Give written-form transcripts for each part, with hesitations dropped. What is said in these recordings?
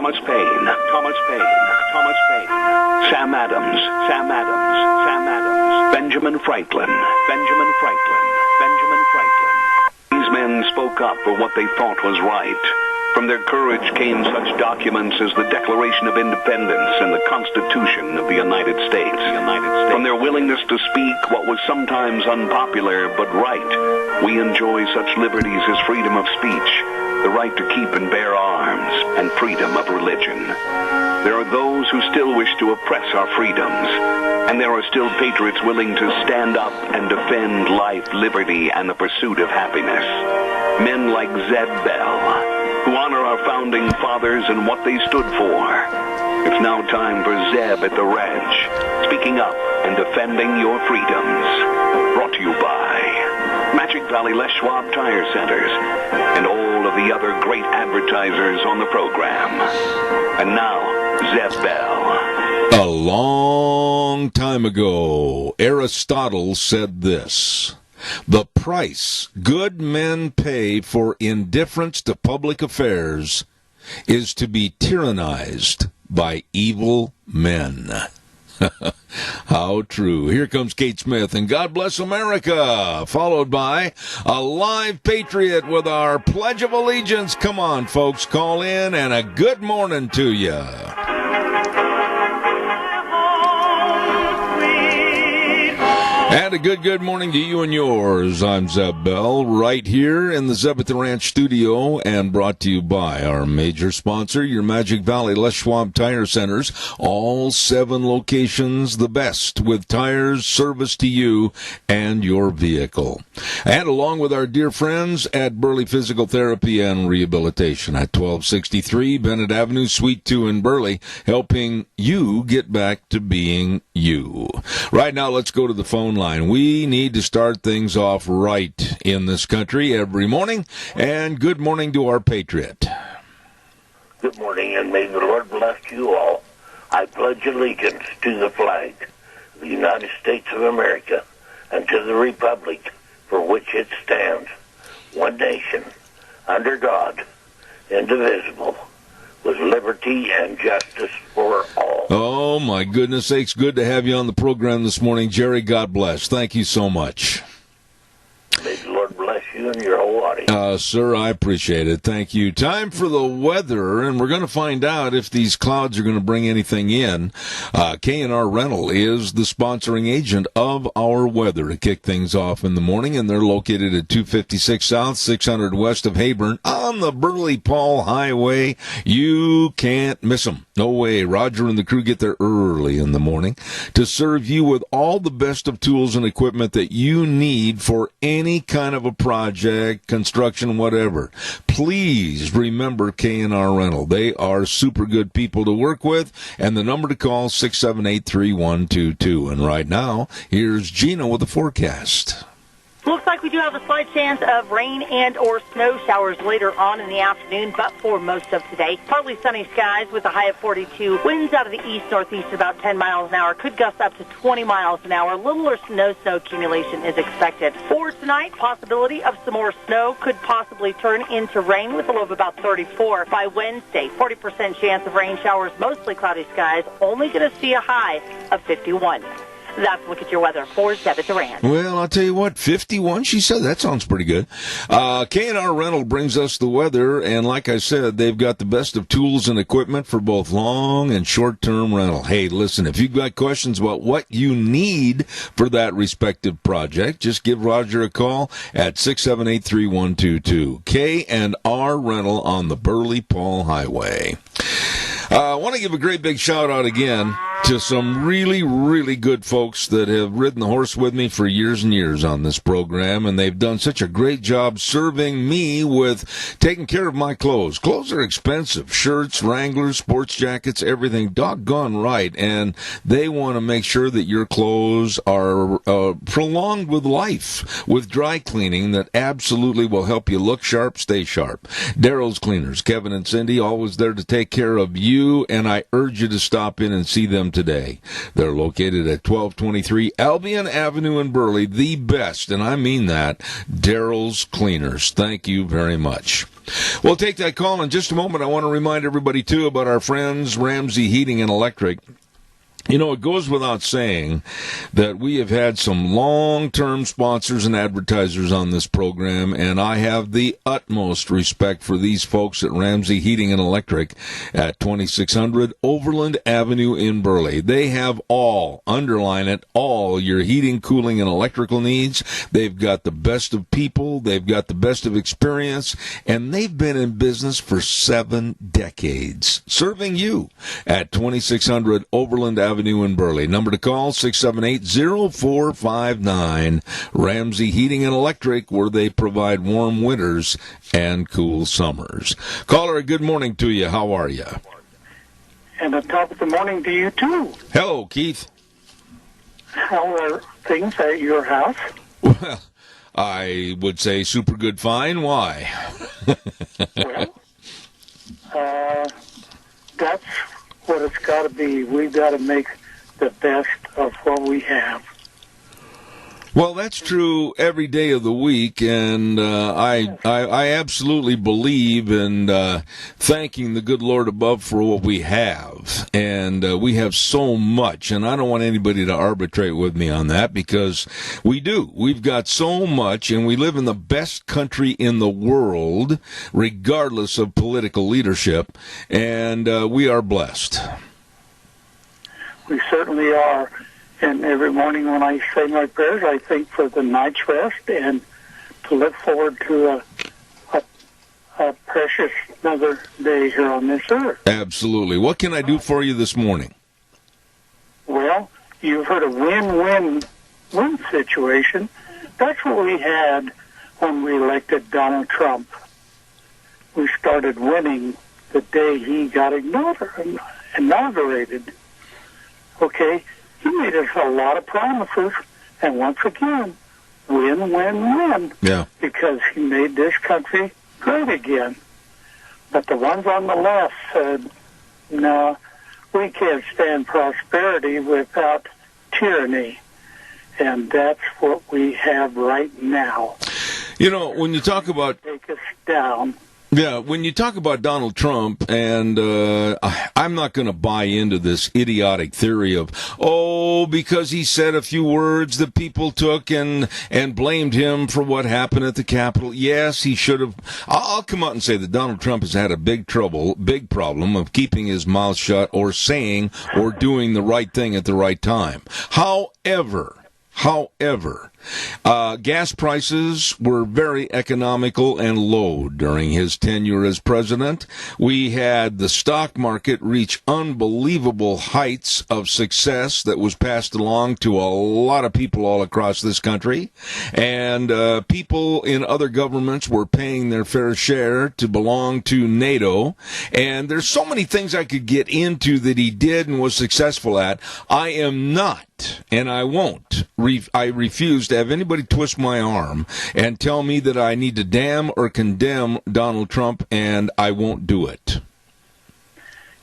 Thomas Paine, Thomas Paine, Thomas Paine, Sam Adams, Sam Adams, Sam Adams, Benjamin Franklin, Benjamin Franklin, Benjamin Franklin. These men spoke up for what they thought was right. From their courage came such documents as the Declaration of Independence and the Constitution of the United States. From their willingness to speak what was sometimes unpopular but right, we enjoy such liberties as freedom of speech, the right to keep and bear arms, and freedom of religion. There are those who still wish to oppress our freedoms, and there are still patriots willing to stand up and defend life, liberty, and the pursuit of happiness. Men like Zeb Bell, who honor our founding fathers and what they stood for. It's now time for Zeb at the ranch, speaking up and defending your freedoms. Brought to you by Magic Valley Les Schwab Tire Centers and all of the other great advertisers on the program. And now, Zeb Bell. A long time ago, Aristotle said this: "The price good men pay for indifference to public affairs is to be tyrannized by evil men." How true. Here comes Kate Smith and God Bless America, followed by a live patriot with our Pledge of Allegiance. Come on, folks, call in, and a good morning to you. And a good morning to you and yours. I'm Zeb Bell, right here in the Zeb at the Ranch studio, and brought to you by our major sponsor, your Magic Valley Les Schwab Tire Centers. All 7 locations, the best, with tires, service to you and your vehicle. And along with our dear friends at Burley Physical Therapy and Rehabilitation at 1263 Bennett Avenue, Suite 2 in Burley, helping you get back to being you. Right now, let's go to the phone line. We need to start things off right in this country every morning. And good morning to our patriot. Good morning, and may the Lord bless you all. I pledge allegiance to the flag of the United States of America and to the republic for which it stands, one nation, under God, indivisible, with liberty and justice for all. Oh, my goodness sakes. Good to have you on the program this morning, Jerry. God bless. Thank you so much. May the Lord bless you and your whole audience. Sir, I appreciate it. Thank you. Time for the weather, and we're going to find out if these clouds are going to bring anything in. K&R Rental is the sponsoring agent of our weather to kick things off in the morning, and they're located at 256 South, 600 West of Heyburn on the Burley-Paul Highway. You can't miss them. No way. Roger and the crew get there early in the morning to serve you with all the best of tools and equipment that you need for any kind of a project, construction, whatever. Please remember K&R Rental. They are super good people to work with, and the number to call, 678-3122. And right now, here's Gina with the forecast. Looks like we do have a slight chance of rain and or snow showers later on in the afternoon, but for most of today, partly sunny skies with a high of 42. Winds out of the east-northeast about 10 miles an hour. Could gust up to 20 miles an hour. Littler snow accumulation is expected. For tonight, possibility of some more snow could possibly turn into rain with a low of about 34. By Wednesday, 40% chance of rain showers, mostly cloudy skies. Only going to see a high of 51. That's a look at your weather for Zeb at the Ranch. Well, I'll tell you what, 51, she said. That sounds pretty good. K&R Rental brings us the weather, and like I said, they've got the best of tools and equipment for both long and short-term rental. Hey, listen, if you've got questions about what you need for that respective project, just give Roger a call at 678-3122. K&R Rental on the Burley-Paul Highway. I want to give a great big shout-out again to some really, really good folks that have ridden the horse with me for years and years on this program, and they've done such a great job serving me with taking care of my clothes. Clothes are expensive. Shirts, Wranglers, sports jackets, everything doggone right, and they want to make sure that your clothes are prolonged with life, with dry cleaning that absolutely will help you look sharp, stay sharp. Daryl's Cleaners, Kevin and Cindy, always there to take care of you, and I urge you to stop in and see them today. They're located at 1223 Albion Avenue in Burley, the best, and I mean that, Daryl's Cleaners. Thank you very much. We'll take that call in just a moment. I want to remind everybody, too, about our friends Ramsey Heating and Electric. You know, it goes without saying that we have had some long-term sponsors and advertisers on this program, and I have the utmost respect for these folks at Ramsey Heating and Electric at 2600 Overland Avenue in Burley. They have all, underline it, all your heating, cooling, and electrical needs. They've got the best of people. They've got the best of experience, and they've been in business for 7 decades, serving you at 2600 Overland Avenue in Burley. Number to call, 678-0459. Ramsey Heating and Electric, where they provide warm winters and cool summers. Caller, good morning to you. How are you? And a top of the morning to you, too. Hello, Keith. How are things at your house? Well, I would say super good fine. Why? Well, that's what it's got to be. We've got to make the best of what we have. Well, that's true every day of the week, and I absolutely believe in thanking the good Lord above for what we have. And we have so much, and I don't want anybody to arbitrate with me on that, because we do. We've got so much, and we live in the best country in the world, regardless of political leadership, and we are blessed. We certainly are. And every morning when I say my prayers, I think for the night's rest and to look forward to a precious another day here on this earth. Absolutely. What can I do for you this morning? Well, you've heard of win-win situation. That's what we had when we elected Donald Trump. We started winning the day he got inaugurated. Okay? He made us a lot of promises, and once again, win-win-win. Yeah. Because he made this country great again. But the ones on the left said, no, we can't stand prosperity without tyranny. And that's what we have right now. You know, when you talk about... Take us down. Yeah, when you talk about Donald Trump, and I'm not going to buy into this idiotic theory of, because he said a few words that people took and blamed him for what happened at the Capitol. Yes, he should have. I'll come out and say that Donald Trump has had a big problem of keeping his mouth shut or saying or doing the right thing at the right time. However, gas prices were very economical and low during his tenure as president. We had the stock market reach unbelievable heights of success that was passed along to a lot of people all across this country. And people in other governments were paying their fair share to belong to NATO. And there's so many things I could get into that he did and was successful at. I am not, and I won't. I refuse to have anybody twist my arm and tell me that I need to damn or condemn Donald Trump, and I won't do it.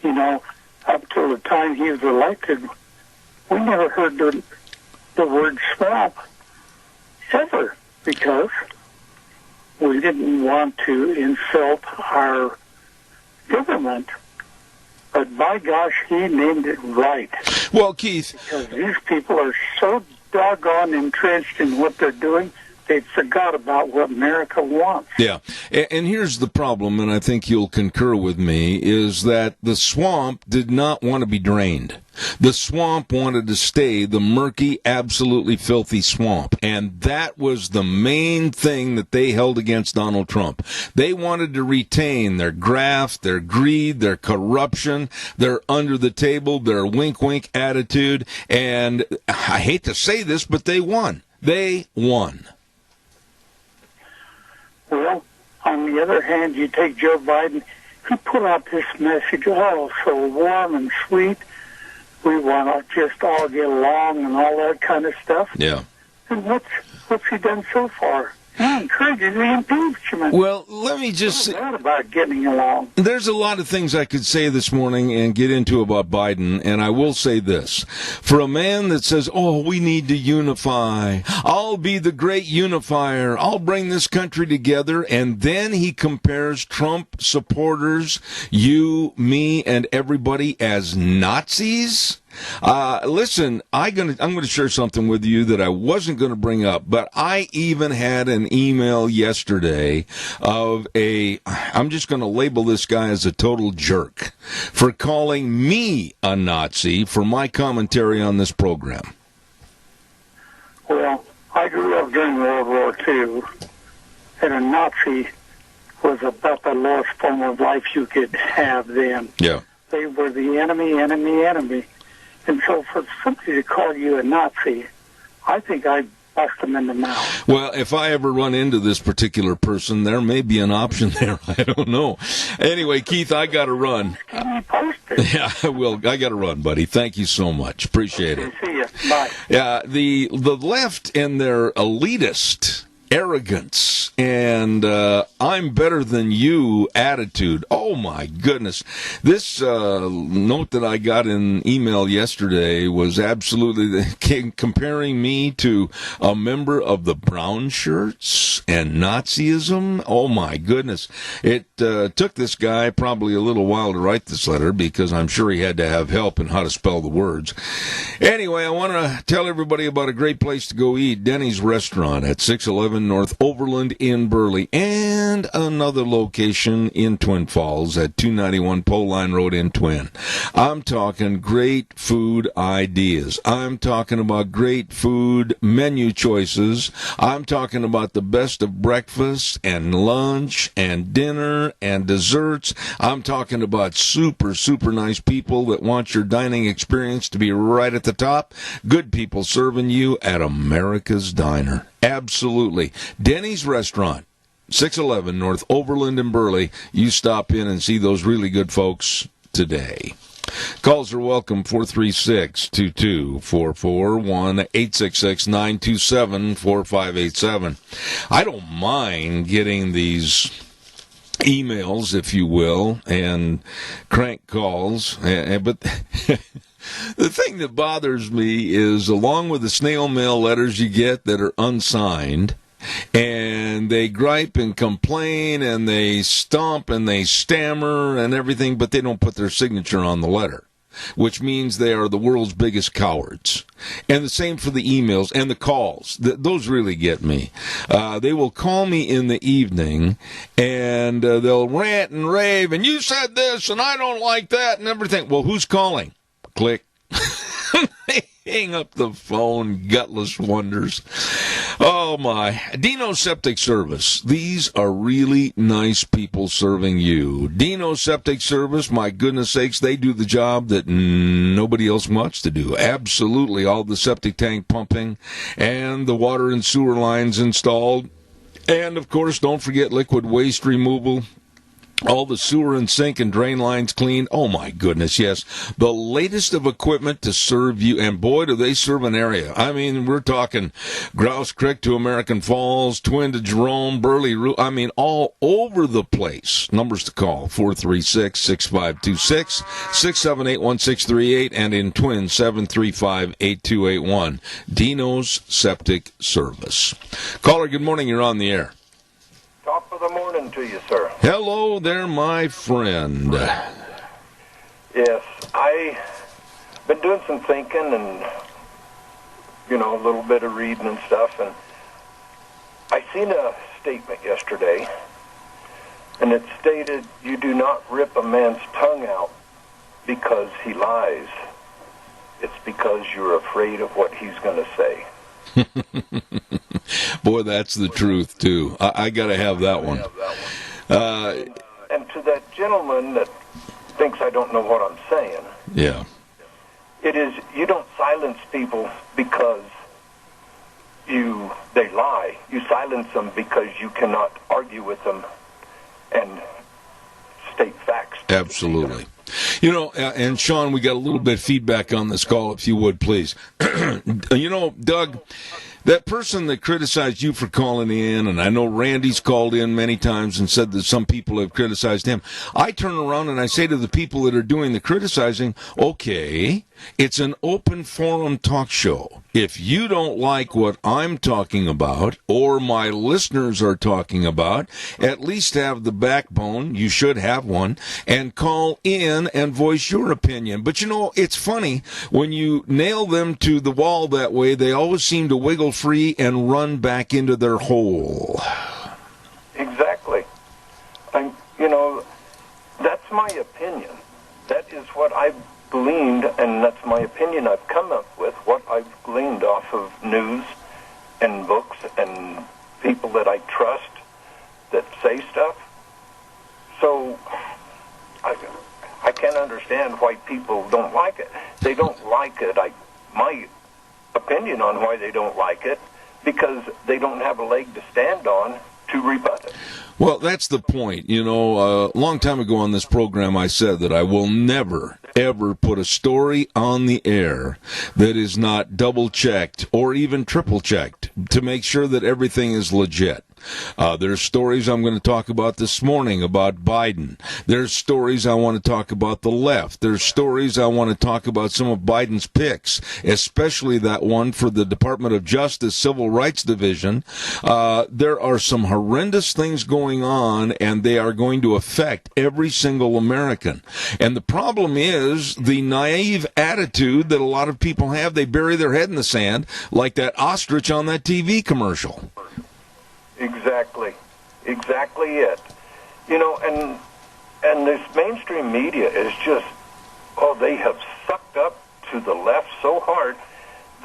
You know, up till the time he was elected, we never heard the word swamp ever, because we didn't want to insult our government. But by gosh, he named it right. Well, Keith... Because these people are so doggone entrenched in what they're doing, they forgot about what America wants. Yeah, and here's the problem, and I think you'll concur with me, is that the swamp did not want to be drained. The swamp wanted to stay the murky, absolutely filthy swamp, and that was the main thing that they held against Donald Trump. They wanted to retain their graft, their greed, their corruption, their under-the-table, their wink-wink attitude, and I hate to say this, but they won. They won. Well, on the other hand, you take Joe Biden, he put out this message, so warm and sweet. We want to just all get along and all that kind of stuff. Yeah. And what's he done so far? He encourages the impeachment. Well, let me just say, not about getting along. there's a lot of things I could say this morning and get into about Biden, and I will say this. For a man that says, oh, we need to unify, I'll be the great unifier, I'll bring this country together, and then he compares Trump supporters, you, me, and everybody as Nazis. Listen, I'm going to share something with you that I wasn't going to bring up, but I even had an email yesterday of I'm just going to label this guy as a total jerk for calling me a Nazi for my commentary on this program. Well, I grew up during World War II, and a Nazi was about the lowest form of life you could have then. Yeah. They were the enemy. And so for somebody to call you a Nazi, I think I'd bust them in the mouth. Well, if I ever run into this particular person, there may be an option there. I don't know. Anyway, Keith, I got to run. Keep me posted. Yeah, I will. I got to run, buddy. Thank you so much. Appreciate it. See you. Bye. Yeah, the left and their elitist arrogance and I'm better than you attitude. Oh, my goodness. This note that I got in email yesterday was absolutely comparing me to a member of the brown shirts and Nazism. Oh, my goodness. It took this guy probably a little while to write this letter because I'm sure he had to have help in how to spell the words. Anyway, I want to tell everybody about a great place to go eat, Denny's Restaurant at 611 North Overland in Burley, and another location in Twin Falls at 291 Pole Line Road in Twin. I'm talking great food ideas. I'm talking about great food menu choices. I'm talking about the best of breakfast and lunch and dinner and desserts. I'm talking about super, super nice people that want your dining experience to be right at the top. Good people serving you at America's Diner. Absolutely. Denny's Restaurant, 611 North Overland in Burley. You stop in and see those really good folks today. Calls are welcome, 436-2244, 1-866-927-4587. I don't mind getting these emails, if you will, and crank calls, but the thing that bothers me is, along with the snail mail letters you get that are unsigned, and they gripe and complain, and they stomp and they stammer and everything, but they don't put their signature on the letter, which means they are the world's biggest cowards. And the same for the emails and the calls. Those really get me. They will call me in the evening, and they'll rant and rave, and you said this, and I don't like that, and everything. Well, who's calling? Click. They hang up the phone, gutless wonders. Oh, my. Dino Septic Service. These are really nice people serving you. Dino Septic Service, my goodness sakes, they do the job that nobody else wants to do. Absolutely. All the septic tank pumping and the water and sewer lines installed. And, of course, don't forget liquid waste removal. All the sewer and sink and drain lines cleaned. Oh, my goodness, yes. The latest of equipment to serve you. And, boy, do they serve an area. I mean, we're talking Grouse Creek to American Falls, Twin to Jerome, Burley, I mean, all over the place. Numbers to call, 436-6526, 678-1638, and in Twin, 735-8281. Dino's Septic Service. Caller, good morning. You're on the air. Top of the morning to you, sir. Hello there, my friend. Yes, I've been doing some thinking and, a little bit of reading and stuff, and I seen a statement yesterday, and it stated, you do not rip a man's tongue out because he lies. It's because you're afraid of what he's going to say. Boy, that's the truth, too. I got to have that one. And to that gentleman that thinks I don't know what I'm saying, yeah, it is, you don't silence people because they lie. You silence them because you cannot argue with them and state facts. Absolutely. And Sean, we got a little bit of feedback on this call, if you would, please. Doug, That person that criticized you for calling in, and I know Randy's called in many times and said that some people have criticized him. I turn around and I say to the people that are doing the criticizing, okay, it's an open forum talk show. If you don't like what I'm talking about or my listeners are talking about, at least have the backbone, you should have one, and call in and voice your opinion. But, you know, it's funny, when you nail them to the wall that way, they always seem to wiggle free and run back into their hole. Exactly. That's my opinion. That is what I've gleaned, and that's my opinion I've come up with, what I've gleaned off of news and books and people that I trust that say stuff. So I can't understand why people don't like it. They don't like it. My opinion on why they don't like it, because they don't have a leg to stand on to rebut it. Well, that's the point. You know, a long time ago on this program, I said that I will never, ever put a story on the air that is not double-checked or even triple-checked to make sure that everything is legit. There's stories I'm going to talk about this morning about Biden. There's stories I want to talk about the left. There's stories I want to talk about some of Biden's picks, especially that one for the Department of Justice Civil Rights Division. There are some horrendous things going on, and they are going to affect every single American. And the problem is the naive attitude that a lot of people have. They bury their head in the sand like that ostrich on that TV commercial. Exactly it. You know, and this mainstream media is just, they have sucked up to the left so hard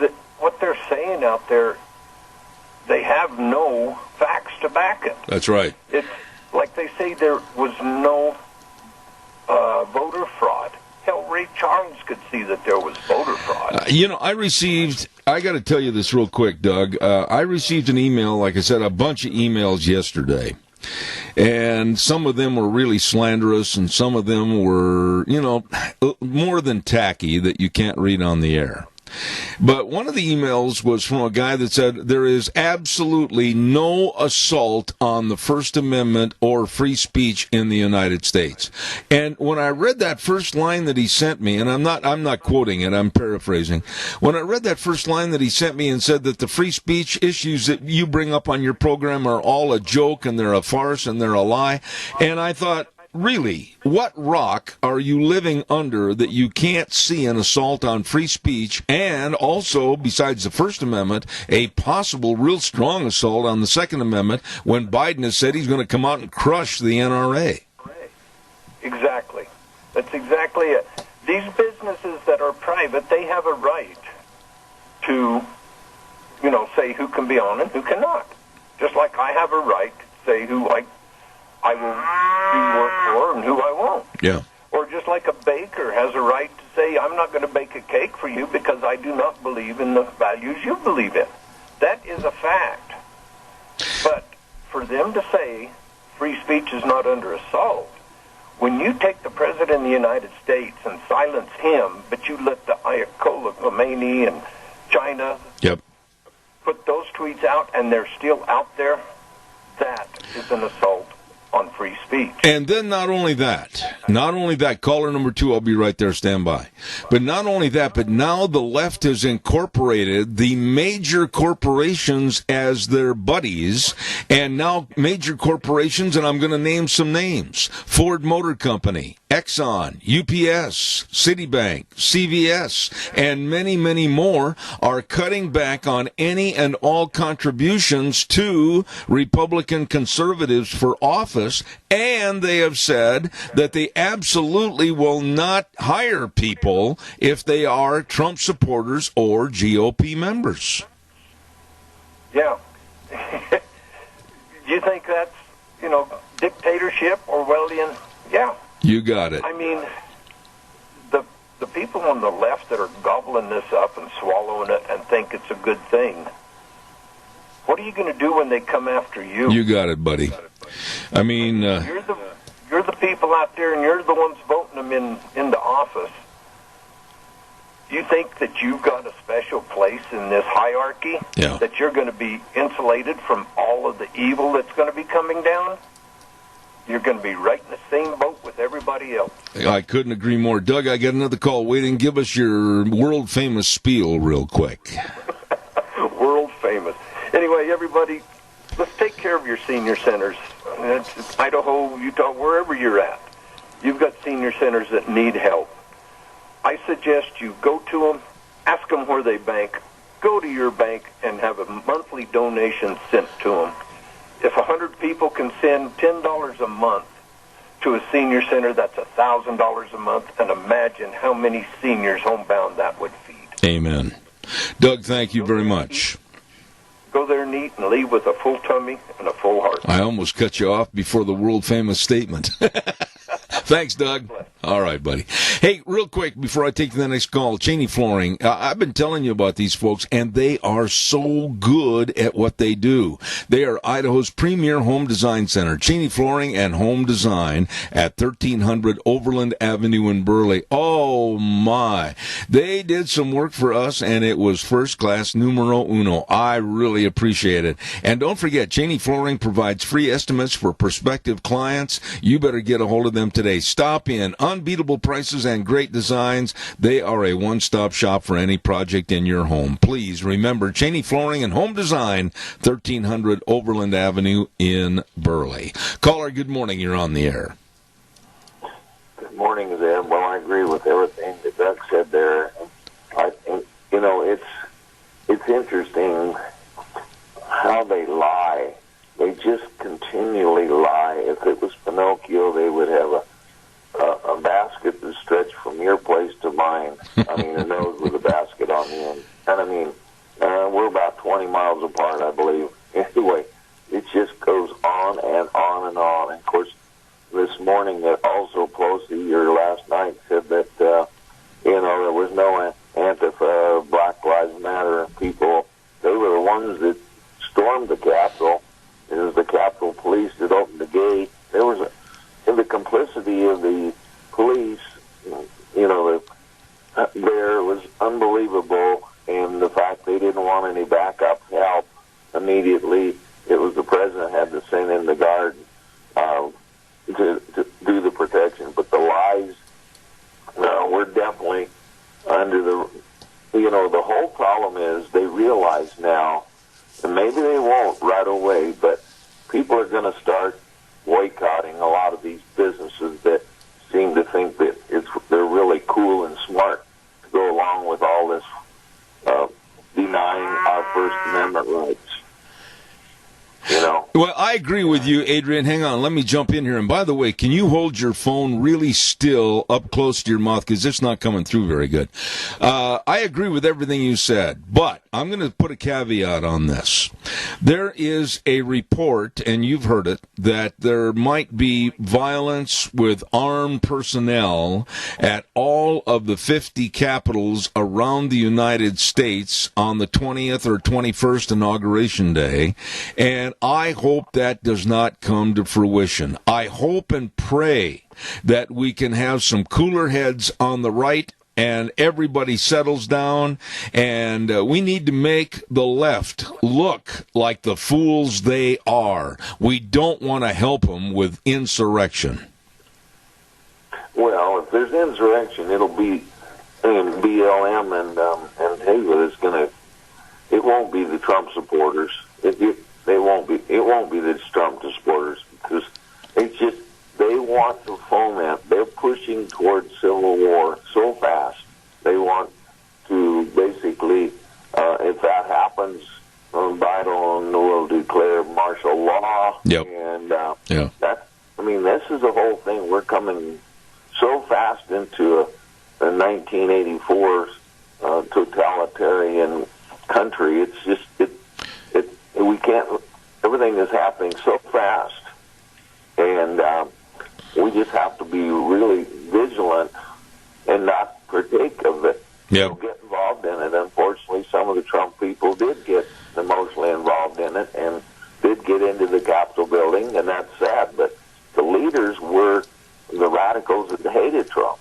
that what they're saying out there, they have no facts to back it. That's right. It's like they say there was no voter fraud. Hell, Ray Charles could see that there was voter fraud. I got to tell you this real quick, Doug. I received an email, like I said, a bunch of emails yesterday. And some of them were really slanderous, and some of them were, more than tacky that you can't read on the air. But one of the emails was from a guy that said there is absolutely no assault on the First Amendment or free speech in the United States. And when I read that first line that he sent me, and I'm not quoting it, I'm paraphrasing. When I read that first line that he sent me and said that the free speech issues that you bring up on your program are all a joke and they're a farce and they're a lie, and I thought, really, what rock are you living under that you can't see an assault on free speech and also, besides the First Amendment, a possible real strong assault on the Second Amendment when Biden has said he's going to come out and crush the NRA? Exactly. That's exactly it. These businesses that are private, they have a right to, say who can be on and who cannot. Just like I have a right to say who I will do work for and who I won't. Yeah. Or just like a baker has a right to say, I'm not going to bake a cake for you because I do not believe in the values you believe in. That is a fact. But for them to say free speech is not under assault, when you take the President of the United States and silence him, but you let the Ayatollah Khomeini and China put those tweets out and they're still out there, that is an assault on free speech. And then not only that, caller number 2, I'll be right there, stand by. But not only that, but now the left has incorporated the major corporations as their buddies, and now major corporations, and I'm going to name some names: Ford Motor Company, Exxon, UPS, Citibank, CVS, and many, many more are cutting back on any and all contributions to Republican conservatives for office, and they have said that they absolutely will not hire people if they are Trump supporters or GOP members. Yeah. Do you think that's, dictatorship, Orwellian? Yeah. You got it. I mean, the people on the left that are gobbling this up and swallowing it and think it's a good thing, what are you going to do when they come after you? You got it, buddy. I mean, you're the people out there, and you're the ones voting them into office. you think that you've got a special place in this hierarchy, Yeah. that you're going to be insulated from all of the evil that's going to be coming down? You're going to be right in the same boat with everybody else. I couldn't agree more. Doug, I got another call waiting. Give us your world-famous spiel real quick. World famous. Anyway, everybody, let's take care of your senior centers. It's Idaho, Utah, wherever you're at. You've got senior centers that need help. I suggest you go to them, ask them where they bank, go to your bank and have a monthly donation sent to them. If 100 people can send $10 a month to a senior center, that's $1,000 a month, and imagine how many seniors homebound that would feed. Amen. Doug, thank you very much. Go there and eat and leave with a full tummy and a full heart. I almost cut you off before the world-famous statement. Thanks, Doug. All right, buddy. Hey, real quick, before I take the next call, Cheney Flooring. I've been telling you about these folks, and they are so good at what they do. They are Idaho's premier home design center, Cheney Flooring and Home Design at 1300 Overland Avenue in Burley. Oh, my. They did some work for us, and it was first class, numero uno. I really appreciate it. And don't forget, Cheney Flooring provides free estimates for prospective clients. You better get a hold of them today. Stop in. Unbeatable prices and great designs. They are a one-stop shop for any project in your home. Please remember Cheney Flooring and Home Design, 1300 Overland Avenue in Burley. Caller, good morning. You're on the air. Good morning, Zeb. Well, I agree with everything that Doug said there. I think, it's interesting how they lie. They just continually lie. If it was Pinocchio, they would have a basket that stretched from your place to mine. I mean, a nose with a basket on the end. And I mean, we're about 20 miles apart, I believe. Anyway, it just goes on and on and on. And of course, this morning, also Pelosi, or last night, said that, there was no Antifa, Black Lives Matter people. They were the ones that stormed the Capitol. It was the Capitol Police that opened the gate. There was in the complicity of the police, there was unbelievable, and the fact they didn't want any backup help immediately. It was the president had to send in the guard to do the protection. But the lies, we're definitely under the whole problem is they realize now, and maybe they won't right away, but people are going to start boycotting a lot of these businesses that seem to think that they're really cool and smart to go along with all this denying our First Amendment rights. Well, I agree with you, Adrian. Hang on. Let me jump in here. And by the way, can you hold your phone really still up close to your mouth? Because it's not coming through very good. I agree with everything you said, but I'm going to put a caveat on this. There is a report, and you've heard it, that there might be violence with armed personnel at all of the 50 capitals around the United States on the 20th or 21st Inauguration Day. And I hope that does not come to fruition. I hope and pray that we can have some cooler heads on the right and everybody settles down, and we need to make the left look like the fools they are. We don't want to help them with insurrection. Well, if there's insurrection, it'll be BLM and Taylor is going to. It won't be the Trump supporters. They won't be. It won't be the Trump supporters because it's just they want to foment. They're pushing towards civil war so fast. They want to basically, if that happens, Biden will declare martial law. Yep. And this is the whole thing. We're coming so fast into a 1984 totalitarian country. It's just we can't. Everything is happening so fast, and we just have to be really vigilant and not partake of it. Yep. Get involved in it. Unfortunately, some of the Trump people did get emotionally involved in it and did get into the Capitol building, and that's sad. But the leaders were the radicals that hated Trump.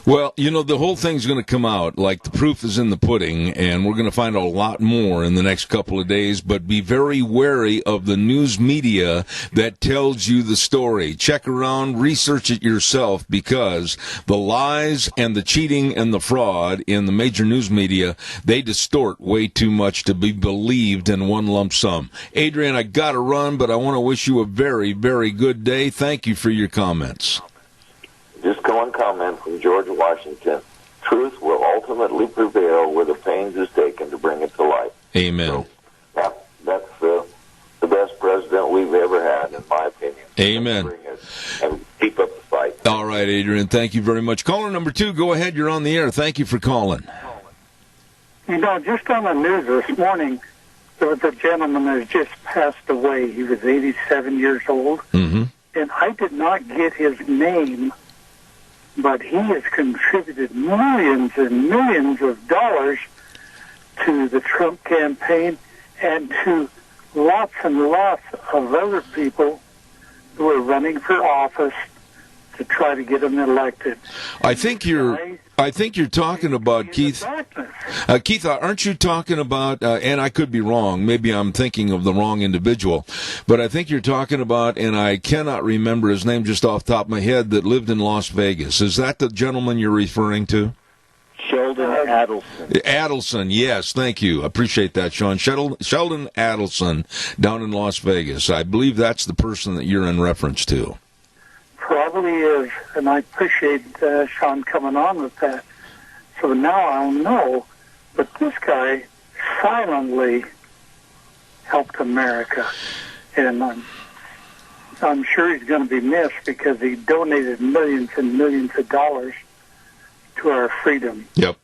Well, the whole thing's going to come out like the proof is in the pudding, and we're going to find a lot more in the next couple of days, but be very wary of the news media that tells you the story. Check around, research it yourself, because the lies and the cheating and the fraud in the major news media, they distort way too much to be believed in one lump sum. Adrian, I got to run, but I want to wish you a very, very good day. Thank you for your comments. Just one comment from George Washington. Truth will ultimately prevail where the pains is taken to bring it to light. Amen. So that's the best president we've ever had, in my opinion. Amen. And keep up the fight. All right, Adrian, thank you very much. Caller number 2, go ahead. You're on the air. Thank you for calling. Just on the news this morning, there was a gentleman that has just passed away. He was 87 years old. Mm-hmm. And I did not get his name, but he has contributed millions and millions of dollars to the Trump campaign and to lots and lots of other people who are running for office to try to get him elected. I think you're talking about Keith. Keith, aren't you talking about? And I could be wrong. Maybe I'm thinking of the wrong individual, but I think you're talking about, and I cannot remember his name just off the top of my head, that lived in Las Vegas. Is that the gentleman you're referring to? Sheldon Adelson. Adelson, yes, thank you. Appreciate that, Sean. Sheldon Adelson down in Las Vegas. I believe that's the person that you're in reference to. Probably is, and I appreciate Sean coming on with that. So now I'll know. But this guy silently helped America, and I'm sure he's going to be missed because he donated millions and millions of dollars to our freedom. Yep.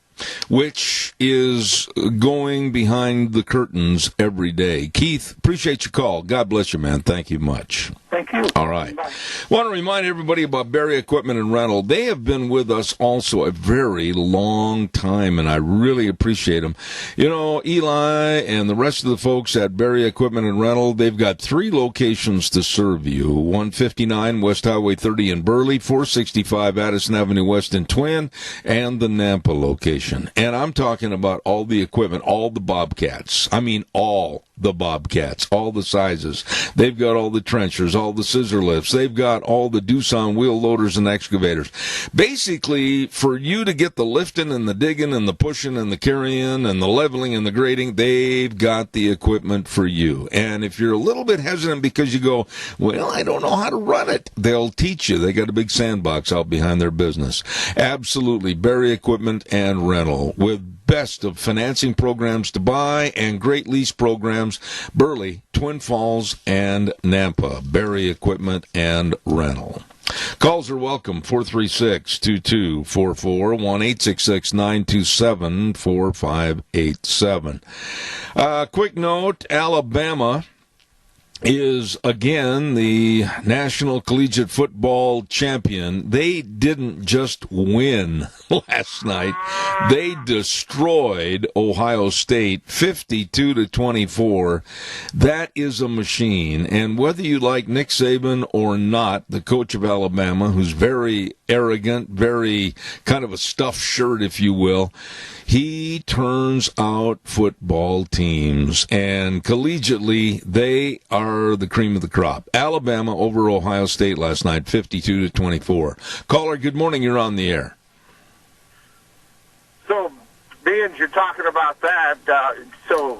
Which is going behind the curtains every day. Keith, appreciate your call. God bless you, man. Thank you much. Thank you. All right. Bye. Want to remind everybody about Berry Equipment and Rental. They have been with us also a very long time, and I really appreciate them. Eli and the rest of the folks at Berry Equipment and Rental, they've got 3 locations to serve you. 159 West Highway 30 in Burley, 465 Addison Avenue West in Twin, and the Nampa location. And I'm talking about all the equipment, all the Bobcats. I mean, all the Bobcats, all the sizes. They've got all the trenchers, all the scissor lifts. They've got all the Doosan wheel loaders and excavators. Basically, for you to get the lifting and the digging and the pushing and the carrying and the leveling and the grading, they've got the equipment for you. And if you're a little bit hesitant because you go, well, I don't know how to run it, they'll teach you. They got a big sandbox out behind their business. Absolutely. Berry Equipment and Rental with best of financing programs to buy and great lease programs. Burley, Twin Falls, and Nampa. Berry Equipment and Rental. Calls are welcome. 436-2244, 1-866-927-4587. Quick note, Alabama is again the National Collegiate Football champion. They didn't just win last night. They destroyed Ohio State 52-24. That is a machine. And whether you like Nick Saban or not, the coach of Alabama, who's very arrogant, very kind of a stuffed shirt, if you will, he turns out football teams, and collegiately, they are the cream of the crop. Alabama over Ohio State last night, 52-24. Caller, good morning. You're on the air. So, being you're talking about that, so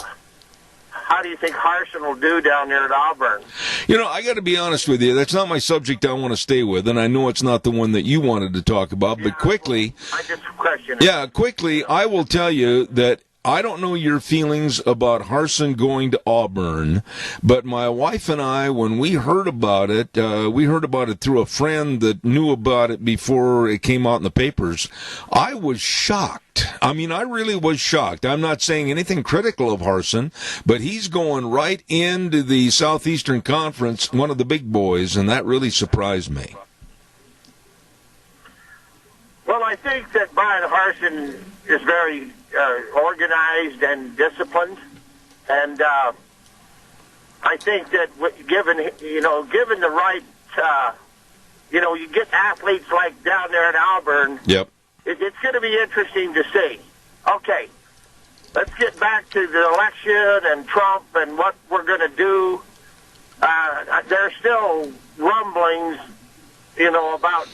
how do you think Harsin will do down there at Auburn? I got to be honest with you. That's not my subject I want to stay with, and I know it's not the one that you wanted to talk about, but quickly, I just question it. Yeah, quickly, I will tell you that I don't know your feelings about Harsin going to Auburn, but my wife and I, when we heard about it through a friend that knew about it before it came out in the papers. I was shocked. I mean, I really was shocked. I'm not saying anything critical of Harsin, but he's going right into the Southeastern Conference, one of the big boys, and that really surprised me. Well, I think that Brian Harsin is very organized and disciplined, and I think that given the right, you get athletes like down there at Auburn. Yep. it's going to be interesting to see. Okay, let's get back to the election and Trump and what we're going to do. There's still rumblings, about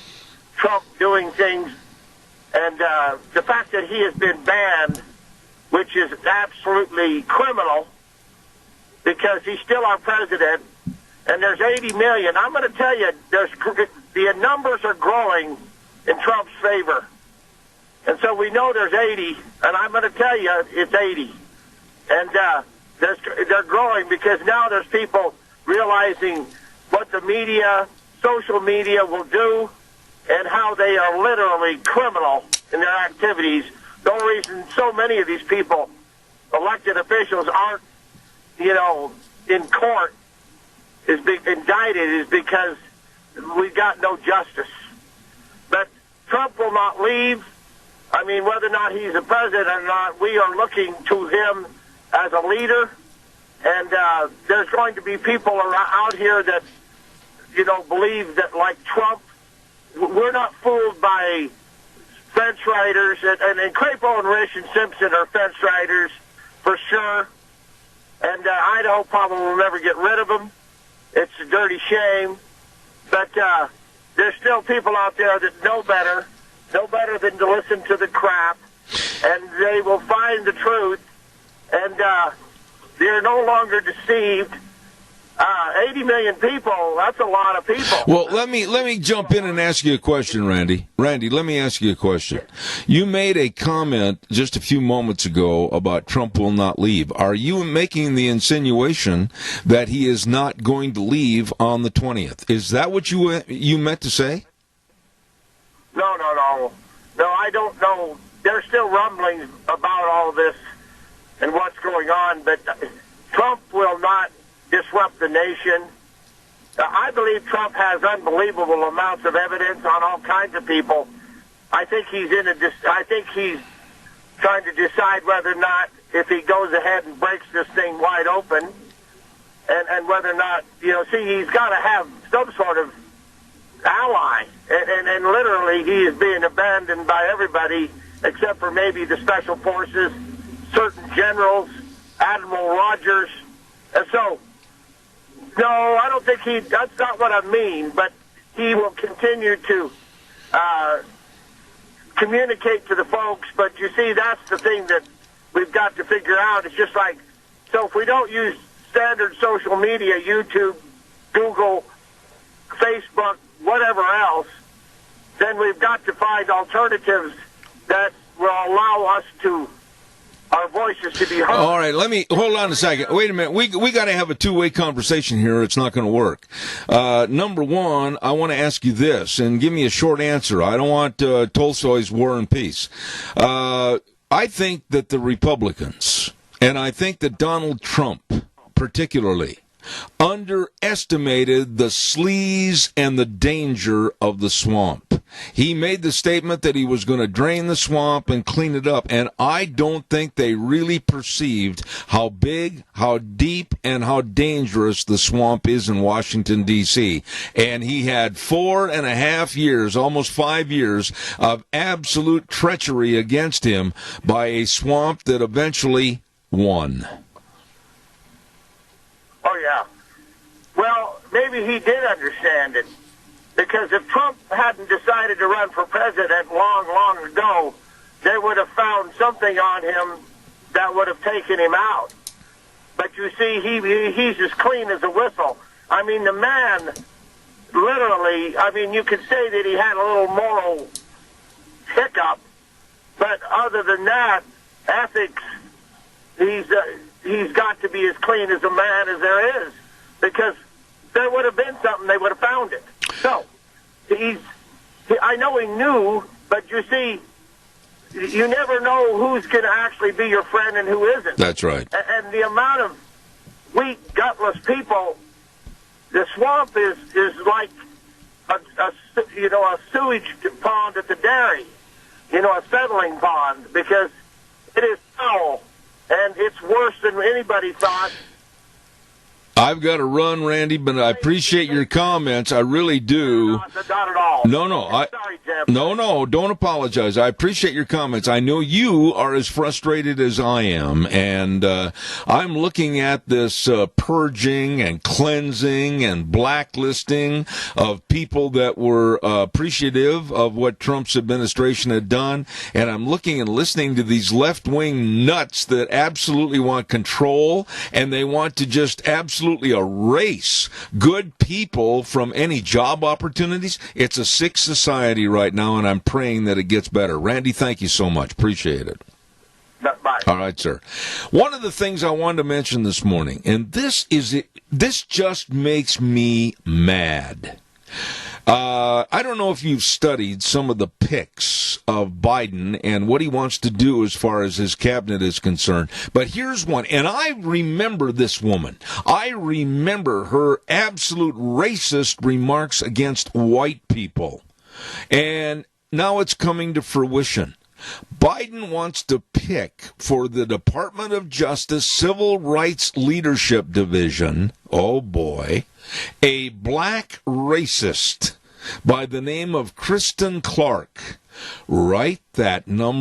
Trump doing things, and the fact that he has been banned, which is absolutely criminal, because he's still our president, and there's 80 million. I'm going to tell you, the numbers are growing in Trump's favor. And so we know there's 80, and I'm going to tell you it's 80. And they're growing because now there's people realizing what the media, social media will do, and how they are literally criminal in their activities. The only reason so many of these people, elected officials, aren't, in court, is indicted, is because we've got no justice. But Trump will not leave. I mean, whether or not he's a president or not, we are looking to him as a leader. And there's going to be people out here that, believe that, like Trump, we're not fooled by fence riders. And Crapo and Risch and Simpson are fence riders for sure. And Idaho probably will never get rid of them. It's a dirty shame. But there's still people out there that know better than to listen to the crap. And they will find the truth. And they're no longer deceived. 80 million people, that's a lot of people. Well, let me jump in and ask you a question, Randy. Randy, let me ask you a question. You made a comment just a few moments ago about Trump will not leave. Are you making the insinuation that he is not going to leave on the 20th? Is that what you meant to say? No. No, I don't know. There's still rumblings about all this and what's going on, but Trump will not disrupt the nation. I believe Trump has unbelievable amounts of evidence on all kinds of people. I think he's trying to decide whether or not, if he goes ahead and breaks this thing wide open, and whether or not, he's got to have some sort of ally. And literally, he is being abandoned by everybody except for maybe the special forces, certain generals, Admiral Rogers. And so, no, I don't think that's not what I mean, but he will continue to communicate to the folks. But you see, that's the thing that we've got to figure out. It's just like, so if we don't use standard social media, YouTube, Google, Facebook, whatever else, then we've got to find alternatives that will allow us to, our voices to be heard. All right, hold on a second. Wait a minute. We got to have a two-way conversation here. It's not going to work. Number one, I want to ask you this, and give me a short answer. I don't want Tolstoy's War and Peace. I think that the Republicans, and I think that Donald Trump particularly, underestimated the sleaze and the danger of the swamp. He made the statement that he was going to drain the swamp and clean it up, and I don't think they really perceived how big, how deep, and how dangerous the swamp is in Washington, D.C. And he had 4.5 years, almost 5 years, of absolute treachery against him by a swamp that eventually won. Oh, yeah. Well, maybe he did understand it. Because if Trump hadn't decided to run for president long ago, they would have found something on him that would have taken him out. But you see, he's as clean as a whistle. I mean, the man, literally, you could say that he had a little moral hiccup, but other than that, ethics, he's got to be as clean as a man as there is, because there would have been something, they would have found it. So, I know he knew, but you see, you never know who's going to actually be your friend and who isn't. That's right. And the amount of weak, gutless people, the swamp is like a sewage pond at the dairy, a settling pond, because it is foul, and it's worse than anybody thought. I've got to run, Randy, but I appreciate your comments. I really do. Not at all. Sorry, Jeff. No, don't apologize. I appreciate your comments. I know you are as frustrated as I am, and I'm looking at this purging and cleansing and blacklisting of people that were appreciative of what Trump's administration had done, and I'm looking and listening to these left-wing nuts that absolutely want control, and they want to just absolutely erase good people from any job opportunities. It's a sick society right now, and I'm praying that it gets better. Randy, thank you so much. Appreciate it. Bye. All right, sir. One of the things I wanted to mention this morning, and this just makes me mad. I don't know if you've studied some of the picks of Biden and what he wants to do as far as his cabinet is concerned, but here's one, and I remember this woman. I remember her absolute racist remarks against white people, and now it's coming to fruition. Biden wants to pick for the Department of Justice Civil Rights Leadership Division, oh boy, a black racist by the name of Kristen Clark. Write that name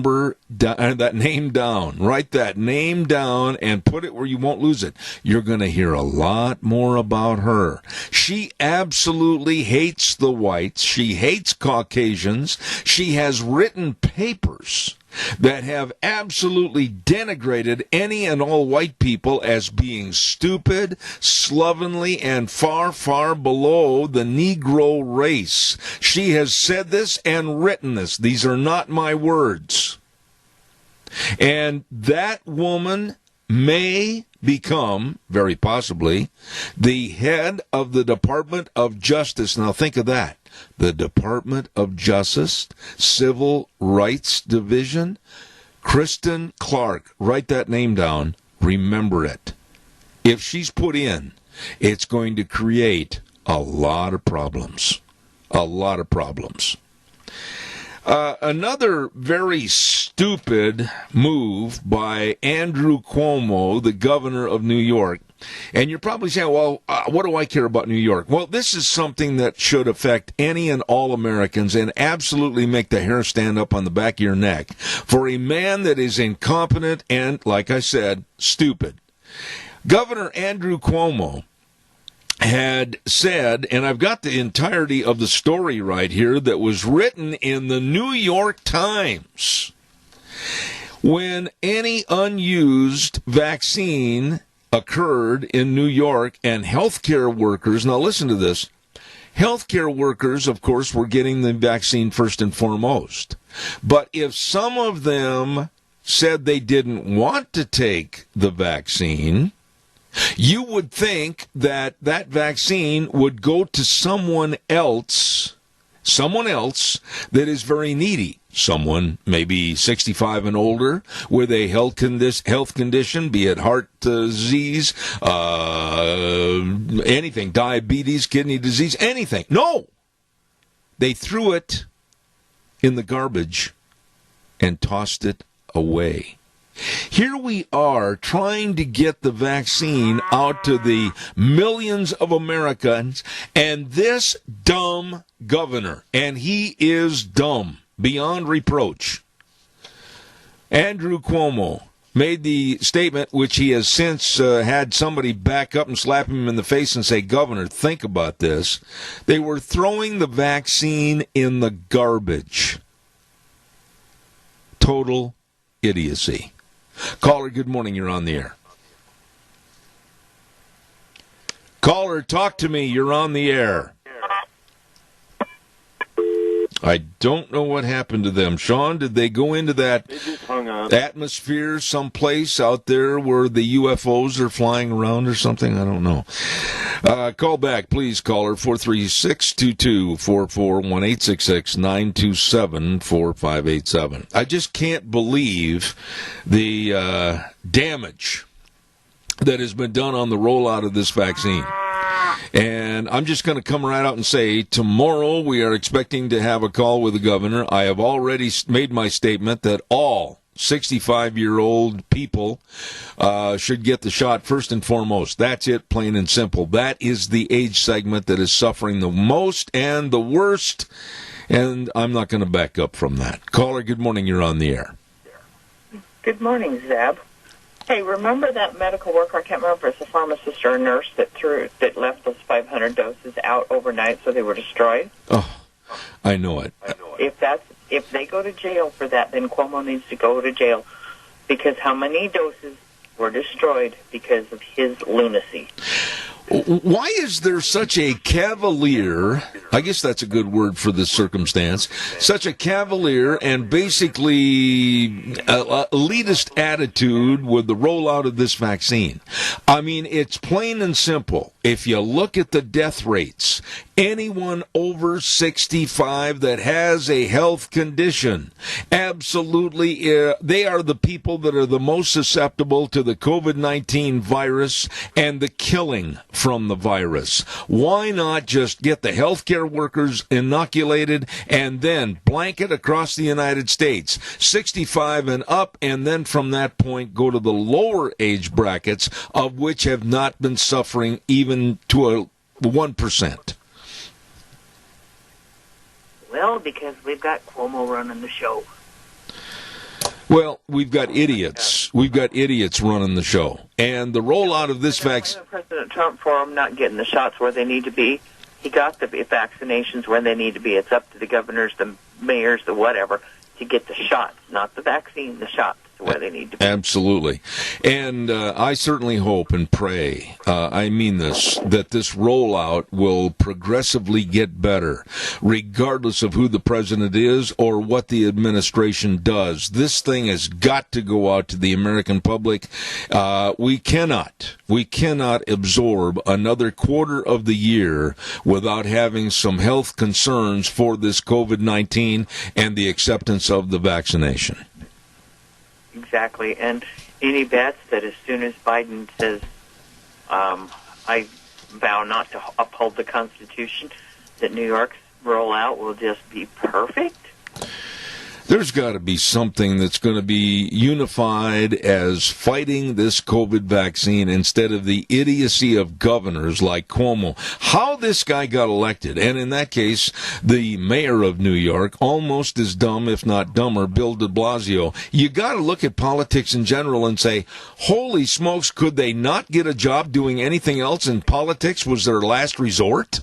down. Write that name down and put it where you won't lose it. You're going to hear a lot more about her. She absolutely hates the whites. She hates Caucasians. She has written papers that have absolutely denigrated any and all white people as being stupid, slovenly, and far, far below the Negro race. She has said this and written this. These are not my words. And that woman may become, very possibly, the head of the Department of Justice. Now think of that. The Department of Justice, Civil Rights Division, Kristen Clark. Write that name down. Remember it. If she's put in, it's going to create a lot of problems. A lot of problems. Another very stupid move by Andrew Cuomo, the governor of New York. And you're probably saying, well, what do I care about New York? Well, this is something that should affect any and all Americans and absolutely make the hair stand up on the back of your neck for a man that is incompetent and, like I said, stupid. Governor Andrew Cuomo had said, and I've got the entirety of the story right here that was written in the New York Times. When any unused vaccine occurred in New York and healthcare workers, now listen to this, healthcare workers, of course, were getting the vaccine first and foremost. But if some of them said they didn't want to take the vaccine, you would think that that vaccine would go to someone else that is very needy. Someone maybe 65 and older with a health condition, be it heart disease, anything, diabetes, kidney disease, anything. No! They threw it in the garbage and tossed it away. Here we are trying to get the vaccine out to the millions of Americans, and this dumb governor, and he is dumb beyond reproach, Andrew Cuomo, made the statement, which he has since had somebody back up and slap him in the face and say, Governor, think about this. They were throwing the vaccine in the garbage. Total idiocy. Caller, good morning. You're on the air. Caller, talk to me. You're on the air. I don't know what happened to them. Sean, did they go into that atmosphere someplace out there where the UFOs are flying around or something? I don't know. Call back, please, caller, 436-2244, 1-866-927-4587. I just can't believe the damage that has been done on the rollout of this vaccine. And I'm just going to come right out and say, tomorrow we are expecting to have a call with the governor. I have already made my statement that all 65-year-old people should get the shot first and foremost. That's it, plain and simple. That is the age segment that is suffering the most and the worst, and I'm not going to back up from that. Caller, good morning. You're on the air. Good morning, Zeb. Hey, remember that medical worker, I can't remember if it's a pharmacist or a nurse, that left those 500 doses out overnight so they were destroyed? Oh, I know it. If they go to jail for that, then Cuomo needs to go to jail, because how many doses were destroyed because of his lunacy? Why is there such a cavalier, I guess that's a good word for this circumstance, such a cavalier and basically elitist attitude with the rollout of this vaccine? I mean, it's plain and simple. If you look at the death rates, anyone over 65 that has a health condition, absolutely, they are the people that are the most susceptible to the COVID-19 virus and the killing from the virus. Why not just get the healthcare workers inoculated and then blanket across the United States, 65 and up, and then from that point go to the lower age brackets, of which have not been suffering even to a 1%? Well, because we've got Cuomo running the show. Well, we've got idiots. We've got idiots running the show. And the rollout of this vaccine... President Trump for them not getting the shots where they need to be. He got the vaccinations where they need to be. It's up to the governors, the mayors, the whatever, to get the shots, not the vaccine, the shots to where they need to be. Absolutely. And I certainly hope and pray, I mean this, that this rollout will progressively get better, regardless of who the president is or what the administration does. This thing has got to go out to the American public. We cannot absorb another quarter of the year without having some health concerns for this COVID-19 and the acceptance of the vaccination. Exactly, and any bets that as soon as Biden says, I vow not to uphold the Constitution, that New York's rollout will just be perfect? There's got to be something that's going to be unified as fighting this COVID vaccine instead of the idiocy of governors like Cuomo. How this guy got elected, and in that case, the mayor of New York, almost as dumb, if not dumber, Bill de Blasio. You got to look at politics in general and say, holy smokes, could they not get a job doing anything else, and politics was their last resort?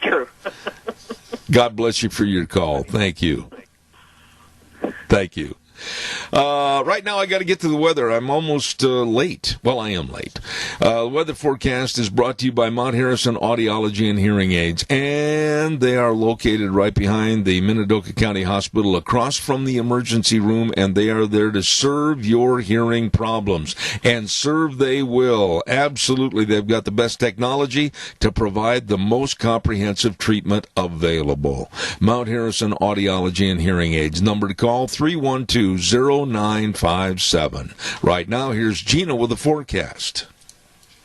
True. God bless you for your call. Thank you. Thank you. Right now, I got to get to the weather. I'm almost late. Well, I am late. The weather forecast is brought to you by Mount Harrison Audiology and Hearing Aids, and they are located right behind the Minidoka County Hospital, across from the emergency room, and they are there to serve your hearing problems, and serve they will. Absolutely, they've got the best technology to provide the most comprehensive treatment available. Mount Harrison Audiology and Hearing Aids. Number to call, 312-0957. Right now, here's Gina with the forecast.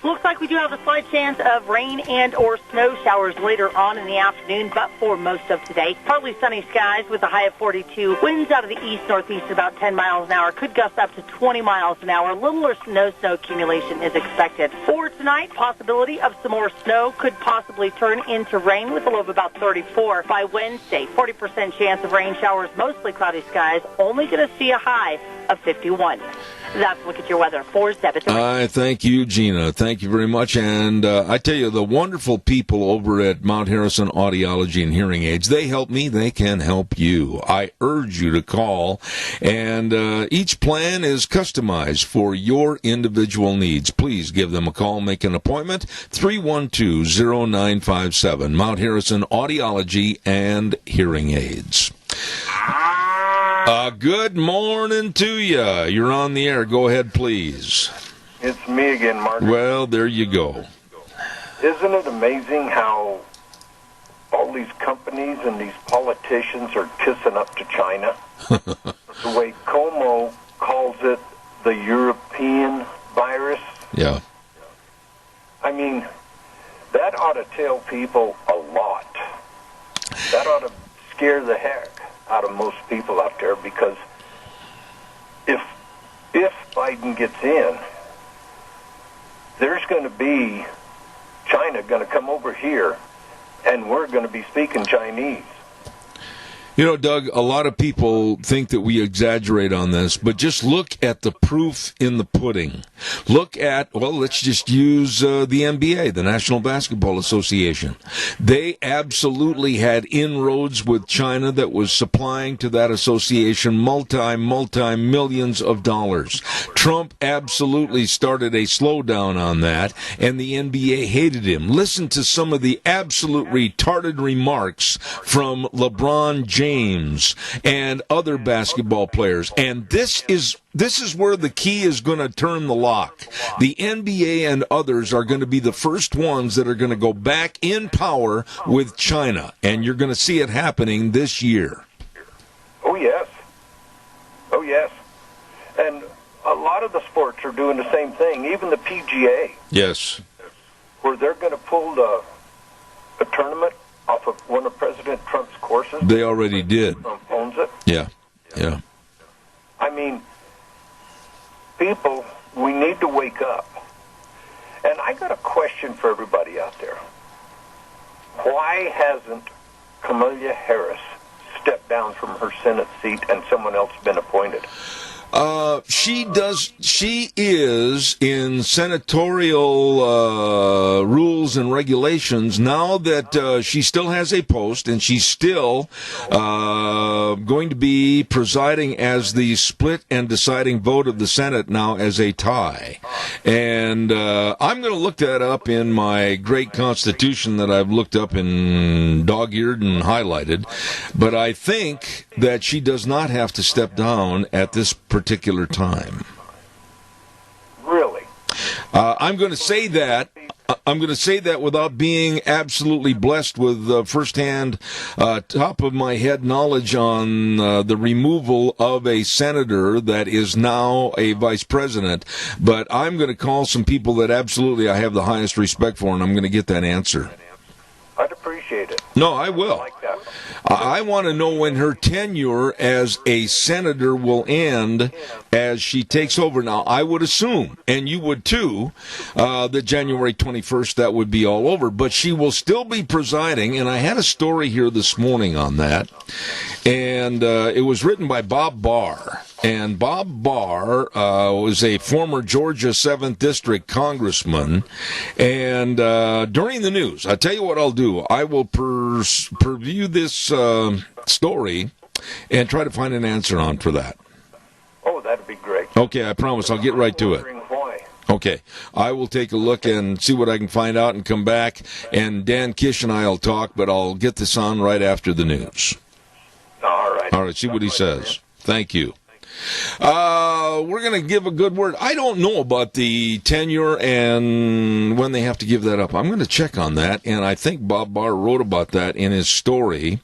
Looks like we do have a slight chance of rain and or snow showers later on in the afternoon, but for most of today, partly sunny skies with a high of 42. Winds out of the east-northeast about 10 miles an hour. Could gust up to 20 miles an hour. Littler snow accumulation is expected. For tonight, possibility of some more snow. Could possibly turn into rain with a low of about 34. By Wednesday, 40% chance of rain showers, mostly cloudy skies. Only going to see a high of 51. That's a look at your weather for 7. Thank you, Gina. Thank you very much. And I tell you, the wonderful people over at Mount Harrison Audiology and Hearing Aids, they help me. They can help you. I urge you to call. And each plan is customized for your individual needs. Please give them a call. Make an appointment. 312-0957. Mount Harrison Audiology and Hearing Aids. Good morning to you. You're on the air. Go ahead, please. It's me again, Mark. Well, there you go. Isn't it amazing how all these companies and these politicians are kissing up to China? The way Cuomo calls it, the European virus. Yeah. I mean, that ought to tell people a lot. That ought to scare the heck out of most people out there, because if Biden gets in, there's going to be China going to come over here, and we're going to be speaking Chinese. You know, Doug, a lot of people think that we exaggerate on this, but just look at the proof in the pudding. Look at, well, let's just use the NBA, the National Basketball Association. They absolutely had inroads with China that was supplying to that association multi-millions of dollars. Trump absolutely started a slowdown on that, and the NBA hated him. Listen to some of the absolute retarded remarks from LeBron James and other basketball players. And this is where the key is going to turn the lock. The NBA and others are going to be the first ones that are going to go back in power with China. And you're going to see it happening this year. Oh, yes. Oh, yes. And a lot of the sports are doing the same thing, even the PGA. Yes. Where they're going to pull a tournament off of one of President Trump's courses. They already did. Trump owns it. Yeah. I mean, people, we need to wake up. And I got a question for everybody out there. Why hasn't Kamala Harris stepped down from her Senate seat and someone else been appointed? She is in senatorial rules and regulations now that she still has a post, and she's still going to be presiding as the split and deciding vote of the Senate now as a tie. And I'm going to look that up in my great Constitution that I've looked up in dog-eared and highlighted. But I think that she does not have to step down at this particular time. Really? I'm going to say that. I'm going to say that without being absolutely blessed with firsthand, top of my head knowledge on the removal of a senator that is now a vice president. But I'm going to call some people that absolutely I have the highest respect for, and I'm going to get that answer. I'd appreciate it. No, I will. I like that. I want to know when her tenure as a senator will end as she takes over. Now, I would assume, and you would too, that January 21st, that would be all over. But she will still be presiding, and I had a story here this morning on that. And it was written by Bob Barr. And Bob Barr was a former Georgia 7th District congressman. And during the news, I tell you what I'll do. I will preview this story and try to find an answer on for that. Oh, that'd be great. Okay, I promise. I'll get right to it. Why? Okay, I will take a look and see what I can find out and come back. And Dan Kish and I will talk, but I'll get this on right after the news. All right. All right, see what he says. Thank you. We're going to give a good word. I don't know about the tenure and when they have to give that up. I'm going to check on that, and I think Bob Barr wrote about that in his story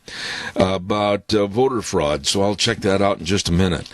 about voter fraud, so I'll check that out in just a minute.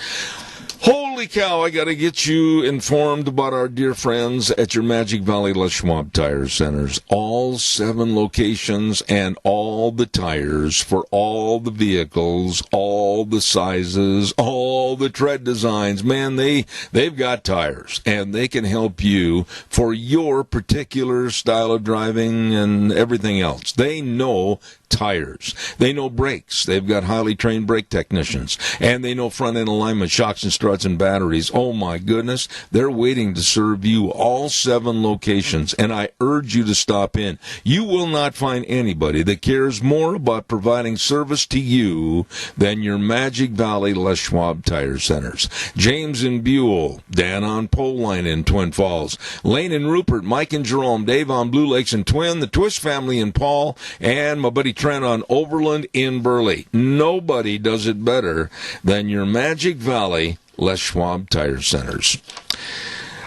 Holy cow, I got to get you informed about our dear friends at your Magic Valley Les Schwab Tire Centers. All 7 locations and all the tires for all the vehicles, all the sizes, all the tread designs. Man, they've got tires, and they can help you for your particular style of driving and everything else. They know tires. They know brakes. They've got highly trained brake technicians. And they know front-end alignment, shocks and struts and batteries. Oh, my goodness. They're waiting to serve you. All 7 locations. And I urge you to stop in. You will not find anybody that cares more about providing service to you than your Magic Valley Les Schwab Tire Centers. James in Buell, Dan on Pole Line in Twin Falls, Lane and Rupert, Mike and Jerome, Dave on Blue Lakes and Twin, the Twist family in Paul, and my buddy Trent on Overland in Burley. Nobody does it better than your Magic Valley Les Schwab Tire Centers.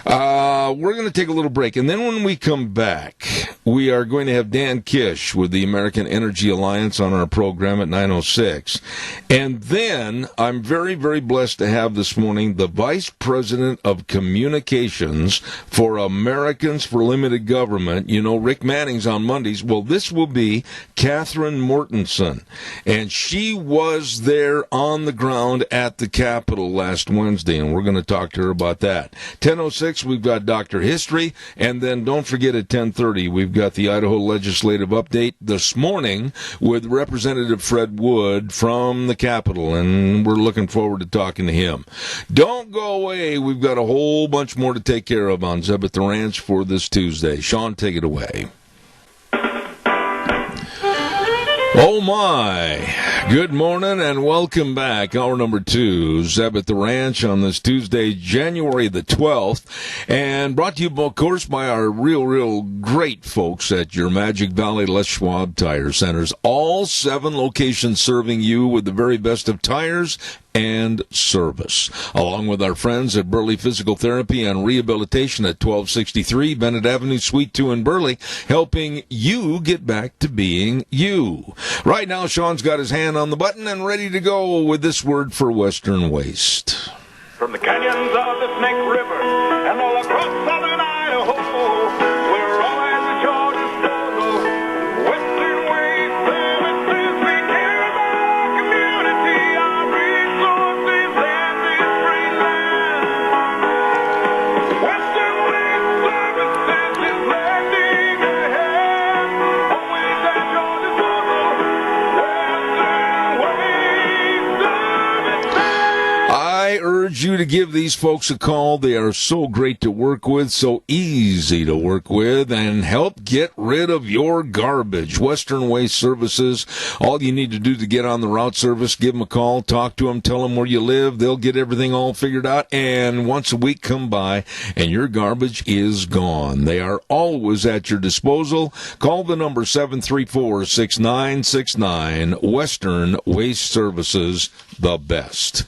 We're going to take a little break, and then when we come back, we are going to have Dan Kish with the American Energy Alliance on our program at 9:06. And then I'm very, very blessed to have this morning the Vice President of Communications for Americans for Limited Government. You know, Rick Manning's on Mondays. Well, this will be Catherine Mortensen, and she was there on the ground at the Capitol last Wednesday, and we're going to talk to her about that. 10:06, we've got Dr. History, and then don't forget at 10:30, we've got the Idaho Legislative Update this morning with Representative Fred Wood from the Capitol, and we're looking forward to talking to him. Don't go away. We've got a whole bunch more to take care of on Zeb at the Ranch for this Tuesday. Sean, take it away. Oh my, good morning and welcome back. Hour number 2, Zeb at the Ranch on this Tuesday, January the 12th, and brought to you, of course, by our real great folks at your Magic Valley Les Schwab Tire Centers. All 7 locations serving you with the very best of tires and service, along with our friends at Burley Physical Therapy and Rehabilitation at 1263 Bennett Avenue, Suite 2 in Burley, helping you get back to being you. Right now, Sean's got his hand on the button and ready to go with this word for Western Waste. From the canyons of the Snake River and all across southern Idaho, we're all at the Georgia struggle. Western Waste Services, we care about our community, our resources, and this great land. Western Waste Services is lending a hand, always at Georgia struggle. Western Waste Services. I urge you to give these folks a call. They are so great to work with, so easy to work with, and help get rid of your garbage. Western Waste Services, all you need to do to get on the route service, give them a call, talk to them, tell them where you live. They'll get everything all figured out, and once a week come by, and your garbage is gone. They are always at your disposal. Call the number 734-6969. Western Waste Services, the best.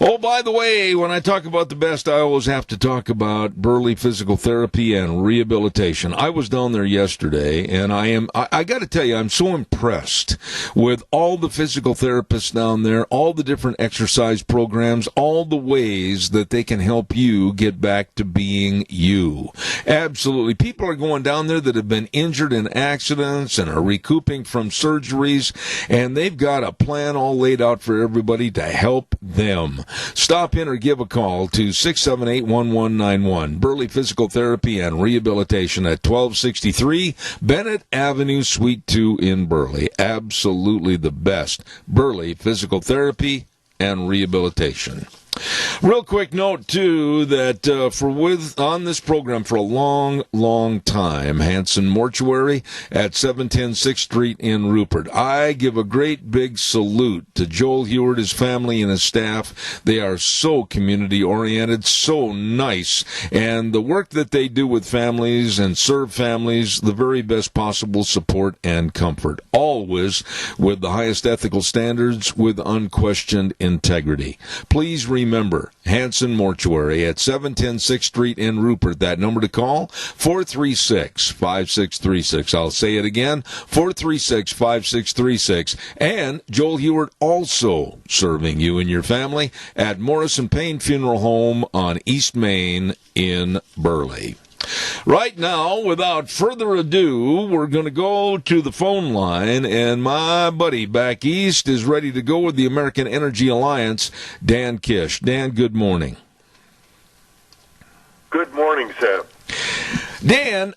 Oh, by the way, when I talk about the best, I always have to talk about Burley Physical Therapy and Rehabilitation. I was down there yesterday, and I got to tell you, I'm so impressed with all the physical therapists down there, all the different exercise programs, all the ways that they can help you get back to being you. Absolutely. People are going down there that have been injured in accidents and are recouping from surgeries, and they've got a plan all laid out for everybody to help them. Stop in or give a call to 678-1191. Burley Physical Therapy and Rehabilitation at 1263 Bennett Avenue, Suite 2 in Burley. Absolutely the best. Burley Physical Therapy and Rehabilitation. Real quick note, too, that on this program for a long time, Hanson Mortuary at 710 6th Street in Rupert. I give a great big salute to Joel Heward, his family, and his staff. They are so community-oriented, so nice, and the work that they do with families and serve families, the very best possible support and comfort, always with the highest ethical standards, with unquestioned integrity. Please remember, Hanson Mortuary at 710 6th Street in Rupert. That number to call, 436-5636. I'll say it again, 436-5636. And Joel Heward also serving you and your family at Morrison Payne Funeral Home on East Main in Burley. Right now, without further ado, we're going to go to the phone line, and my buddy back east is ready to go with the American Energy Alliance, Dan Kish. Dan, good morning. Good morning, Sam. Dan,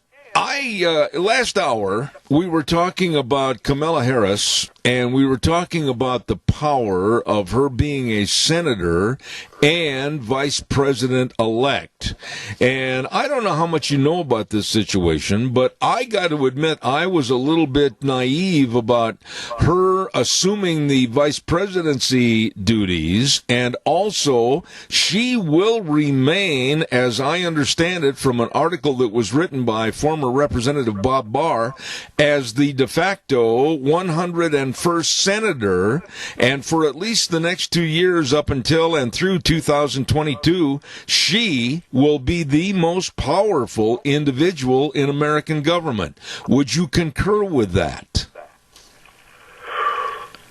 last hour, we were talking about Kamala Harris, and we were talking about the power of her being a senator and vice president-elect. And I don't know how much you know about this situation, but I got to admit I was a little bit naive about her her assuming the vice presidency duties, and also she will remain, as I understand it from an article that was written by former Representative Bob Barr, as the de facto 101st senator, and for at least the next 2 years up until and through 2022, she will be the most powerful individual in American government. Would you concur with that?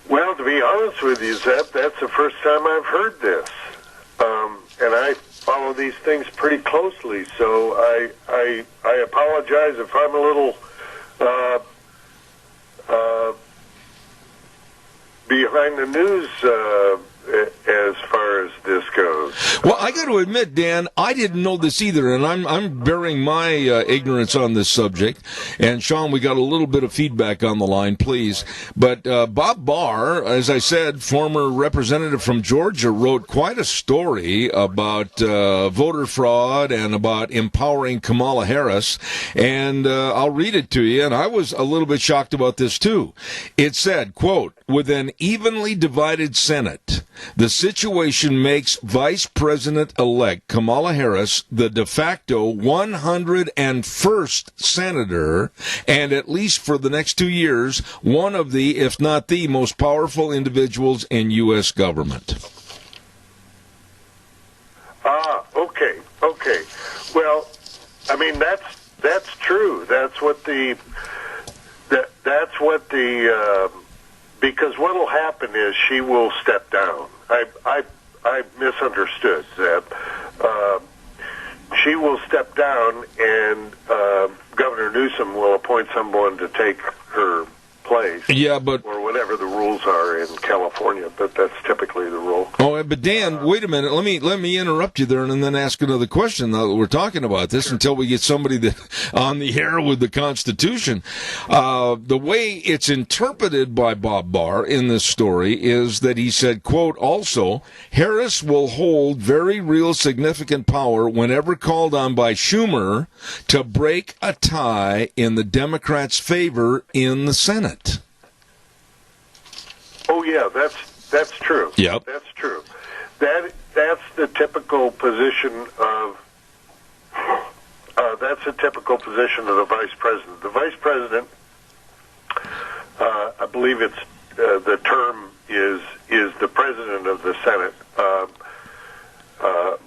Well, to be honest with you, Zeb, that's the first time I've heard this. And I follow these things pretty closely, so I apologize if I'm a little behind the news as far as this goes. Well, I got to admit, Dan, I didn't know this either, and I'm bearing my ignorance on this subject. And Sean, we got a little bit of feedback on the line, please. But Bob Barr, as I said, former representative from Georgia, wrote quite a story about voter fraud and about empowering Kamala Harris. And I'll read it to you, and I was a little bit shocked about this too. It said, quote, "With an evenly divided Senate, the situation makes Vice President-elect Kamala Harris the de facto 101st senator, and at least for the next 2 years, one of the, if not the, most powerful individuals in U.S. government." Okay. Well, I mean, that's true. That's what the because what will happen is she will step down. I misunderstood that. She will step down, and Governor Newsom will appoint someone to take her place. Yeah, but or whatever the rules are in California, but that's typically the rule. Oh, but Dan, wait a minute. Let me interrupt you there and then ask another question. Now that we're talking about this, until we get somebody that on the air with the Constitution, the way it's interpreted by Bob Barr in this story is that he said, quote, "Also, Harris will hold very real significant power whenever called on by Schumer to break a tie in the Democrats' favor in the Senate." Oh yeah, that's true. Yep. That's true. That's the typical position of the vice president. The vice president, I believe it's the term is the president of the Senate.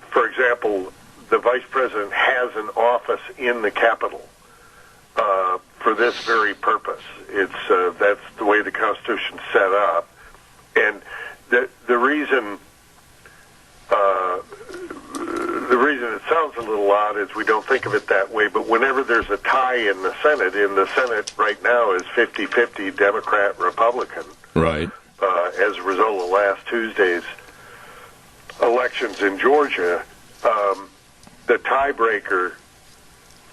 For example, the vice president has an office in the Capitol for this very purpose. It's that's the way the Constitution's set up, and the reason it sounds a little odd is we don't think of it that way. But whenever there's a tie in the Senate right now is 50-50 Democrat Republican. Right. As a result of last Tuesday's elections in Georgia, the tiebreaker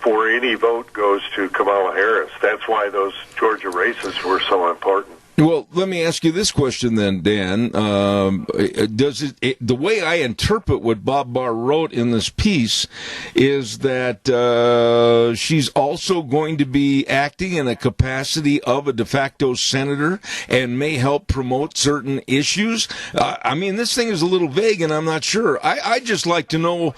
for any vote goes to Kamala Harris. That's why those Georgia races were so important. Well, let me ask you this question then, Dan. Does the way I interpret what Bob Barr wrote in this piece is that she's also going to be acting in a capacity of a de facto senator and may help promote certain issues? I mean, this thing is a little vague, and I'm not sure. I just like to know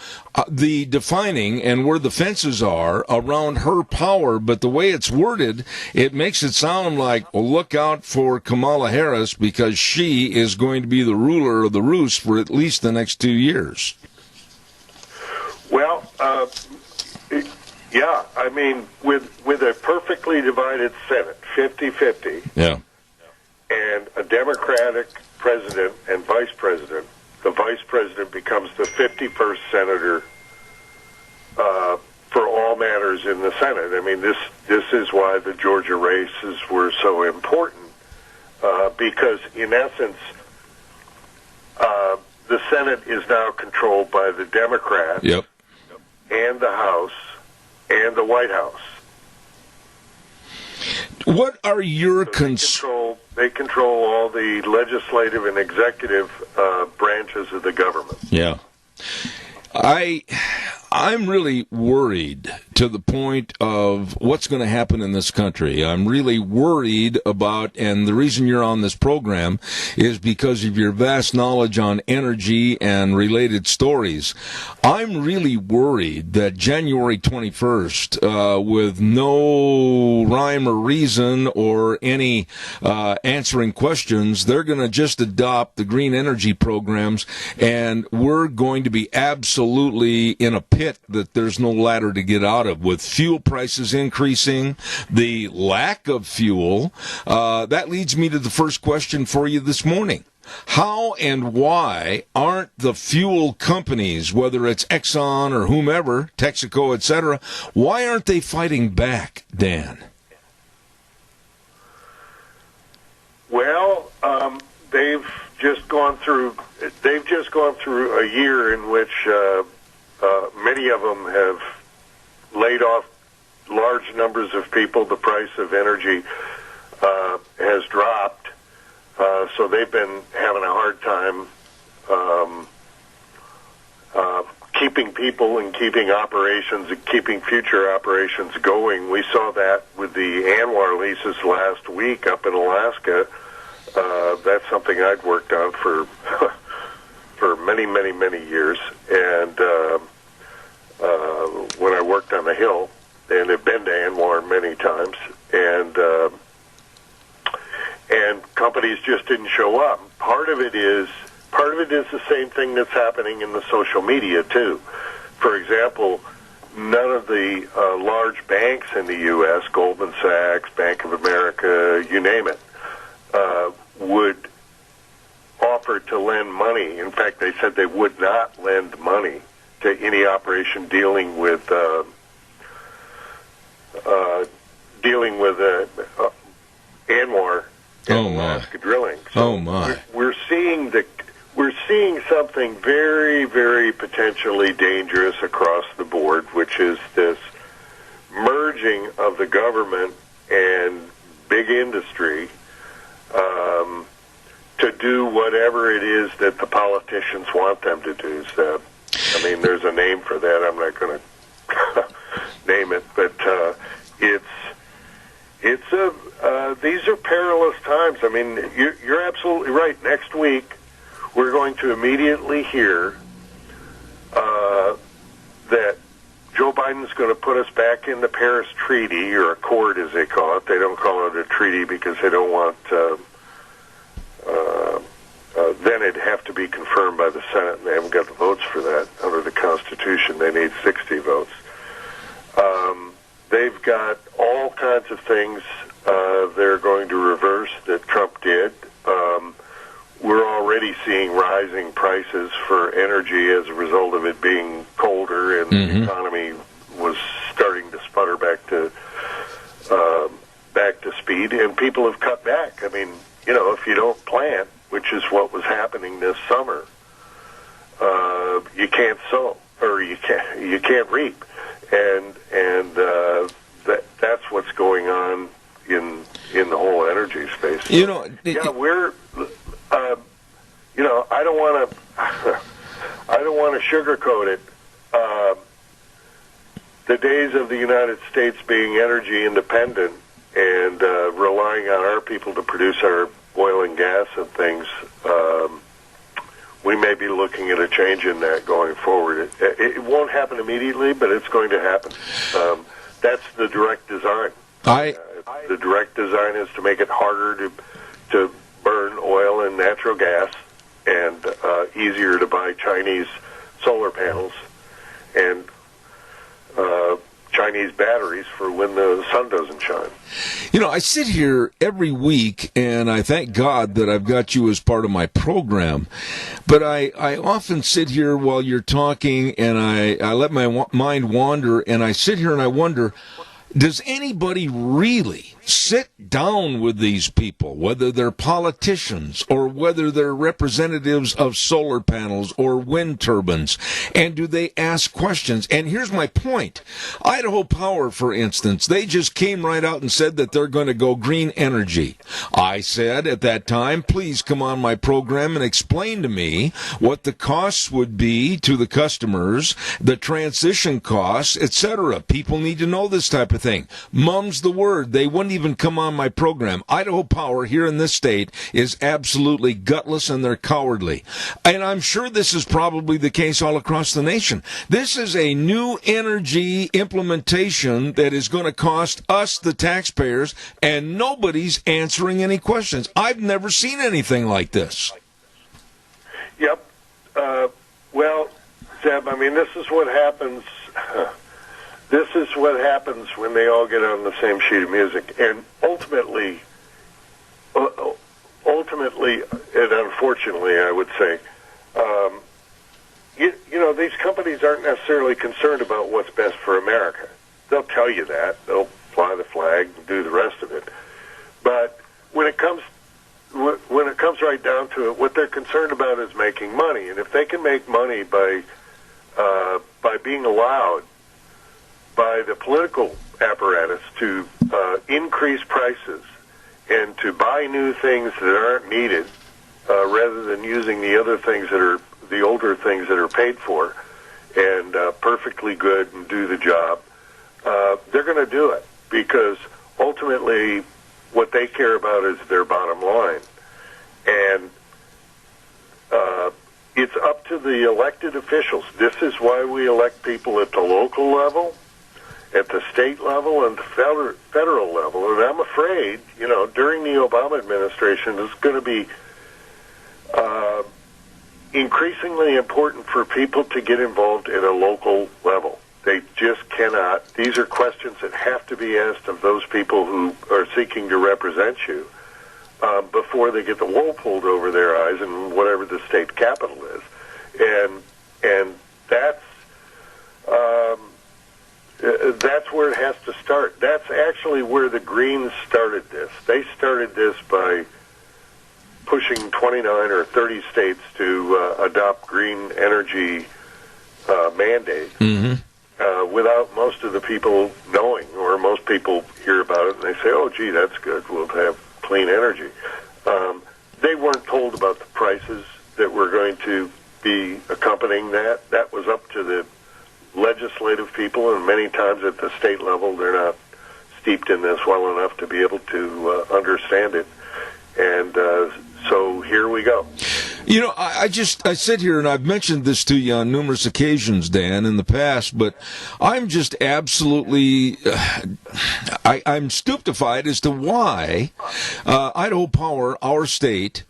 the defining and where the fences are around her power, but the way it's worded, it makes it sound like, well, look out for Kamala Harris because she is going to be the ruler of the roost for at least the next 2 years. Well, yeah, I mean, with a perfectly divided Senate, 50-50, yeah, and a Democratic president and vice president, the vice president becomes the 51st senator for all matters in the Senate. I mean, this is why the Georgia races were so important. Because, in essence, the Senate is now controlled by the Democrats yep, and the House and the White House. What are your concerns? They control all the legislative and executive branches of the government. Yeah. I'm really worried, to the point of what's going to happen in this country. I'm really worried about, and the reason you're on this program is because of your vast knowledge on energy and related stories. I'm really worried that January 21st, with no rhyme or reason or any answering questions, they're going to just adopt the green energy programs, and we're going to be absolutely in a pit that there's no ladder to get out of, with fuel prices increasing, the lack of fuel. That leads me to the first question for you this morning. How and why aren't the fuel companies, whether it's Exxon or whomever, Texaco, etc., why aren't they fighting back, Dan? Well, they've just gone through a year in which many of them have laid off large numbers of people. The price of energy has dropped, so they've been having a hard time keeping people and keeping operations and keeping future operations going. We saw that with the Anwar leases last week up in Alaska. That's something I'd worked on for for many, many, many years, and when I worked on the Hill, and have been to Anwar many times, and companies just didn't show up. Part of it is the same thing that's happening in the social media too. For example, none of the large banks in the U.S., Goldman Sachs, Bank of America, you name it, would offer to lend money. In fact, they said they would not lend money to any operation dealing with Anwar and Alaska drilling. So we're seeing something very, very potentially dangerous across the board, which is this merging of the government and big industry to do whatever it is that the politicians want them to do. So, I mean, there's a name for that. I'm not going to name it, but these are perilous times. I mean, you're absolutely right. Next week, we're going to immediately hear that Joe Biden's going to put us back in the Paris Treaty, or Accord as they call it. They don't call it a treaty because they don't want... then it'd have to be confirmed by the Senate, and they haven't got the votes for that. Under the Constitution, they need 60 votes. They've got all kinds of things they're going to reverse that Trump did. We're already seeing rising prices for energy as a result of it being colder, and the economy was starting to sputter back to speed, and people have cut back. I mean, you know, if you don't plant, which is what was happening this summer, you can't sow, or you can't reap, and that's what's going on in the whole energy space. You know, we're, I don't want to sugarcoat it. The days of the United States being energy independent and relying on our people to produce our oil and gas and things, we may be looking at a change in that going forward. It won't happen immediately, but it's going to happen. That's the direct design. The direct design is to make it harder to burn oil and natural gas, and easier to buy Chinese solar panels and Chinese batteries for when the sun doesn't shine. You know, I sit here every week, and I thank God that I've got you as part of my program. But I often sit here while you're talking, and I let my mind wander, and I sit here and I wonder, does anybody really Sit down with these people, whether they're politicians or whether they're representatives of solar panels or wind turbines, and do they ask questions? And here's my point. Idaho Power, for instance, they just came right out and said that they're going to go green energy. I said at that time, please come on my program and explain to me what the costs would be to the customers, the transition costs, etc. People need to know this type of thing. Mum's the word. They wouldn't even come on my program. Idaho Power here in this state is absolutely gutless, and they're cowardly. And I'm sure this is probably the case all across the nation. This is a new energy implementation that is going to cost us, the taxpayers, and nobody's answering any questions. I've never seen anything like this. Yep. Well, Zeb, I mean, this is what happens. This is what happens when they all get on the same sheet of music. And ultimately, and unfortunately, I would say, you know, these companies aren't necessarily concerned about what's best for America. They'll tell you that. They'll fly the flag and do the rest of it. But when it comes right down to it, what they're concerned about is making money. And if they can make money by being allowed by the political apparatus to increase prices and to buy new things that aren't needed, rather than using the other things that are the older things that are paid for and perfectly good and do the job, they're going to do it, because ultimately what they care about is their bottom line. And it's up to the elected officials. This is why we elect people at the local level, at the state level, and the federal level. And I'm afraid, you know, during the Obama administration, it's going to be increasingly important for people to get involved at a local level. They just cannot. These are questions that have to be asked of those people who are seeking to represent you before they get the wool pulled over their eyes in whatever the state capital is. And that's where it has to start. That's actually where the Greens started this. They started this by pushing 29 or 30 states to adopt green energy mandates. Mm-hmm. Without most of the people knowing, or most people hear about it and they say, oh, gee, that's good, we'll have clean energy. They weren't told about the prices that were going to be accompanying that. That was up to the legislative people, and many times at the state level they're not steeped in this well enough to be able to understand it. And so here we go. You know, I sit here and I've mentioned this to you on numerous occasions, Dan, in the past, but I'm just absolutely, I'm stupefied as to why Idaho Power, our state,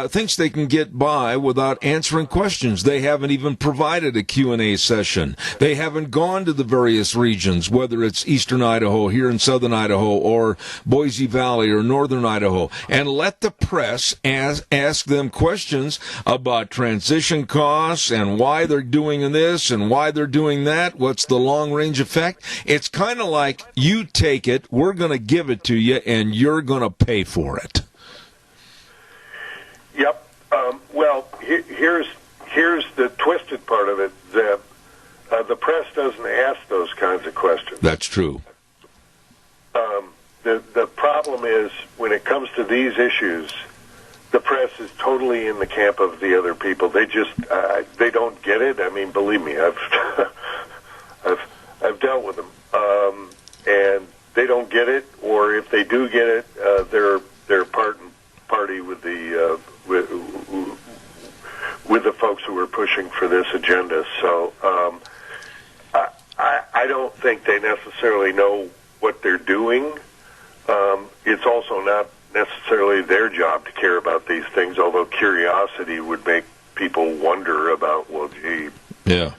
thinks they can get by without answering questions. They haven't even provided a Q&A session. They haven't gone to the various regions, whether it's eastern Idaho, here in southern Idaho, or Boise Valley or northern Idaho, and let the press ask them questions about transition costs and why they're doing this and why they're doing that. What's the long-range effect? It's kind of like, you take it, we're going to give it to you, and you're going to pay for it. Yep. Well, here's the twisted part of it, that the press doesn't ask those kinds of questions. That's true. The problem is, when it comes to these issues, the press is totally in the camp of the other people. They just they don't get it. I mean, believe me, I've dealt with them, and they don't get it. Or if they do get it, they're party with the with the folks who are pushing for this agenda. So I don't think they necessarily know what they're doing. It's also not necessarily their job to care about these things, although curiosity would make people wonder about, well, gee, yeah,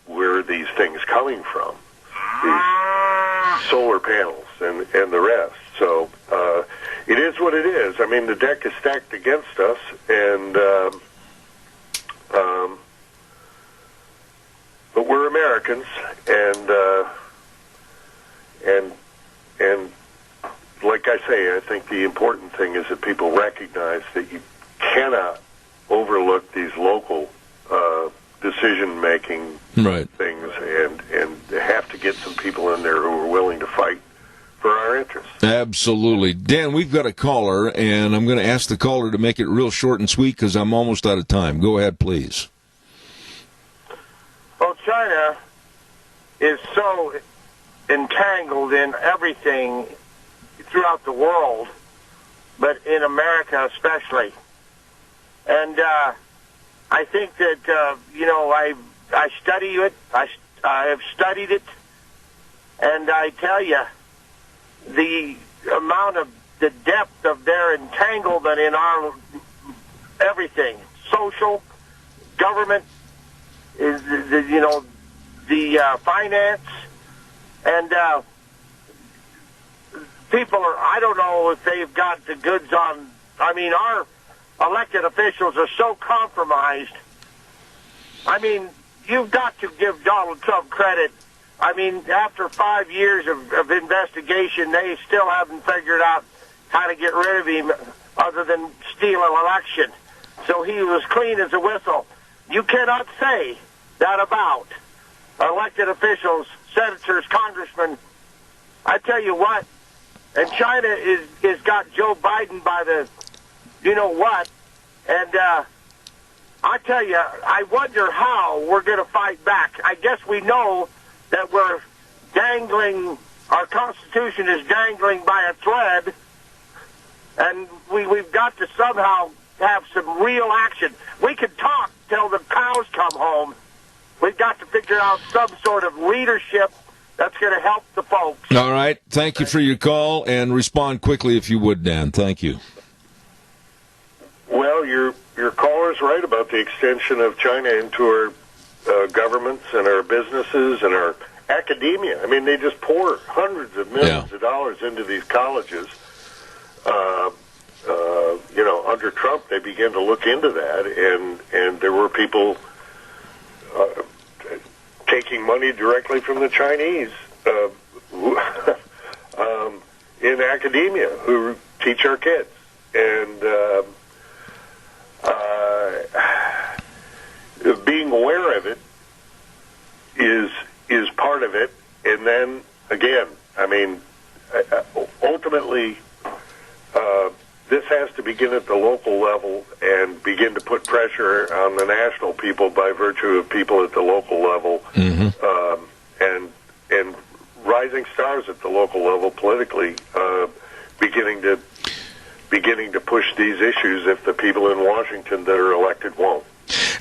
where are these things coming from? These solar panels and the rest. So it is what it is. I mean, the deck is stacked against us, and but we're Americans, and I say, I think the important thing is that people recognize that you cannot overlook these local decision-making things, and have to get some people in there who are willing to fight for our interests. Absolutely. Dan, we've got a caller, and I'm going to ask the caller to make it real short and sweet because I'm almost out of time. Go ahead, please. Well, China is so entangled in everything throughout the world, but in America especially. And I think that, I study it. I have studied it. And I tell you, the amount of the depth of their entanglement in our everything, social, government, is the finance, and people are, I don't know if they've got the goods on. I mean, our elected officials are so compromised. I mean, you've got to give Donald Trump credit. I mean, after 5 years of investigation, they still haven't figured out how to get rid of him other than steal an election. So he was clean as a whistle. You cannot say that about elected officials, senators, congressmen. I tell you what, and China is got Joe Biden by the you-know-what, and I tell you, I wonder how we're going to fight back. I guess we know that we're dangling, our Constitution is dangling by a thread, and we've got to somehow have some real action. We can talk till the cows come home. We've got to figure out some sort of leadership that's going to help the folks. All right. Thank you for your call, and respond quickly if you would, Dan. Thank you. Well, your caller's right about the extension of China into our governments and our businesses and our academia. I mean, they just pour hundreds of millions of dollars into these colleges. Under Trump, they began to look into that, and there were people taking money directly from the Chinese in academia who teach our kids. And being aware of it is part of it. And then, again, I mean, ultimately, this has to begin at the local level and begin to put pressure on the national people by virtue of people at the local level, and rising stars at the local level politically, beginning to push these issues if the people in Washington that are elected won't.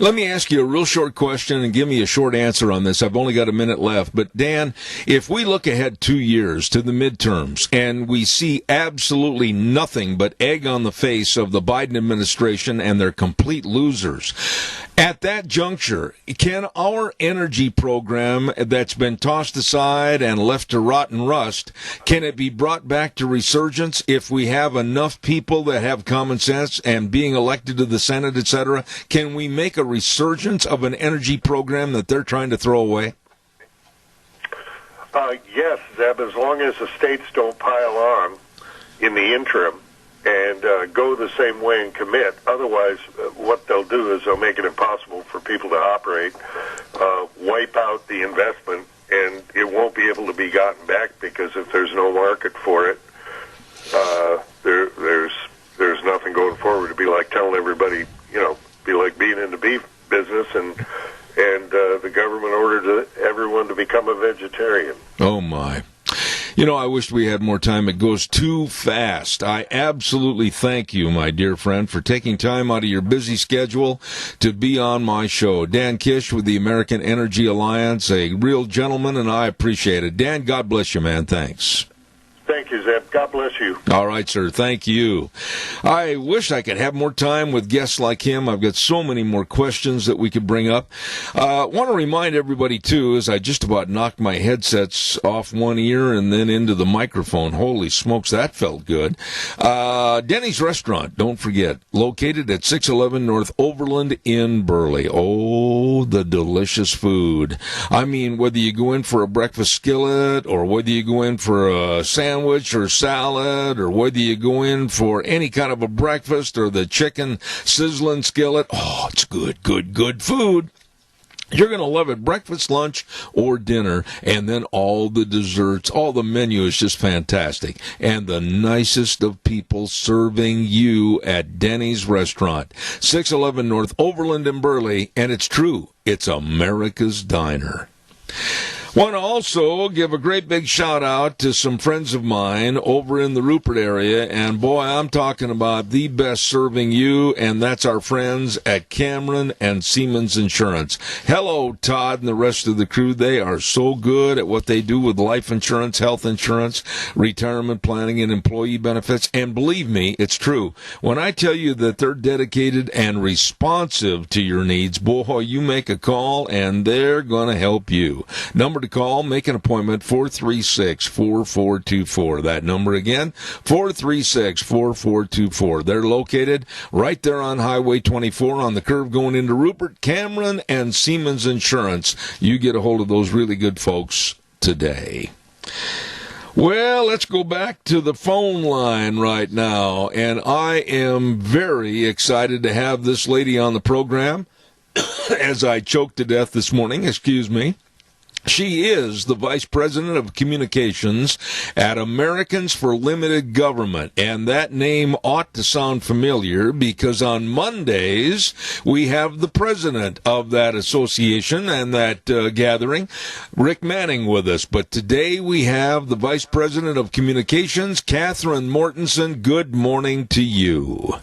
Let me ask you a real short question and give me a short answer on this. I've only got a minute left. But, Dan, if we look ahead 2 years to the midterms and we see absolutely nothing but egg on the face of the Biden administration and they're complete losers, at that juncture, can our energy program that's been tossed aside and left to rot and rust, can it be brought back to resurgence if we have enough people that have common sense and being elected to the Senate, etc.? Can we make a resurgence of an energy program that they're trying to throw away? Yes, Zeb, as long as the states don't pile on in the interim and go the same way and commit. Otherwise, what they'll do is they'll make it impossible for people to operate, wipe out the investment, and it won't be able to be gotten back because if there's no market for it, there's nothing going forward. It'd be like telling everybody, be like being in the beef business and the government ordered everyone to become a vegetarian. Oh, my. I wish we had more time. It goes too fast. I absolutely thank you, my dear friend, for taking time out of your busy schedule to be on my show. Dan Kish with the American Energy Alliance, a real gentleman, and I appreciate it. Dan, God bless you, man. Thanks. Thank you, Zeb. God bless you. All right, sir. Thank you. I wish I could have more time with guests like him. I've got so many more questions that we could bring up. Want to remind everybody, too, as I just about knocked my headsets off one ear and then into the microphone. Holy smokes, that felt good. Denny's Restaurant, don't forget, located at 611 North Overland in Burley. Oh, the delicious food. I mean, whether you go in for a breakfast skillet or whether you go in for a sandwich sandwich or salad, or whether you go in for any kind of a breakfast or the chicken sizzling skillet. Oh, it's good, good, good food. You're going to love it. Breakfast, lunch, or dinner. And then all the desserts. All the menu is just fantastic. And the nicest of people serving you at Denny's Restaurant. 611 North Overland in Burley. And it's true. It's America's Diner. Want to also give a great big shout out to some friends of mine over in the Rupert area, and boy, I'm talking about the best serving you, and that's our friends at Cameron and Siemens Insurance. Hello, Todd and the rest of the crew. They are so good at what they do with life insurance, health insurance, retirement planning, and employee benefits, and believe me, it's true. When I tell you that they're dedicated and responsive to your needs, boy, you make a call, and they're going to help you. Number to call, make an appointment, 436-4424. That number again, 436-4424. They're located right there on Highway 24 on the curve going into Rupert. Cameron and Siemens Insurance. You get a hold of those really good folks today. Well, let's go back to the phone line right now, and I am very excited to have this lady on the program as I choked to death this morning, excuse me. She is the Vice President of Communications at Americans for Limited Government, and that name ought to sound familiar because on Mondays we have the president of that association and that gathering, Rick Manning, with us. But today we have the Vice President of Communications, Catherine Mortensen. Good morning to you.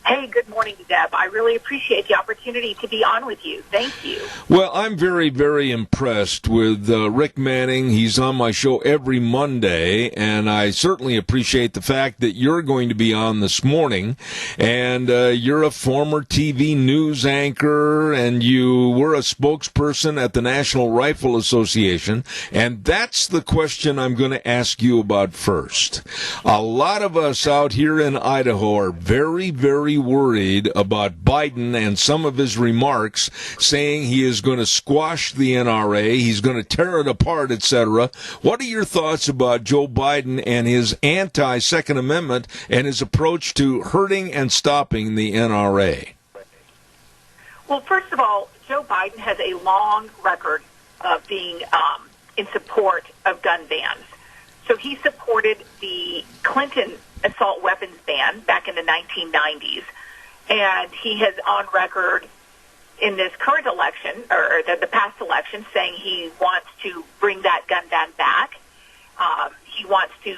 Hey, good morning, Deb. I really appreciate the opportunity to be on with you. Thank you. Well, I'm very, very impressed with Rick Manning. He's on my show every Monday, and I certainly appreciate the fact that you're going to be on this morning. And you're a former TV news anchor, and you were a spokesperson at the National Rifle Association. And that's the question I'm going to ask you about first. A lot of us out here in Idaho are very, very worried about Biden and some of his remarks, saying he is going to squash the NRA, he's going to tear it apart, etc. What are your thoughts about Joe Biden and his anti-Second Amendment and his approach to hurting and stopping the NRA? Well, first of all, Joe Biden has a long record of being in support of gun bans. So he supported the Clinton assault weapons ban back in the 1990s. And he has on record in this current election, or the past election, saying he wants to bring that gun ban back. He wants to,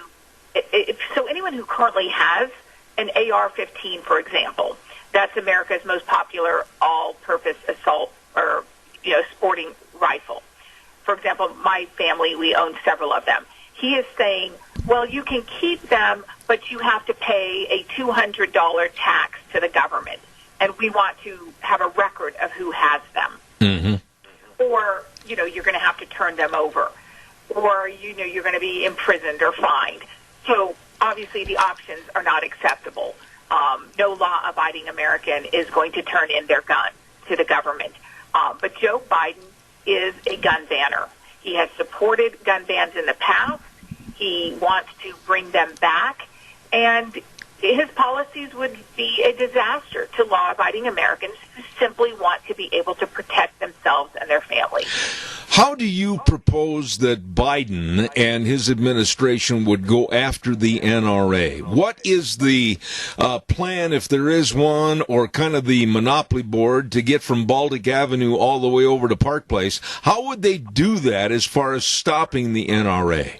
so anyone who currently has an AR-15, for example, that's America's most popular all-purpose assault or, sporting rifle. For example, my family, we own several of them. He is saying, well, you can keep them, but you have to pay a $200 tax to the government, and we want to have a record of who has them. Mm-hmm. Or, you're going to have to turn them over. Or, you're going to be imprisoned or fined. So, obviously, the options are not acceptable. No law-abiding American is going to turn in their gun to the government. But Joe Biden is a gun banner. He has supported gun bans in the past. He wants to bring them back, and his policies would be a disaster to law-abiding Americans who simply want to be able to protect themselves and their families. How do you propose that Biden and his administration would go after the NRA? What is the plan, if there is one, or kind of the monopoly board to get from Baltic Avenue all the way over to Park Place? How would they do that as far as stopping the NRA?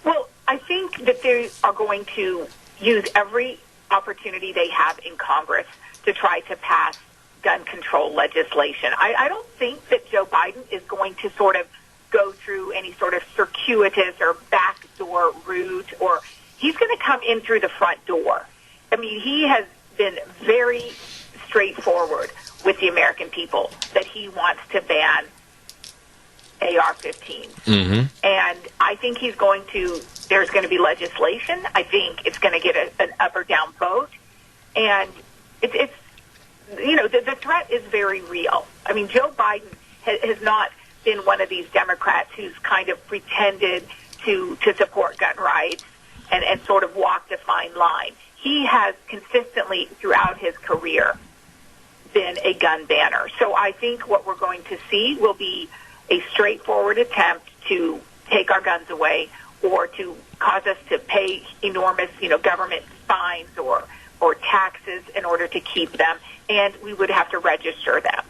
Well, I think that they are going to use every opportunity they have in Congress to try to pass gun control legislation. I don't think that Joe Biden is going to sort of go through any sort of circuitous or backdoor route, or he's going to come in through the front door. I mean, he has been very straightforward with the American people that he wants to ban AR-15s. Mm-hmm. And I think there's going to be legislation. I think it's going to get an up or down vote. And the threat is very real. I mean, Joe Biden has not been one of these Democrats who's kind of pretended to support gun rights and sort of walked a fine line. He has consistently throughout his career been a gun banner. So I think what we're going to see will be a straightforward attempt to take our guns away or to cause us to pay enormous, government fines or taxes in order to keep them, and we would have to register them.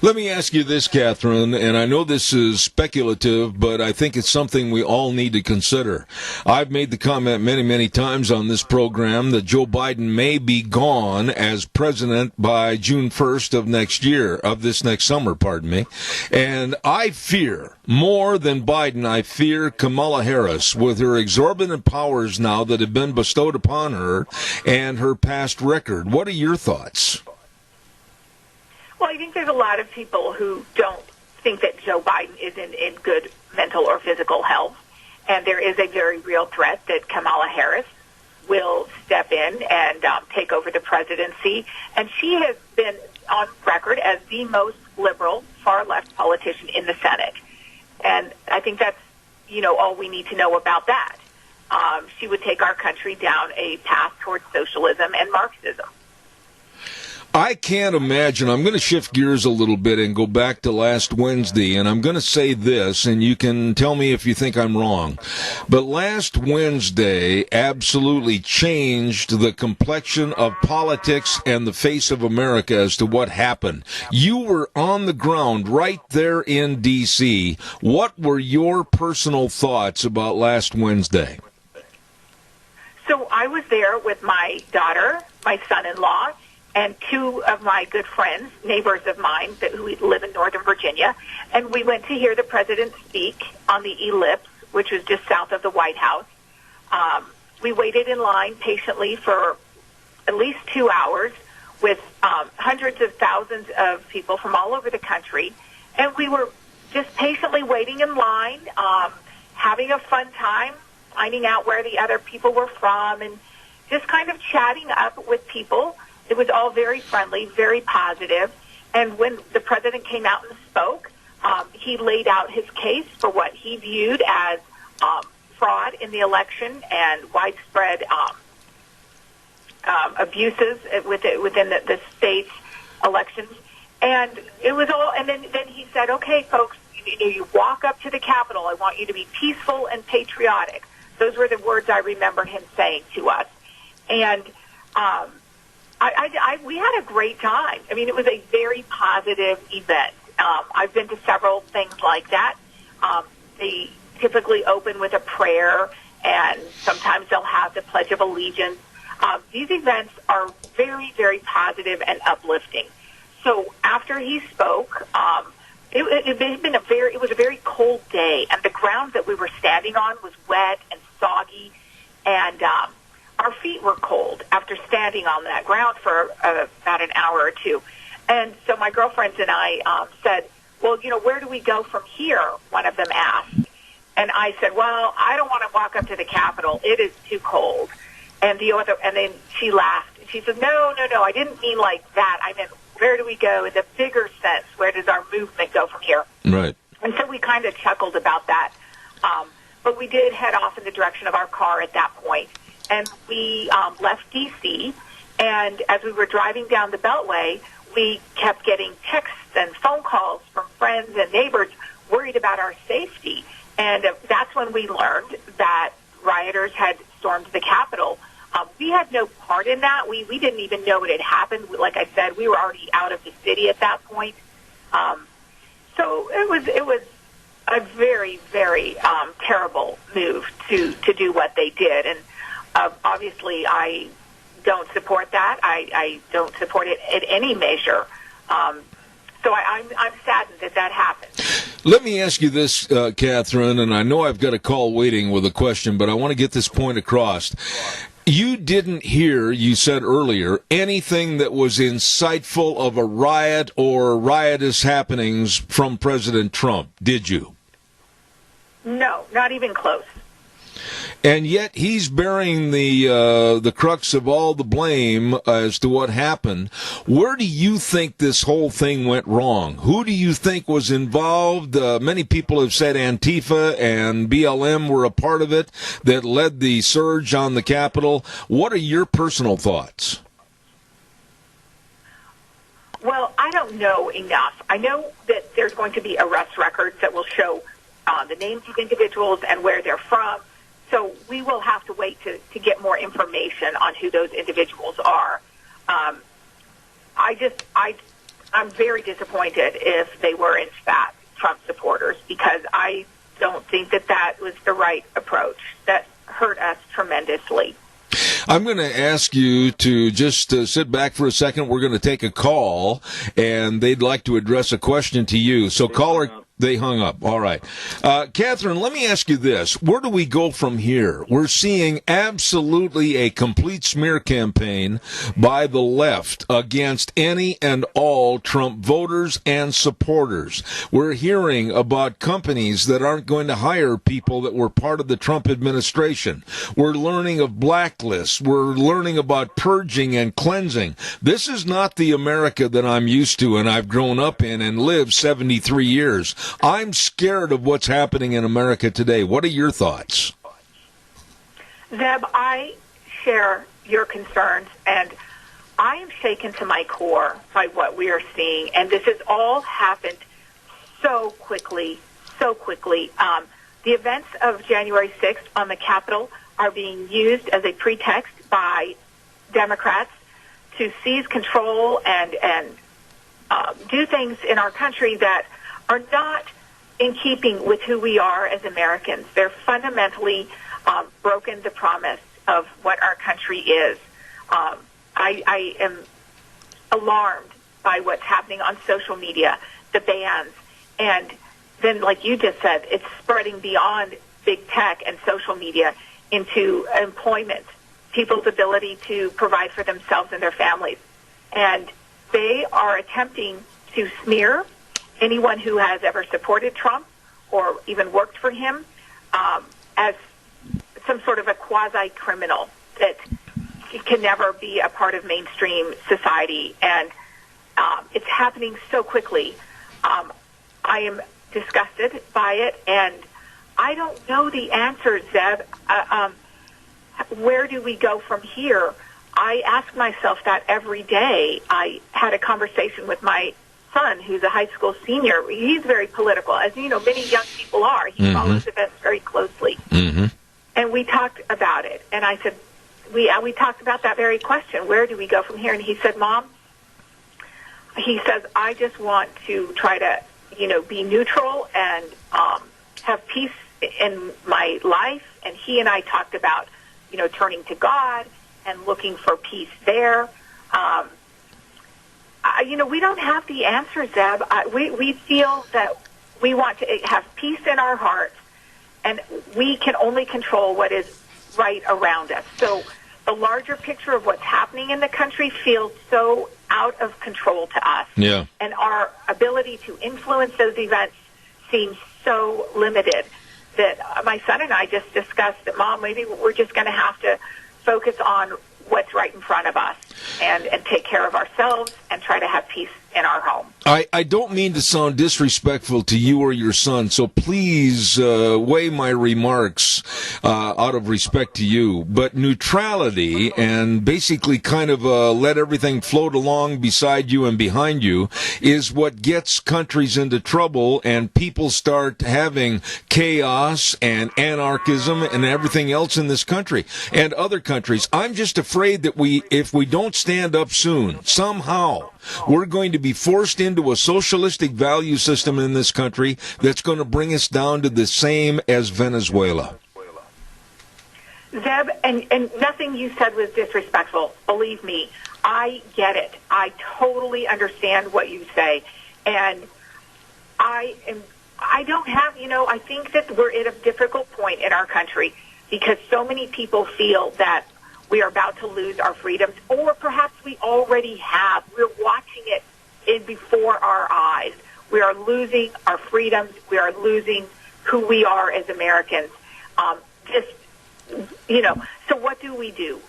Let me ask you this, Catherine, and I know this is speculative, but I think it's something we all need to consider. I've made the comment many, many times on this program that Joe Biden may be gone as president by June 1st of this next summer, And I fear, more than Biden, I fear Kamala Harris with her exorbitant powers now that have been bestowed upon her and her past record. What are your thoughts? Well, I think there's a lot of people who don't think that Joe Biden is in good mental or physical health, and there is a very real threat that Kamala Harris will step in and take over the presidency. And she has been on record as the most liberal, far-left politician in the Senate. And I think that's, all we need to know about that. She would take our country down a path towards socialism and Marxism. I can't imagine. I'm going to shift gears a little bit and go back to last Wednesday, and I'm going to say this, and you can tell me if you think I'm wrong. But last Wednesday absolutely changed the complexion of politics and the face of America as to what happened. You were on the ground right there in D.C. What were your personal thoughts about last Wednesday? So I was there with my daughter, my son-in-law, and two of my good friends, neighbors of mine who live in Northern Virginia, and we went to hear the president speak on the Ellipse, which was just south of the White House. We waited in line patiently for at least 2 hours with hundreds of thousands of people from all over the country, and we were just patiently waiting in line, having a fun time, finding out where the other people were from, and just kind of chatting up with people. It was all very friendly, very positive. And when the president came out and spoke, he laid out his case for what he viewed as fraud in the election and widespread abuses within the state's elections. And it was all. And then he said, "Okay, folks, you walk up to the Capitol. I want you to be peaceful and patriotic." Those were the words I remember him saying to us. And we had a great time. I mean, it was a very positive event. I've been to several things like that. They typically open with a prayer, and sometimes they'll have the Pledge of Allegiance. These events are very, very positive and uplifting. So after he spoke, it was a very cold day, and the ground that we were standing on was wet and soggy, and our feet were cold after standing on that ground for about an hour or two. And so my girlfriends and I said, "Well, where do we go from here?" One of them asked. And I said, "Well, I don't want to walk up to the Capitol. It is too cold." And then she laughed. She said, No, I didn't mean like that. I meant, where do we go in the bigger sense? Where does our movement go from here? Right. And so we kind of chuckled about that. But we did head off in the direction of our car at that point. And we left D.C., and as we were driving down the Beltway, we kept getting texts and phone calls from friends and neighbors worried about our safety. And that's when we learned that rioters had stormed the Capitol. We had no part in that. We didn't even know it had happened. Like I said, we were already out of the city at that point. So it was a very, very terrible move to do what they did. And obviously, I don't support that. I don't support it at any measure. So I'm saddened that happened. Let me ask you this, Catherine, and I know I've got a call waiting with a question, but I want to get this point across. You didn't hear, you said earlier, anything that was insightful of a riot or riotous happenings from President Trump, did you? No, not even close. And yet he's bearing the crux of all the blame as to what happened. Where do you think this whole thing went wrong? Who do you think was involved? Many people have said Antifa and BLM were a part of it that led the surge on the Capitol. What are your personal thoughts? Well, I don't know enough. I know that there's going to be arrest records that will show the names of individuals and where they're from. So we will have to wait to get more information on who those individuals are. I'm very disappointed if they were in fact Trump supporters, because I don't think that was the right approach. That hurt us tremendously. I'm going to ask you to just sit back for a second. We're going to take a call, and they'd like to address a question to you. So caller... They hung up. All right. Catherine, let me ask you this. Where do we go from here? We're seeing absolutely a complete smear campaign by the left against any and all Trump voters and supporters. We're hearing about companies that aren't going to hire people that were part of the Trump administration. We're learning of blacklists. We're learning about purging and cleansing. This is not the America that I'm used to and I've grown up in and lived 73 years. I'm scared of what's happening in America today. What are your thoughts? Zeb, I share your concerns, and I am shaken to my core by what we are seeing. And this has all happened so quickly, so quickly. The events of January 6th on the Capitol are being used as a pretext by Democrats to seize control and do things in our country that are not in keeping with who we are as Americans. They're fundamentally broken the promise of what our country is. I am alarmed by what's happening on social media, the bans, and then, like you just said, it's spreading beyond big tech and social media into employment, people's ability to provide for themselves and their families. And they are attempting to smear anyone who has ever supported Trump or even worked for him as some sort of a quasi-criminal that can never be a part of mainstream society. And it's happening so quickly. I am disgusted by it, and I don't know the answers, Zeb. Where do we go from here? I ask myself that every day. I had a conversation with my son, who's a high school senior. He's very political, as you know, many young people are. He follows events very closely. And we talked about it. And I said, we talked about that very question. Where do we go from here? And he said, Mom, he says, I just want to try to, be neutral and have peace in my life. And he and I talked about, turning to God and looking for peace there. We don't have the answer, Zeb. We feel that we want to have peace in our hearts, and we can only control what is right around us. So the larger picture of what's happening in the country feels so out of control to us. Yeah. And our ability to influence those events seems so limited that my son and I just discussed that, Mom, maybe we're just going to have to focus on what's right in front of us and take care of ourselves and try to have peace in our home. I don't mean to sound disrespectful to you or your son, so please weigh my remarks out of respect to you. But neutrality and basically kind of let everything float along beside you and behind you is what gets countries into trouble, and people start having chaos and anarchism and everything else in this country and other countries. I'm just afraid that if we don't stand up soon, somehow, we're going to be forced into a socialistic value system in this country that's going to bring us down to the same as Venezuela. Zeb, and nothing you said was disrespectful. Believe me, I get it. I totally understand what you say. And I don't have, I think that we're at a difficult point in our country because so many people feel that we are about to lose our freedoms, or perhaps we already have. We're watching it before our eyes. We are losing our freedoms. We are losing who we are as Americans. Just So what do we do?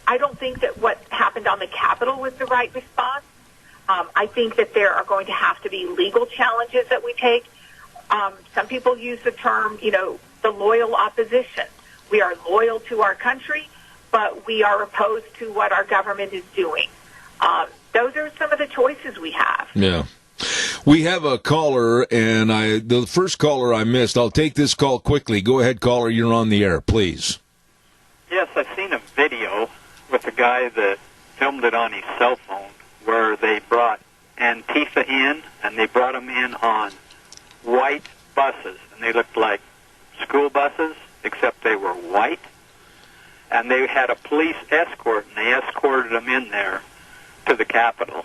I don't think that what happened on the Capitol was the right response. I think that there are going to have to be legal challenges that we take. Some people use the term, the loyal opposition. We are loyal to our country, but we are opposed to what our government is doing. Those are some of the choices we have. Yeah. We have a caller, and the first caller I missed. I'll take this call quickly. Go ahead, caller. You're on the air, please. Yes, I've seen a video with a guy that filmed it on his cell phone where they brought Antifa in, and they brought them in on white buses, and they looked like school buses, except they were white. And they had a police escort, and they escorted them in there to the Capitol.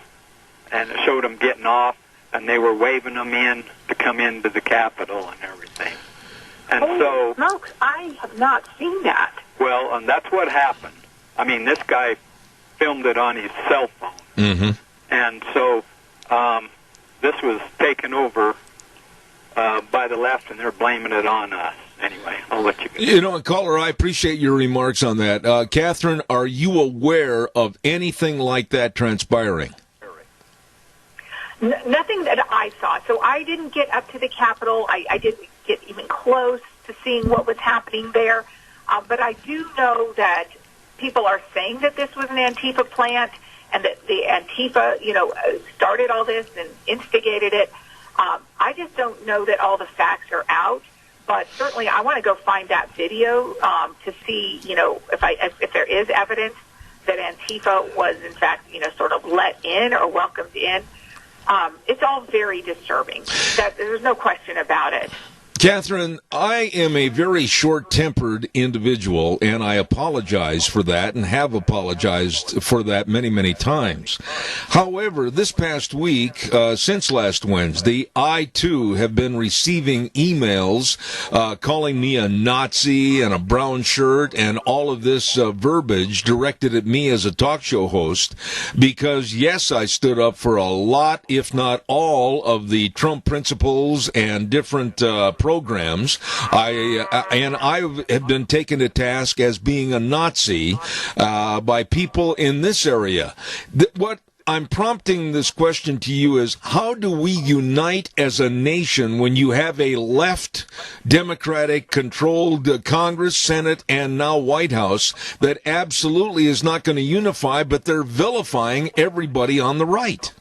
And it showed them getting off, and they were waving them in to come into the Capitol and everything. And so, smokes, I have not seen that. Well, and that's what happened. I mean, this guy filmed it on his cell phone. Mm-hmm. And so this was taken over by the left, and they're blaming it on us. Anyway, I'll let you go. Caller, I appreciate your remarks on that. Catherine, are you aware of anything like that transpiring? Nothing that I saw. So I didn't get up to the Capitol. I didn't get even close to seeing what was happening there. But I do know that people are saying that this was an Antifa plant and that the Antifa, started all this and instigated it. I just don't know that all the facts are out. But certainly I want to go find that video to see, if there is evidence that Antifa was, in fact, sort of let in or welcomed in. It's all very disturbing. There's no question about it. Catherine, I am a very short-tempered individual, and I apologize for that and have apologized for that many, many times. However, this past week, since last Wednesday, I, too, have been receiving emails calling me a Nazi and a brown shirt and all of this verbiage directed at me as a talk show host because, yes, I stood up for a lot, if not all, of the Trump principles and different programs. I have been taken to task as being a Nazi by people in this area. What I'm prompting this question to you is, how do we unite as a nation when you have a left Democratic-controlled Congress, Senate, and now White House that absolutely is not going to unify, but they're vilifying everybody on the right?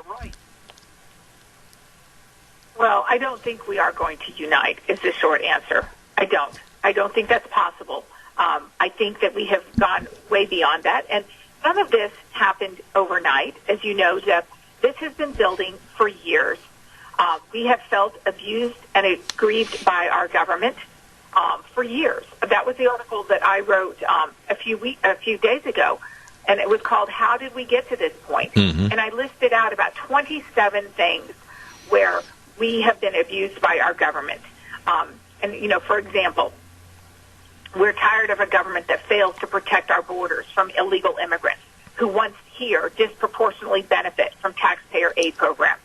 Well, I don't think we are going to unite, is the short answer. I don't think that's possible. I think that we have gone way beyond that. And none of this happened overnight. As you know, Jeff, this has been building for years. We have felt abused and aggrieved by our government for years. That was the article that I wrote a few days ago, and it was called "How Did We Get to This Point?" Mm-hmm. And I listed out about 27 things where we have been abused by our government. For example, we're tired of a government that fails to protect our borders from illegal immigrants who once here disproportionately benefit from taxpayer aid programs.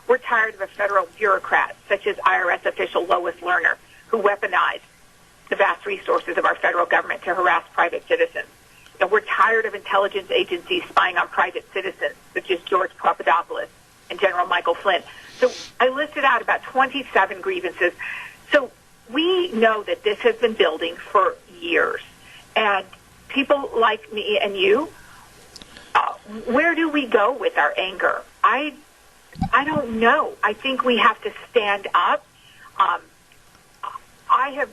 We're tired of a federal bureaucrat such as IRS official Lois Lerner who weaponize the vast resources of our federal government to harass private citizens. And we're tired of intelligence agencies spying on private citizens such as George Papadopoulos and General Michael Flynn. So I listed out about 27 grievances. So we know that this has been building for years. And people like me and you, where do we go with our anger? I don't know. I think we have to stand up. I have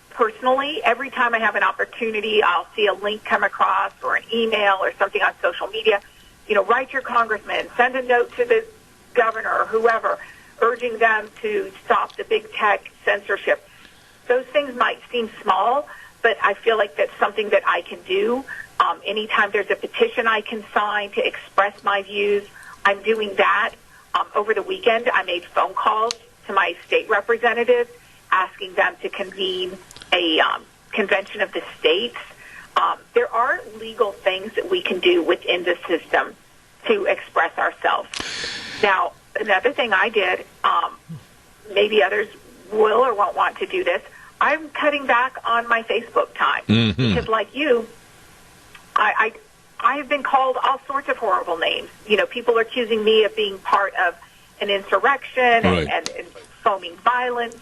personally, every time I have an opportunity, I'll see a link come across or an email or something on social media. Write your congressman, send a note to the governor or whoever, urging them to stop the big tech censorship. Those things might seem small, but I feel like that's something that I can do. Anytime there's a petition I can sign to express my views, I'm doing that. Over the weekend, I made phone calls to my state representatives, asking them to convene a convention of the states. There are legal things that we can do within the system to express ourselves. Now, another thing I did, maybe others will or won't want to do this, I'm cutting back on my Facebook time because, like you, I have been called all sorts of horrible names. You know, people are accusing me of being part of an insurrection and foaming violence,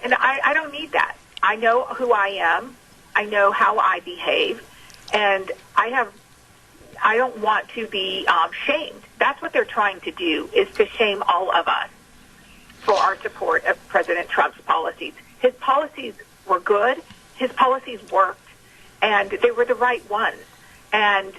and I don't need that. I know who I am. I know how I behave, and I don't want to be shamed. That's what they're trying to do, is to shame all of us for our support of President Trump's policies. His policies were good. His policies worked, and they were the right ones. And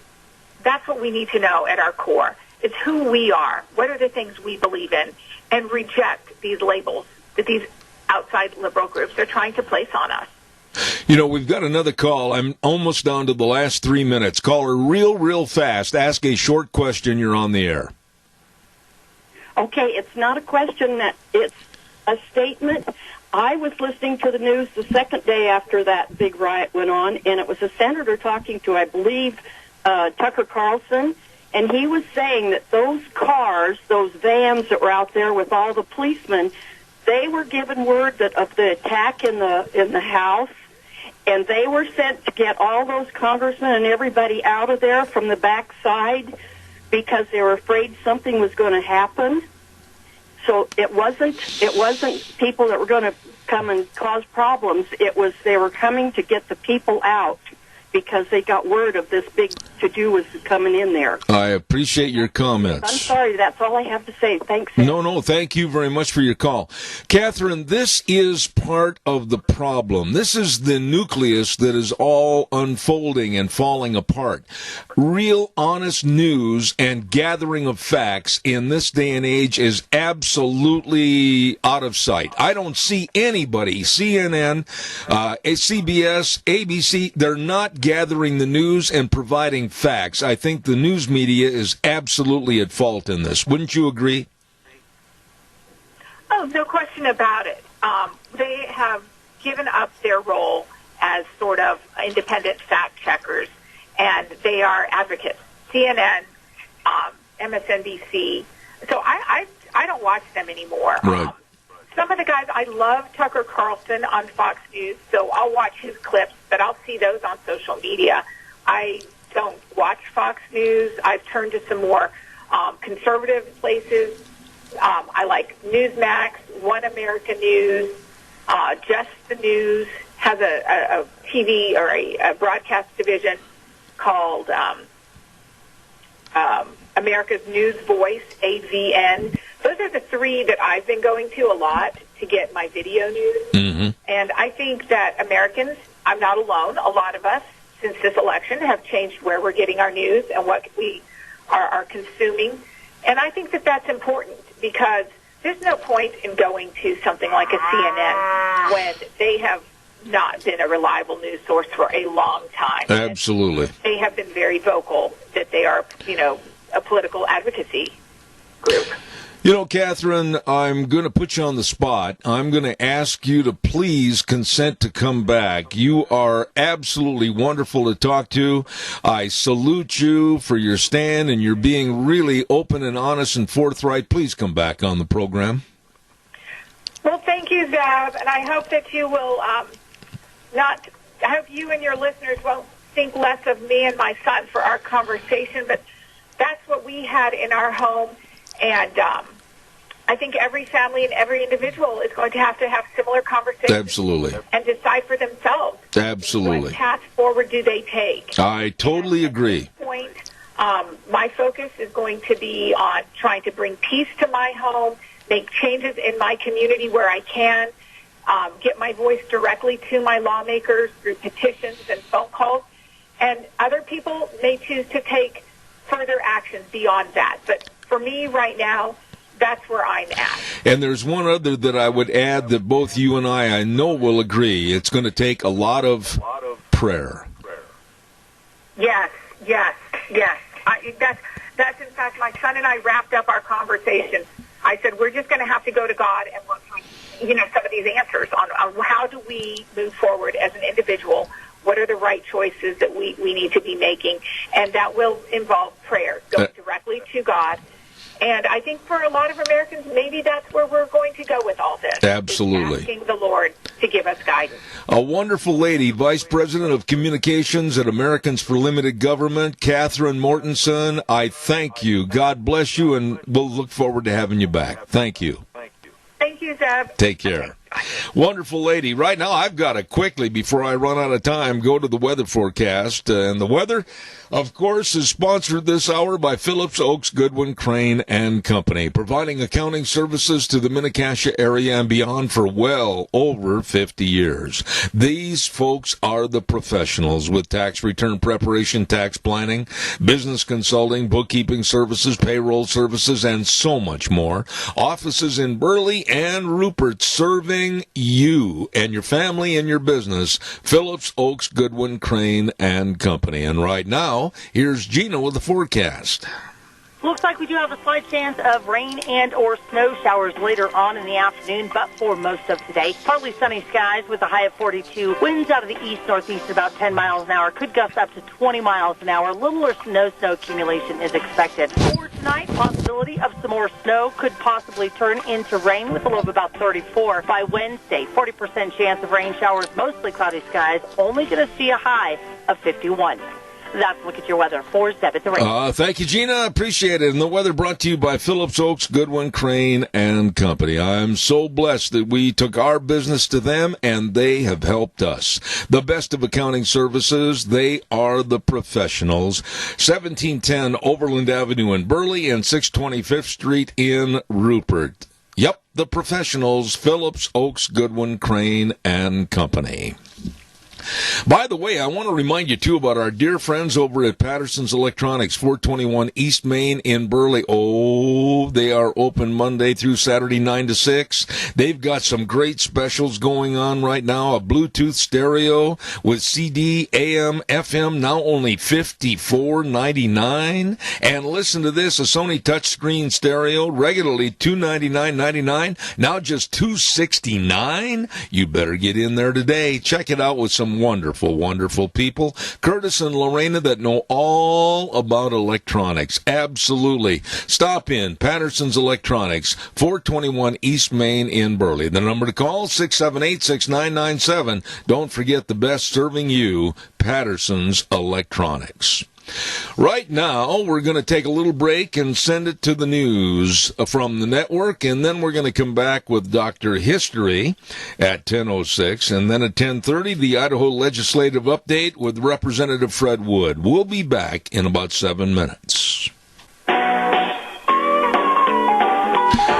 that's what we need to know at our core. It's who we are. What are the things we believe in? And reject these labels that these outside liberal groups are trying to place on us. You know, we've got another call. I'm almost down to the last 3 minutes. Caller, real fast. Ask a short question. You're on the air. Okay, it's not a question. It's a statement. I was listening to the news the second day after that big riot went on, and it was a senator talking to, I believe, Tucker Carlson, and he was saying that those cars, those vans that were out there with all the policemen, they were given word that of the attack in the House, and they were sent to get all those congressmen and everybody out of there from the back side because they were afraid something was going to happen. So it wasn't people that were going to come and cause problems. They were coming to get the people out because they got word of this big to-do was coming in there. I appreciate your comments. I'm sorry, that's all I have to say. Thanks. No, thank you very much for your call. Catherine, this is part of the problem. This is the nucleus that is all unfolding and falling apart. Real honest news and gathering of facts in this day and age is absolutely out of sight. I don't see anybody, CNN, CBS, ABC, they're not gathering the news and providing facts. I think the news media is absolutely at fault in this. Wouldn't you agree? Oh, no question about it. They have given up their role as sort of independent fact checkers, and they are advocates. CNN, MSNBC. So I don't watch them anymore. Right. Some of the guys, I love Tucker Carlson on Fox News, so I'll watch his clips, but I'll see those on social media. I don't watch Fox News. I've turned to some more conservative places. I like Newsmax, One America News, Just the News has a TV or a broadcast division called America's News Voice, AVN. Those are the three that I've been going to a lot to get my video news. Mm-hmm. And I think that Americans, I'm not alone, a lot of us, since this election, have changed where we're getting our news and what we are consuming. And I think that that's important because there's no point in going to something like a CNN when they have not been a reliable news source for a long time. Absolutely. And they have been very vocal that they are, a political advocacy group. You know, Catherine, I'm going to put you on the spot. I'm going to ask you to please consent to come back. You are absolutely wonderful to talk to. I salute you for your stand, and you're being really open and honest and forthright. Please come back on the program. Well, thank you, Zab, and I hope that you will I hope you and your listeners won't think less of me and my son for our conversation, but that's what we had in our home. And I think every family and every individual is going to have similar conversations. Absolutely. And decide for themselves. Absolutely. What path forward do they take? I totally agree. At this point, my focus is going to be on trying to bring peace to my home, make changes in my community where I can, get my voice directly to my lawmakers through petitions and phone calls. And other people may choose to take further actions beyond that. But for me right now, that's where I'm at. And there's one other that I would add that both you and I know will agree. It's going to take a lot of prayer. Yes. That's in fact, my son and I wrapped up our conversation. I said, we're just going to have to go to God and look for, some of these answers on how do we move forward as an individual. What are the right choices that we need to be making? And that will involve prayer, going directly to God And I think for a lot of Americans, maybe that's where we're going to go with all this. Absolutely. Asking the Lord to give us guidance. A wonderful lady, Vice President of Communications at Americans for Limited Government, Catherine Mortensen. I thank you. God bless you, and we'll look forward to having you back. Thank you. Thank you, Zeb. Take care. Wonderful lady. Right now, I've got to quickly, before I run out of time, go to the weather forecast. And the weather, of course, is sponsored this hour by Phillips, Oaks, Goodwin, Crane, and Company, providing accounting services to the Mini-Cassia area and beyond for well over 50 years. These folks are the professionals with tax return preparation, tax planning, business consulting, bookkeeping services, payroll services, and so much more. Offices in Burley and Rupert serving you and your family and your business. Phillips, Oaks, Goodwin, Crane, and Company. And right now, here's Gina with the forecast. Looks like we do have a slight chance of rain and or snow showers later on in the afternoon, but for most of today. Partly sunny skies with a high of 42. Winds out of the east-northeast about 10 miles an hour. Could gust up to 20 miles an hour. Littler snow accumulation is expected. For tonight, possibility of some more snow. Could possibly turn into rain with a low of about 34. By Wednesday, 40% chance of rain showers, mostly cloudy skies. Only going to see a high of 51. That's a look at your weather. 4-7 at the rate. Thank you, Gina. Appreciate it. And the weather brought to you by Phillips, Oaks, Goodwin, Crane, and Company. I'm so blessed that we took our business to them, and they have helped us. The best of accounting services. They are the professionals. 1710 Overland Avenue in Burley and 625th Street in Rupert. Yep, the professionals. Phillips, Oaks, Goodwin, Crane, and Company. By the way, I want to remind you, too, about our dear friends over at Patterson's Electronics, 421 East Main in Burley. Oh, they are open Monday through Saturday, 9 to 6. They've got some great specials going on right now. A Bluetooth stereo with CD, AM, FM, now only $54.99. And listen to this, a Sony touchscreen stereo, regularly $299.99, now just $269. You better get in there today. Check it out with some wonderful, wonderful people. Curtis and Lorena that know all about electronics. Absolutely. Stop in. Patterson's Electronics, 421 East Main in Burley. The number to call, 678-6997. Don't forget the best serving you, Patterson's Electronics. Right now, we're going to take a little break and send it to the news from the network, and then we're going to come back with Dr. History at 10:06, and then at 10:30, the Idaho Legislative Update with Representative Fred Wood. We'll be back in about 7 minutes.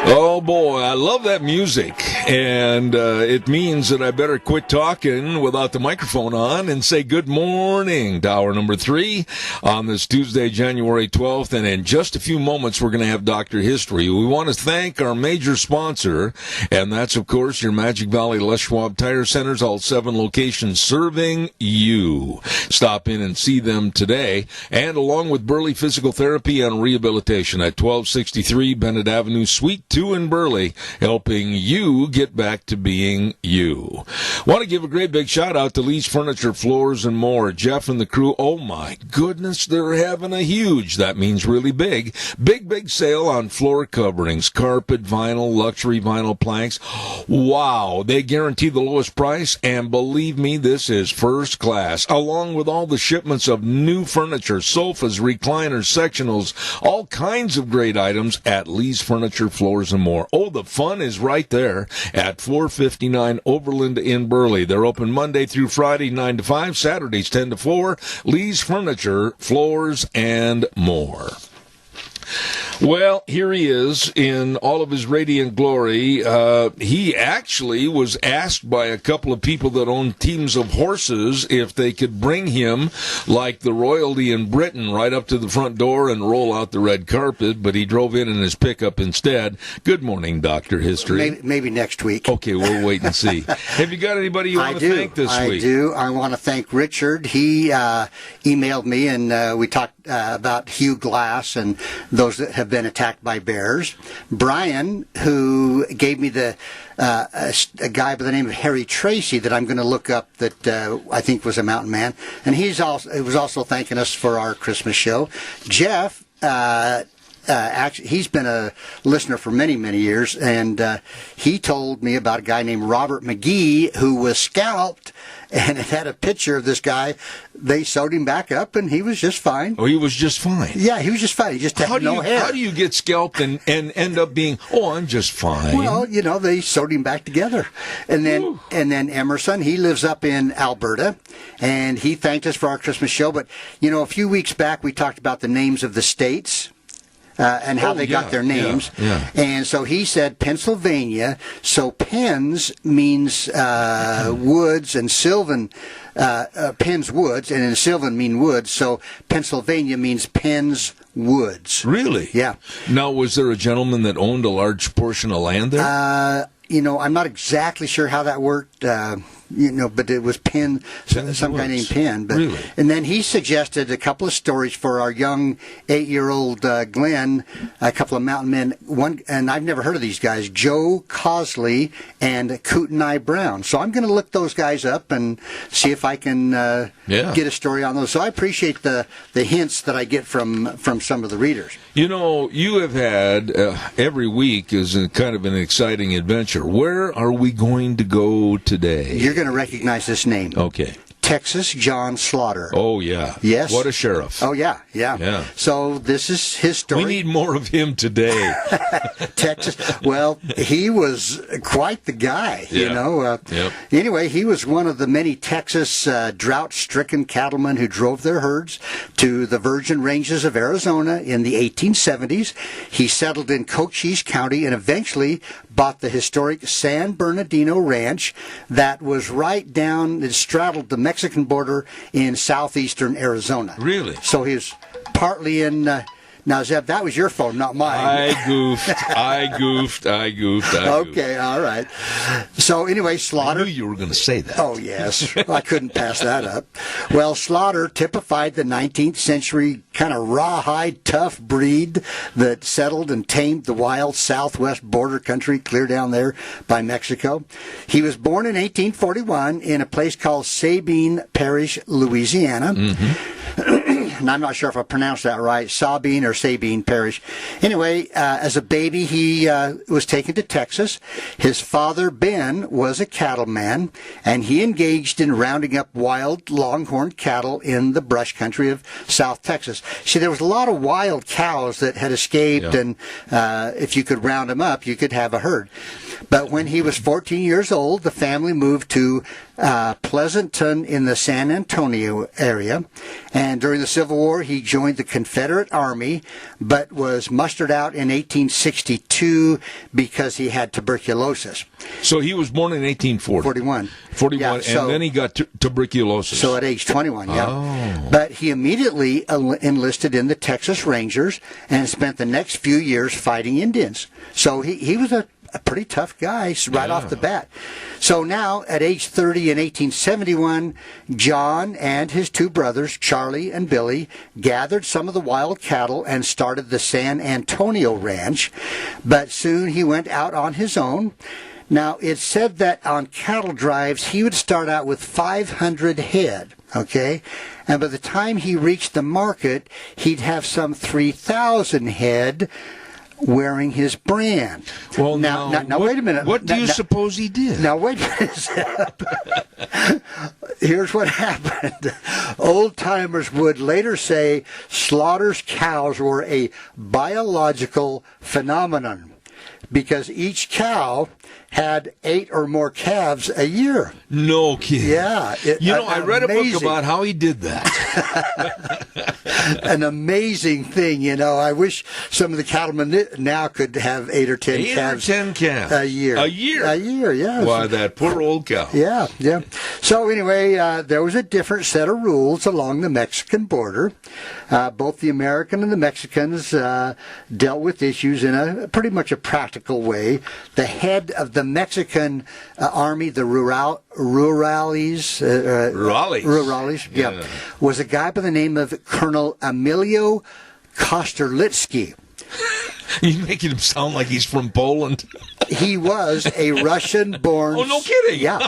Oh, boy, I love that music, and it means that I better quit talking without the microphone on and say good morning to hour number 3 on this Tuesday, January 12th, and in just a few moments, we're going to have Dr. History. We want to thank our major sponsor, and that's, of course, your Magic Valley Les Schwab Tire Centers, all 7 locations serving you. Stop in and see them today, and along with Burley Physical Therapy and Rehabilitation at 1263 Bennett Avenue, Suite 2 in Burley, helping you get back to being you. Want to give a great big shout out to Lee's Furniture, Floors, and More. Jeff and the crew, oh my goodness, they're having a huge, that means really big sale on floor coverings, carpet, vinyl, luxury vinyl planks. Wow, they guarantee the lowest price, and believe me, this is first class, along with all the shipments of new furniture, sofas, recliners, sectionals, all kinds of great items at Lee's Furniture, Floors, and More. Oh, the fun is right there at 459 Overland in Burley. They're open Monday through Friday, 9 to 5, Saturdays, 10 to 4. Lee's Furniture, Floors, and More. Well, here he is in all of his radiant glory. He actually was asked by a couple of people that own teams of horses if they could bring him, like the royalty in Britain, right up to the front door and roll out the red carpet, but he drove in his pickup instead. Good morning, Dr. History. Maybe next week. Okay, we'll wait and see. Have you got anybody you want to thank this week? I do. I want to thank Richard. He emailed me, and we talked about Hugh Glass and those that have been attacked by bears. Brian, who gave me a guy by the name of Harry Tracy that I'm going to look up that I think was a mountain man, and he was also thanking us for our Christmas show. Jeff actually, he's been a listener for many, many years, and he told me about a guy named Robert McGee who was scalped, and it had a picture of this guy. They sewed him back up, and he was just fine. Oh, he was just fine. Yeah, he was just fine. He just had no hair. How do you get scalped and end up being, I'm just fine? Well, they sewed him back together. And then Emerson, he lives up in Alberta, and he thanked us for our Christmas show. But, a few weeks back we talked about the names of the states. And how they got their names. Yeah. And so he said Pennsylvania. So Penns means woods, and Sylvan, Penns woods, and in Sylvan mean woods. So Pennsylvania means Penns Woods. Really? Yeah. Now, was there a gentleman that owned a large portion of land there? I'm not exactly sure how that worked. But it was Penn, some guy named Penn. But, really? And then he suggested a couple of stories for our young 8-year-old Glenn, a couple of mountain men. One, and I've never heard of these guys, Joe Cosley and Kootenai Brown. So I'm going to look those guys up and see if I can get a story on those. So I appreciate the hints that I get from some of the readers. You have had, every week is kind of an exciting adventure. Where are we going to go today? You're going to recognize this name. Okay. Texas John Slaughter. Oh, yeah. Yes. What a sheriff. Oh, yeah. So this is his story. We need more of him today. Texas. Well, he was quite the guy, Yep. Anyway, he was one of the many Texas drought-stricken cattlemen who drove their herds to the Virgin Ranges of Arizona in the 1870s. He settled in Cochise County and eventually bought the historic San Bernardino Ranch that was right down, it straddled the Mexican border in southeastern Arizona. Really? So he was partly in... Now, Zeb, that was your phone, not mine. I goofed. Okay, all right. So anyway, Slaughter... I knew you were going to say that. Oh, yes. I couldn't pass that up. Well, Slaughter typified the 19th century kind of rawhide, tough breed that settled and tamed the wild southwest border country clear down there by Mexico. He was born in 1841 in a place called Sabine Parish, Louisiana. Mm-hmm. And I'm not sure if I pronounced that right, Sabine or Sabine Parish. Anyway, as a baby, he was taken to Texas. His father, Ben, was a cattleman, and he engaged in rounding up wild longhorn cattle in the brush country of South Texas. See, there was a lot of wild cows that had escaped, and if you could round them up, you could have a herd. But when he was 14 years old, the family moved to Pleasanton in the San Antonio area. And during the Civil War, he joined the Confederate Army, but was mustered out in 1862 because he had tuberculosis. So he was born in 1841. 41, and then he got tuberculosis. So at age 21, Oh. But he immediately enlisted in the Texas Rangers and spent the next few years fighting Indians. So he was a pretty tough guy right off the bat. So now, at age 30 in 1871, John and his two brothers, Charlie and Billy, gathered some of the wild cattle and started the San Antonio Ranch. But soon he went out on his own. Now, it's said that on cattle drives, he would start out with 500 head, okay? And by the time he reached the market, he'd have some 3,000 head wearing his brand. Well, now wait a minute. What do you suppose he did? Now, wait a minute. Here's what happened. Old-timers would later say Slaughter's cows were a biological phenomenon because each cow had 8 or more calves a year. No kidding. Yeah. I read a book about how he did that. An amazing thing, I wish some of the cattlemen now could have 8 or 10 calves. 8 or 10 calves. A year. A year, yeah. Why, that poor old cow. Yeah. So anyway, there was a different set of rules along the Mexican border. Both the American and the Mexicans dealt with issues in a pretty much a practical way. The head of the Mexican army, the Rurales, was a guy by the name of Colonel Emilio Kosterlitsky. You're making him sound like he's from Poland. He was a Russian-born... Oh, no kidding. Yeah.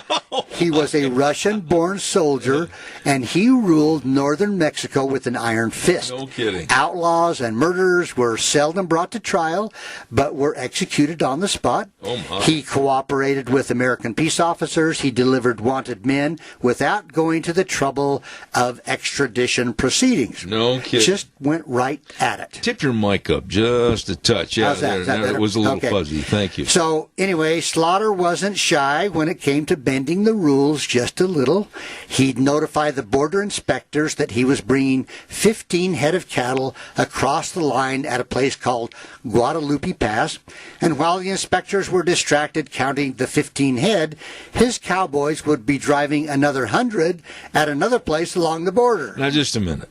He was a Russian-born soldier, and he ruled northern Mexico with an iron fist. No kidding. Outlaws and murderers were seldom brought to trial, but were executed on the spot. Oh, my. He cooperated with American peace officers. He delivered wanted men without going to the trouble of extradition proceedings. No kidding. Just went right at it. Tip your mic up just a touch. Yeah, How's that? Is that it better? was a little Okay. fuzzy. Thank you. So, anyway, Slaughter wasn't shy when it came to bending the rules just a little. He'd notify the border inspectors that he was bringing 15 head of cattle across the line at a place called Guadalupe Pass. And while the inspectors were distracted counting the 15 head, his cowboys would be driving another 100 at another place along the border. Now, just a minute.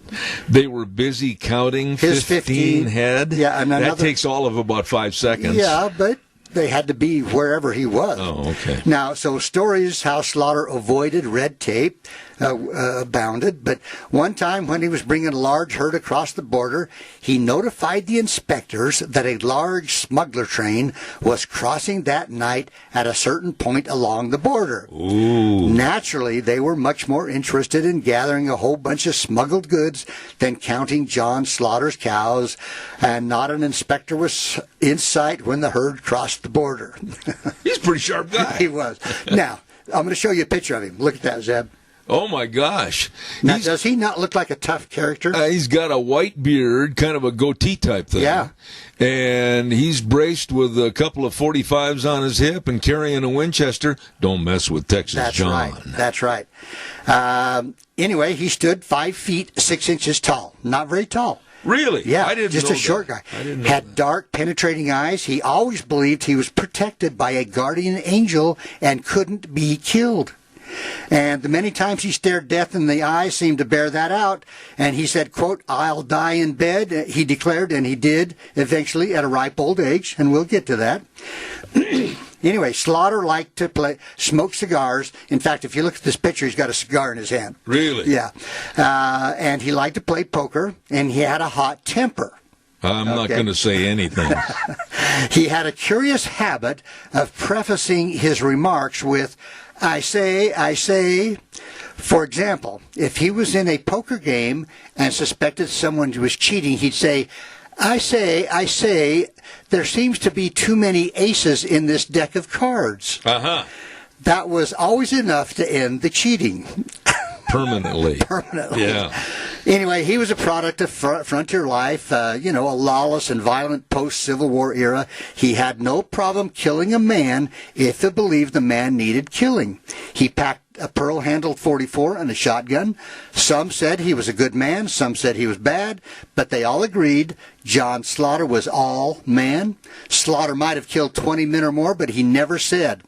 They were busy counting His 15 head? Yeah, and that another, takes all of about 5 seconds. Yeah, but they had to be wherever he was. Oh, okay. Now, so stories how Slaughter avoided red tape abounded, but one time when he was bringing a large herd across the border, he notified the inspectors that a large smuggler train was crossing that night at a certain point along the border. Ooh. Naturally, they were much more interested in gathering a whole bunch of smuggled goods than counting John Slaughter's cows, and not an inspector was in sight when the herd crossed the border. He's a pretty sharp guy. He was. Now, I'm going to show you a picture of him. Look at that, Zeb. Oh, my gosh. Now, does he not look like a tough character? He's got a white beard, kind of a goatee type thing. Yeah. And he's braced with a couple of 45s on his hip and carrying a Winchester. Don't mess with Texas John. That's right. Anyway, he stood 5 feet 6 inches tall. Not very tall. Really? Yeah, I didn't just know a short that. guy. I didn't know Had that. dark, penetrating eyes. He always believed he was protected by a guardian angel and couldn't be killed. And the many times he stared death in the eye seemed to bear that out. And he said, quote, "I'll die in bed," he declared, and he did eventually at a ripe old age, and we'll get to that. Anyway, Slaughter liked to smoke cigars. In fact, if you look at this picture, he's got a cigar in his hand. Really? Yeah. And he liked to play poker, and he had a hot temper. I'm not going to say anything. He had a curious habit of prefacing his remarks with, I say. For example, if he was in a poker game and suspected someone was cheating, he'd say, I say, there seems to be too many aces in this deck of cards. Uh-huh. That was always enough to end the cheating. Permanently. Yeah. Anyway, he was a product of frontier life, a lawless and violent post-Civil War era. He had no problem killing a man if he believed the man needed killing. He packed a pearl-handled .44 and a shotgun. Some said he was a good man, some said he was bad, but they all agreed John Slaughter was all man. Slaughter might have killed 20 men or more, but he never said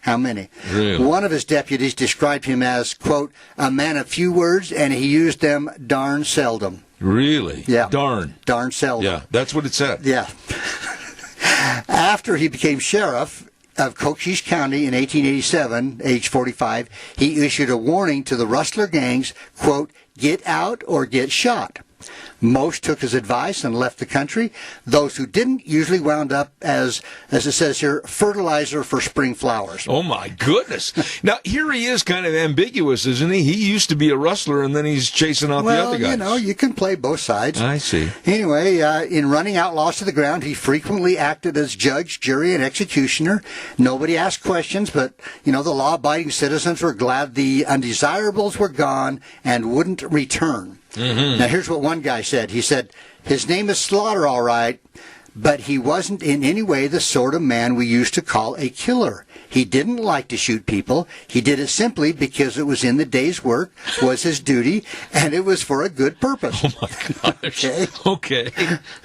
how many. Really? One of his deputies described him as, quote, a man of few words, and he used them darn seldom. Really? Yeah. Darn seldom. Yeah, that's what it said. Yeah. After he became sheriff of Cochise County in 1887, age 45, he issued a warning to the rustler gangs, quote, get out or get shot. Most took his advice and left the country. Those who didn't usually wound up as it says here, fertilizer for spring flowers. Oh, my goodness. Now, here he is kind of ambiguous, isn't he? He used to be a rustler, and then he's chasing out the other guys. You can play both sides. I see. Anyway, in running outlaws to the ground, he frequently acted as judge, jury, and executioner. Nobody asked questions, but, the law-abiding citizens were glad the undesirables were gone and wouldn't return. Mm-hmm. Now, here's what one guy said. He said, his name is Slaughter, all right, but he wasn't in any way the sort of man we used to call a killer. He didn't like to shoot people. He did it simply because it was in the day's work, was his duty, and it was for a good purpose. Oh, my gosh. Okay.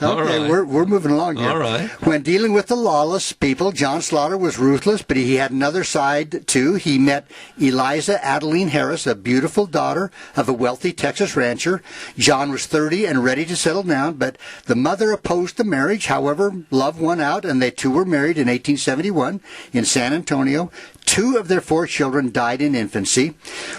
All right. We're moving along here. All right. When dealing with the lawless people, John Slaughter was ruthless, but he had another side, too. He met Eliza Adeline Harris, a beautiful daughter of a wealthy Texas rancher. John was 30 and ready to settle down, but the mother opposed the marriage. However, love won out, and they two were married in 1871 in San Antonio. 2 of their 4 children died in infancy.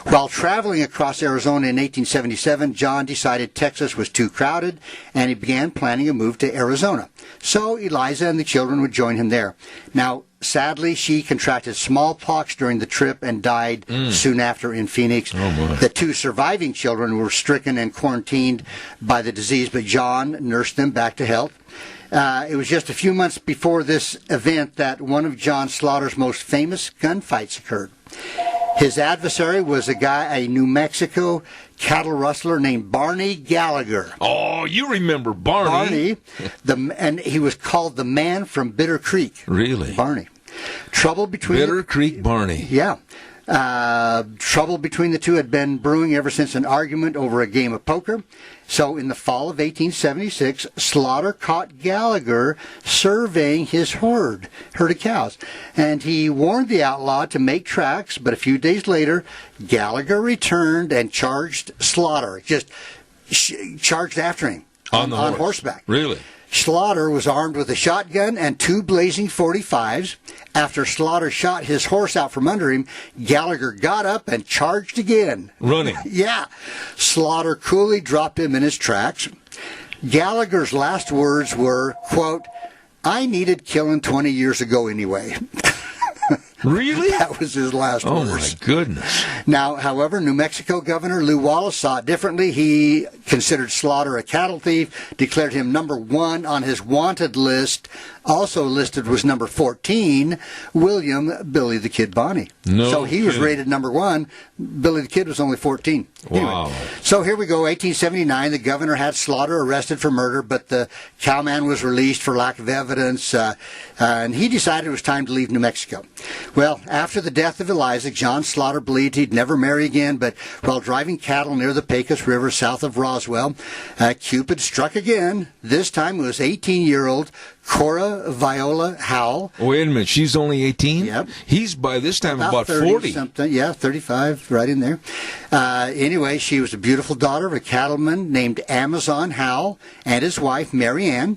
While traveling across Arizona in 1877, John decided Texas was too crowded, and he began planning a move to Arizona. So Eliza and the children would join him there. Now, sadly, she contracted smallpox during the trip and died soon after in Phoenix. The 2 surviving children were stricken and quarantined by the disease, but John nursed them back to health. It was just a few months before this event that one of John Slaughter's most famous gunfights occurred. His adversary was a New Mexico cattle rustler named Barney Gallagher. Oh, you remember Barney. And he was called the man from Bitter Creek. Really? Barney. Trouble between Bitter Creek Barney. Yeah. Trouble between the two had been brewing ever since an argument over a game of poker. So in the fall of 1876, Slaughter caught Gallagher surveying his herd of cows. And he warned the outlaw to make tracks, but a few days later, Gallagher returned and charged Slaughter, just charged after him on horseback. Really? Slaughter was armed with a shotgun and 2 blazing .45s. After Slaughter shot his horse out from under him, Gallagher got up and charged again. Running? Yeah. Slaughter coolly dropped him in his tracks. Gallagher's last words were, quote, "I needed killing 20 years ago anyway." Really? That was his last words. Oh, my goodness. Now, however, New Mexico Governor Lew Wallace saw it differently. He considered Slaughter a cattle thief, declared him number 1 on his wanted list. Also listed was number 14, William Billy the Kid Bonney. So he was rated number 1. Billy the Kid was only 14. Wow. Anyway, so here we go, 1879. The governor had Slaughter arrested for murder, but the cowman was released for lack of evidence, and he decided it was time to leave New Mexico. Well, after the death of Eliza, John Slaughter believed he'd never marry again, but while driving cattle near the Pecos River south of Roswell, Cupid struck again. This time it was 18-year-old Cora Viola Howell. Wait a minute, she's only 18? Yep. He's by this time about 40. Something. Yeah, 35, right in there. Anyway, she was a beautiful daughter of a cattleman named Amazon Howell and his wife, Mary Ann.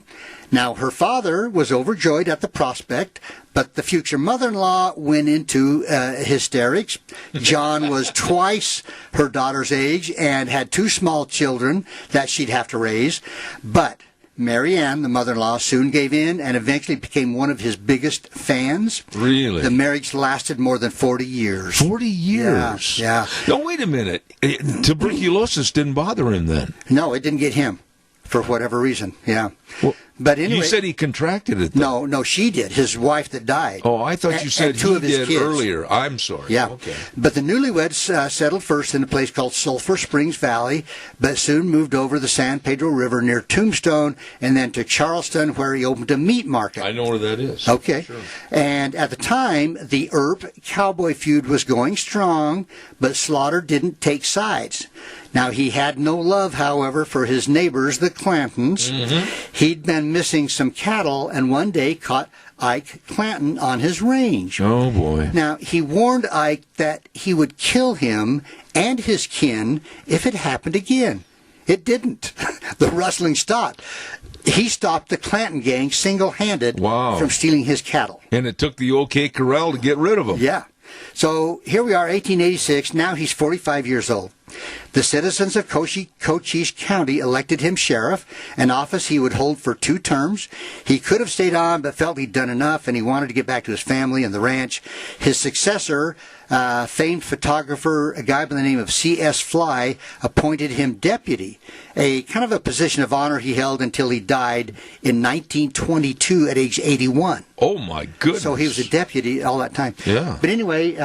Now, her father was overjoyed at the prospect, but the future mother-in-law went into hysterics. John was twice her daughter's age and had 2 small children that she'd have to raise. But Mary Ann, the mother-in-law, soon gave in and eventually became one of his biggest fans. Really? The marriage lasted more than 40 years. 40 years? Yeah. No, wait a minute. Tuberculosis didn't bother him then? No, it didn't get him for whatever reason. Yeah. Well, but anyway, you said he contracted it, though. No, she did. His wife that died. Oh, I thought you said he did earlier. I'm sorry. Yeah. Okay. But the newlyweds settled first in a place called Sulphur Springs Valley, but soon moved over the San Pedro River near Tombstone and then to Charleston, where he opened a meat market. I know where that is. Okay. Sure. And at the time, the Earp cowboy feud was going strong, but Slaughter didn't take sides. Now, he had no love, however, for his neighbors, the Clantons. Mm-hmm. He'd been missing some cattle and one day caught Ike Clanton on his range. Oh, boy. Now, he warned Ike that he would kill him and his kin if it happened again. It didn't. The rustling stopped. He stopped the Clanton gang single-handed from stealing his cattle. And it took the OK Corral to get rid of him. Yeah. So here we are, 1886. Now he's 45 years old. The citizens of Cochise County elected him sheriff, an office he would hold for 2 terms. He could have stayed on, but felt he'd done enough, and he wanted to get back to his family and the ranch. His successor, famed photographer, a guy by the name of C.S. Fly, appointed him deputy, a kind of a position of honor he held until he died in 1922 at age 81. Oh, my goodness. So he was a deputy all that time. Yeah. But anyway,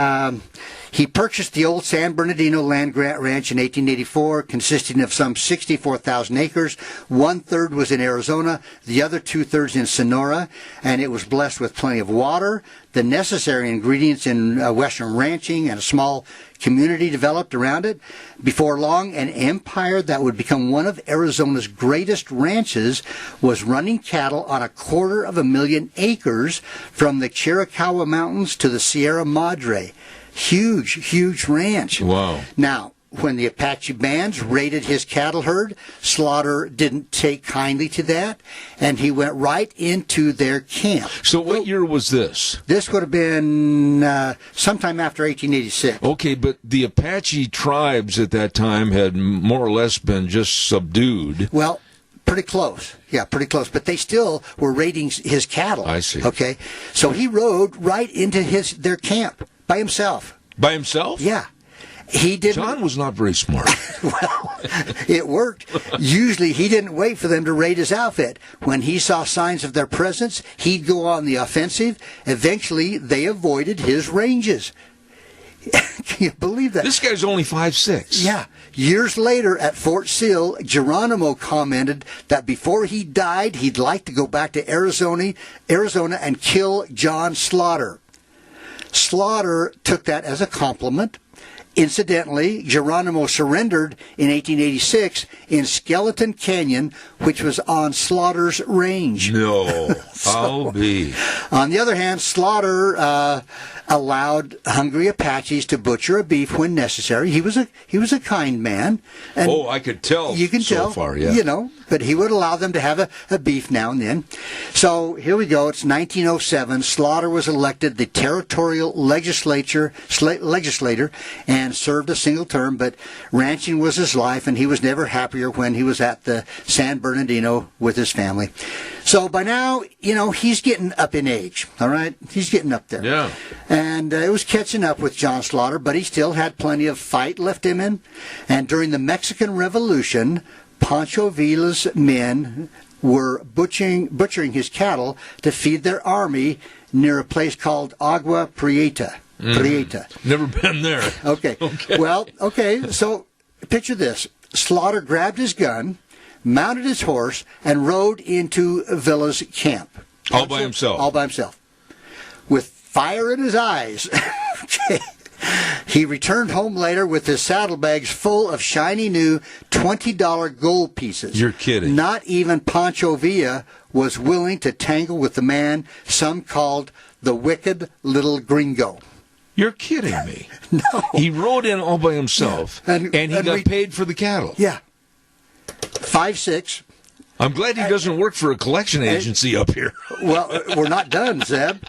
he purchased the old San Bernardino land grant ranch in 1884, consisting of some 64,000 acres. 1/3 was in Arizona, the other 2/3 in Sonora, and it was blessed with plenty of water, the necessary ingredients in Western ranching, and a small community developed around it. Before long, an empire that would become one of Arizona's greatest ranches was running cattle on 250,000 acres from the Chiricahua Mountains to the Sierra Madre. Huge, huge ranch. Wow. Now, when the Apache bands raided his cattle herd, Slaughter didn't take kindly to that, and he went right into their camp. So what year was this? This would have been sometime after 1886. Okay, but the Apache tribes at that time had more or less been just subdued. Well, pretty close. Yeah, pretty close. But they still were raiding his cattle. I see. Okay, so he rode right into their camp by himself. By himself? Yeah. He didn't. John was not very smart. Well, it worked. Usually he didn't wait for them to raid his outfit. When he saw signs of their presence, he'd go on the offensive. Eventually, they avoided his ranges. Can you believe that? This guy's only 5'6". Yeah. Years later at Fort Sill, Geronimo commented that before he died, he'd like to go back to Arizona and kill John Slaughter. Slaughter took that as a compliment. Incidentally, Geronimo surrendered in 1886 in Skeleton Canyon, which was on Slaughter's range. No, I'll be. On the other hand, Slaughter allowed hungry Apaches to butcher a beef when necessary. He was a kind man. And I could tell. You can so tell, far, yeah. You know, but he would allow them to have a beef now and then. So here we go. It's 1907. Slaughter was elected the territorial legislator and served a single term, but ranching was his life, and he was never happier when he was at the San Bernardino with his family. So by now, you know, he's getting up in age, all right? He's getting up there. Yeah. And it was catching up with John Slaughter, but he still had plenty of fight left in him. And during the Mexican Revolution, Pancho Villa's men were butchering his cattle to feed their army near a place called Agua Prieta. Never been there. Okay. Well, okay, so picture this. Slaughter grabbed his gun, mounted his horse, and rode into Villa's camp. All by himself? All by himself. With fire in his eyes. Okay. He returned home later with his saddlebags full of shiny new $20 gold pieces. You're kidding. Not even Pancho Villa was willing to tangle with the man some called the wicked little gringo. You're kidding me. No. He rode in all by himself, and he got paid for the cattle. Yeah. 5'6". I'm glad he doesn't work for a collection agency up here. Well, we're not done, Zeb.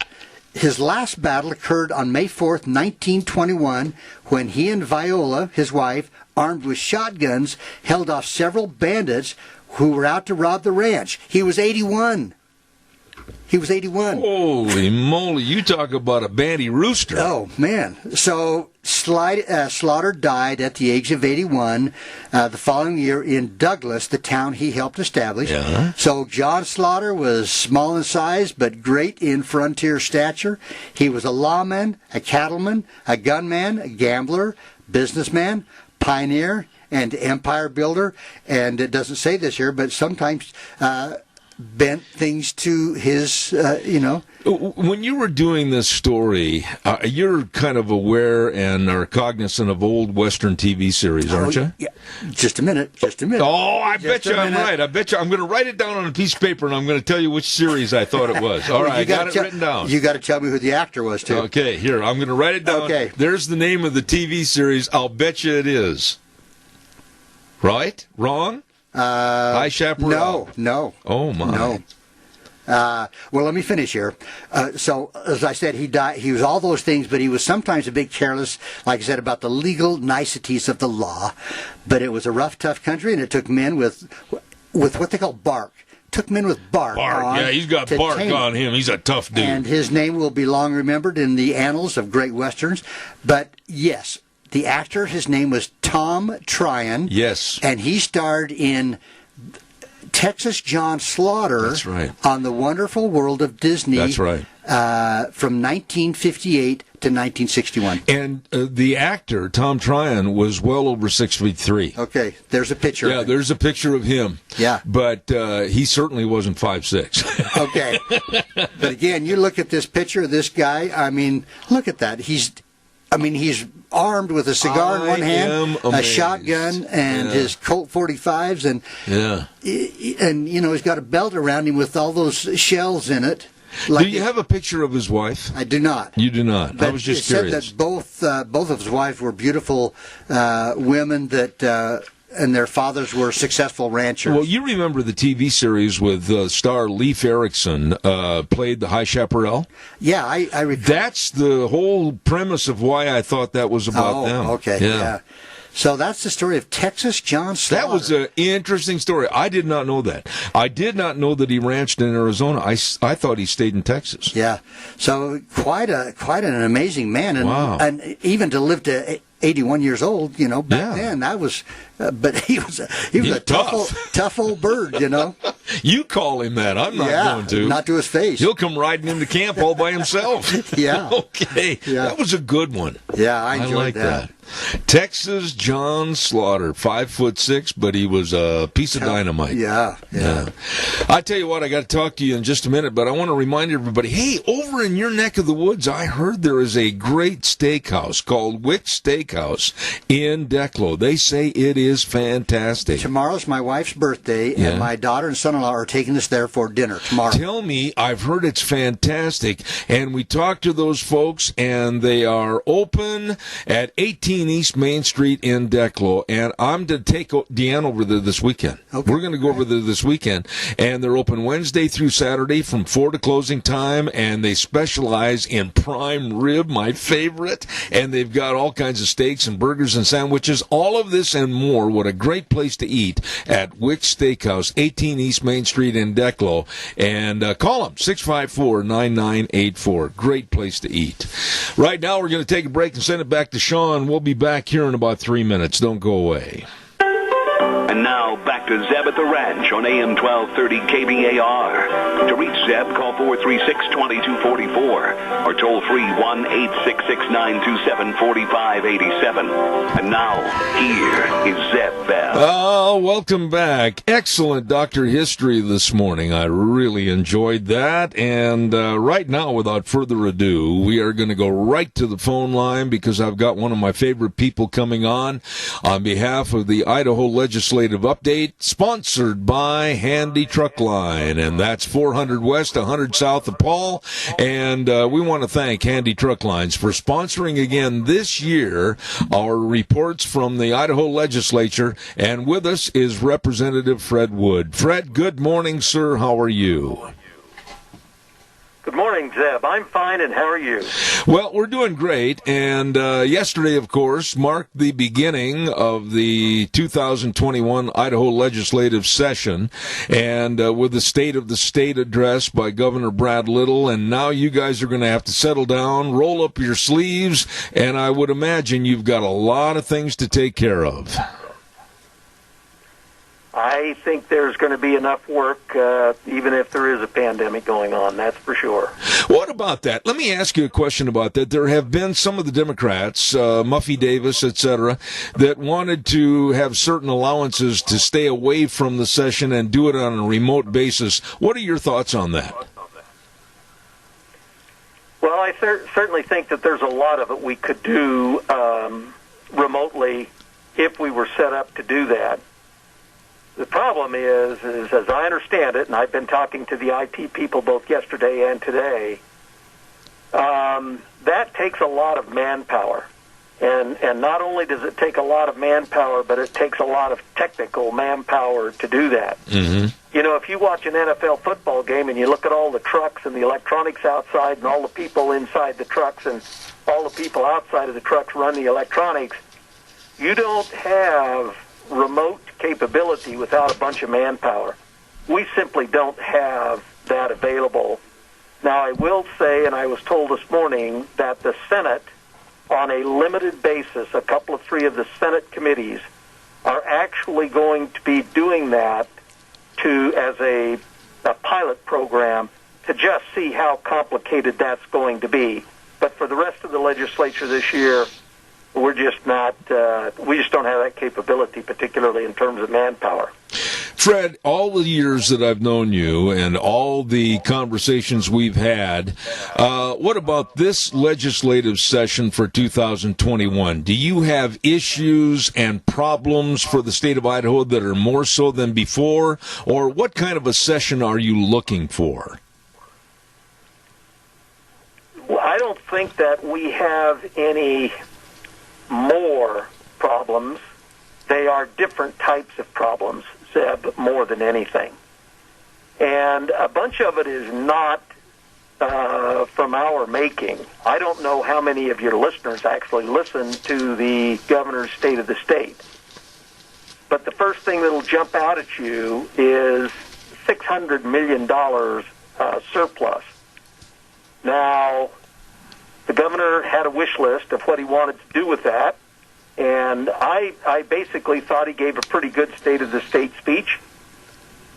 His last battle occurred on May 4th, 1921, when he and Viola, his wife, armed with shotguns, held off several bandits who were out to rob the ranch. He was 81. He was 81. Holy moly, you talk about a bandy rooster. Oh, man. So Slaughter died at the age of 81 the following year in Douglas, the town he helped establish. Yeah. So John Slaughter was small in size but great in frontier stature. He was a lawman, a cattleman, a gunman, a gambler, businessman, pioneer, and empire builder. And it doesn't say this here, but sometimes bent things to his, When you were doing this story, you're kind of aware and are cognizant of old Western TV series, aren't you? Yeah. Just a minute. Oh, I bet you I'm right. I bet you I'm going to write it down on a piece of paper, and I'm going to tell you which series I thought it was. All right, I got it written down. You got to tell me who the actor was, too. Okay, here, I'm going to write it down. Okay. There's the name of the TV series. I'll bet you it is. Right? Wrong? High Chaparral. No. Oh, my. No. Well, let me finish here. So, as I said, he died. He was all those things, but he was sometimes a bit careless, like I said, about the legal niceties of the law. But it was a rough, tough country, and it took men with what they call bark. Took men with bark. Yeah, he's got bark on him. He's a tough dude. And his name will be long remembered in the annals of great westerns. But yes, the actor, his name was Tom Tryon. Yes. And he starred in Texas John Slaughter. That's right. On The Wonderful World of Disney. That's right. From 1958 to 1961. And the actor, Tom Tryon, was well over 6'3". Okay, there's a picture. Yeah, there's a picture of him. Yeah. But he certainly wasn't 5'6". Okay. But again, you look at this picture of this guy, I mean, look at that. He's armed with a cigar in one hand, a shotgun, and his Colt 45s, and he's got a belt around him with all those shells in it. Like do you have a picture of his wife? I do not. You do not. But I was just it curious. said that both of his wives were beautiful women that. And their fathers were successful ranchers. Well, you remember the TV series with star Leif Erikson played the High Chaparral? Yeah, I recall. That's the whole premise of why I thought that was about them. Okay, yeah. So that's the story of Texas John Slaughter. That was an interesting story. I did not know that. I did not know that he ranched in Arizona. I thought he stayed in Texas. Yeah. So quite an amazing man, and wow. And even to live to 81 years old, back then that was. But he was a tough old bird, You call him that. I'm not going to. Not to his face. He'll come riding into camp all by himself. Yeah. Okay. Yeah. That was a good one. Yeah, I enjoyed like that. Texas John Slaughter, 5'6", but he was a piece of dynamite. Yeah. I tell you what, I got to talk to you in just a minute, but I want to remind everybody, hey, over in your neck of the woods, I heard there is a great steakhouse called Wick Steakhouse in Declo. They say it is fantastic. Tomorrow's my wife's birthday, and my daughter and son-in-law are taking us there for dinner tomorrow. Tell me, I've heard it's fantastic, and we talked to those folks, and they are open at 18 East Main Street in Declo, and I'm to take Deanne over there this weekend. Okay. We're going to go over there this weekend, and they're open Wednesday through Saturday from 4 to closing time, and they specialize in prime rib, my favorite, and they've got all kinds of steaks and burgers and sandwiches, all of this and more. What a great place to eat at Wick Steakhouse, 18 East Main Street in Declo, and call them 654-9984. Great place to eat. Right now, we're going to take a break and send it back to Sean. We'll be back here in about 3 minutes. Don't go away. And now, back to Zeb at the Ranch on AM 1230 KBAR. To reach Zeb, call 436-2244 or toll free 1-866-927-4587. And now, here is Zeb Bell. Welcome back. Excellent Dr. History this morning. I really enjoyed that. And right now, without further ado, we are going to go right to the phone line because I've got one of my favorite people coming on behalf of the Idaho Legislative Update, sponsored by Handy Truck Line, and that's 400 West, 100 South of Paul. And we want to thank Handy Truck Lines for sponsoring again this year our reports from the Idaho Legislature. And with us is Representative Fred Wood. Fred, good morning, sir. How are you? Good morning, Zeb. I'm fine, and how are you? Well, we're doing great, and yesterday, of course, marked the beginning of the 2021 Idaho legislative session, and with the State of the State address by Governor Brad Little, and now you guys are going to have to settle down, roll up your sleeves, and I would imagine you've got a lot of things to take care of. I think there's going to be enough work, even if there is a pandemic going on, that's for sure. What about that? Let me ask you a question about that. There have been some of the Democrats, Muffy Davis, etc., that wanted to have certain allowances to stay away from the session and do it on a remote basis. What are your thoughts on that? Well, I certainly think that there's a lot of it we could do remotely if we were set up to do that. The problem is, as I understand it, and I've been talking to the IT people both yesterday and today, that takes a lot of manpower. And not only does it take a lot of manpower, but it takes a lot of technical manpower to do that. Mm-hmm. You know, if you watch an NFL football game and you look at all the trucks and the electronics outside and all the people inside the trucks and all the people outside of the trucks run the electronics, you don't have remote capability without a bunch of manpower. We simply don't have that available. Now, I will say, and I was told this morning, that the Senate, on a limited basis, three of the Senate committees are actually going to be doing that as a pilot program to just see how complicated that's going to be. But for the rest of the legislature this year, we just don't have that capability, particularly in terms of manpower. Fred, all the years that I've known you and all the conversations we've had, what about this legislative session for 2021? Do you have issues and problems for the state of Idaho that are more so than before? Or what kind of a session are you looking for? don't think that we have any more problems. They are different types of problems, Zeb, more than anything. And a bunch of it is not from our making. I don't know how many of your listeners actually listen to the governor's State of the State. But the first thing that'll jump out at you is $600 million surplus. Now, the governor had a wish list of what he wanted to do with that, and I basically thought he gave a pretty good State of the State speech.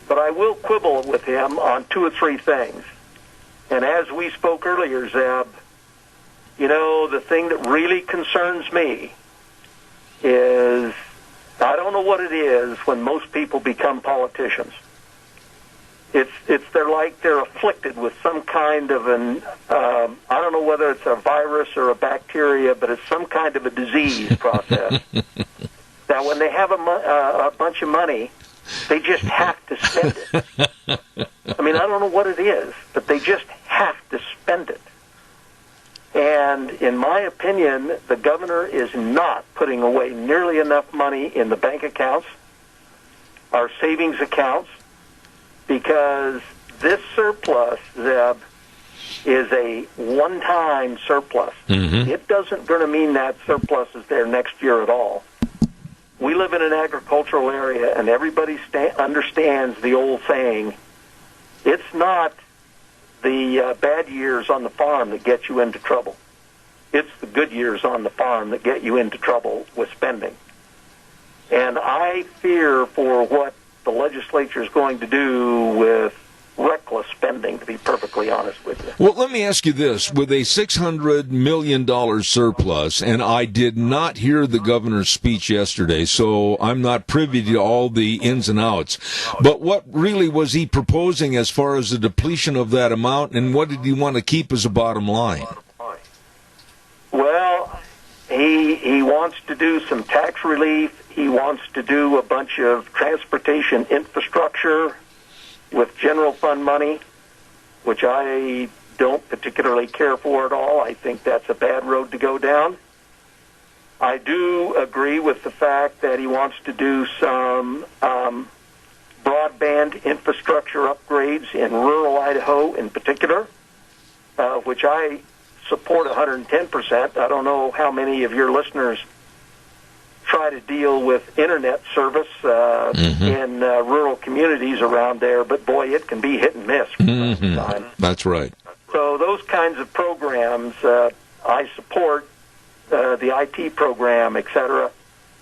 But I will quibble with him on two or three things. And as we spoke earlier, Zeb, the thing that really concerns me is, I don't know what it is when most people become politicians. They're afflicted with some kind of I don't know whether it's a virus or a bacteria, but it's some kind of a disease process. That when they have a bunch of money, they just have to spend it. I mean, I don't know what it is, but they just have to spend it. And in my opinion, the governor is not putting away nearly enough money in the bank accounts, our savings accounts, because this surplus, Zeb, is a one-time surplus. Mm-hmm. It doesn't going to mean that surplus is there next year at all. We live in an agricultural area, and everybody understands the old saying, it's not the bad years on the farm that get you into trouble. It's the good years on the farm that get you into trouble with spending. And I fear for what the legislature is going to do with reckless spending, to be perfectly honest with you. Well, let me ask you this. With a $600 million surplus, and I did not hear the governor's speech yesterday, so I'm not privy to all the ins and outs, but what really was he proposing as far as the depletion of that amount, and what did he want to keep as a bottom line? Well, he wants to do some tax relief. He wants to do a bunch of transportation infrastructure with general fund money, which I don't particularly care for at all. I think that's a bad road to go down. I do agree with the fact that he wants to do some broadband infrastructure upgrades in rural Idaho in particular, which I support 110%. I don't know how many of your listeners try to deal with internet service in rural communities around there, but boy, it can be hit and miss from time to time. That's right. So those kinds of programs, I support the IT program, etc.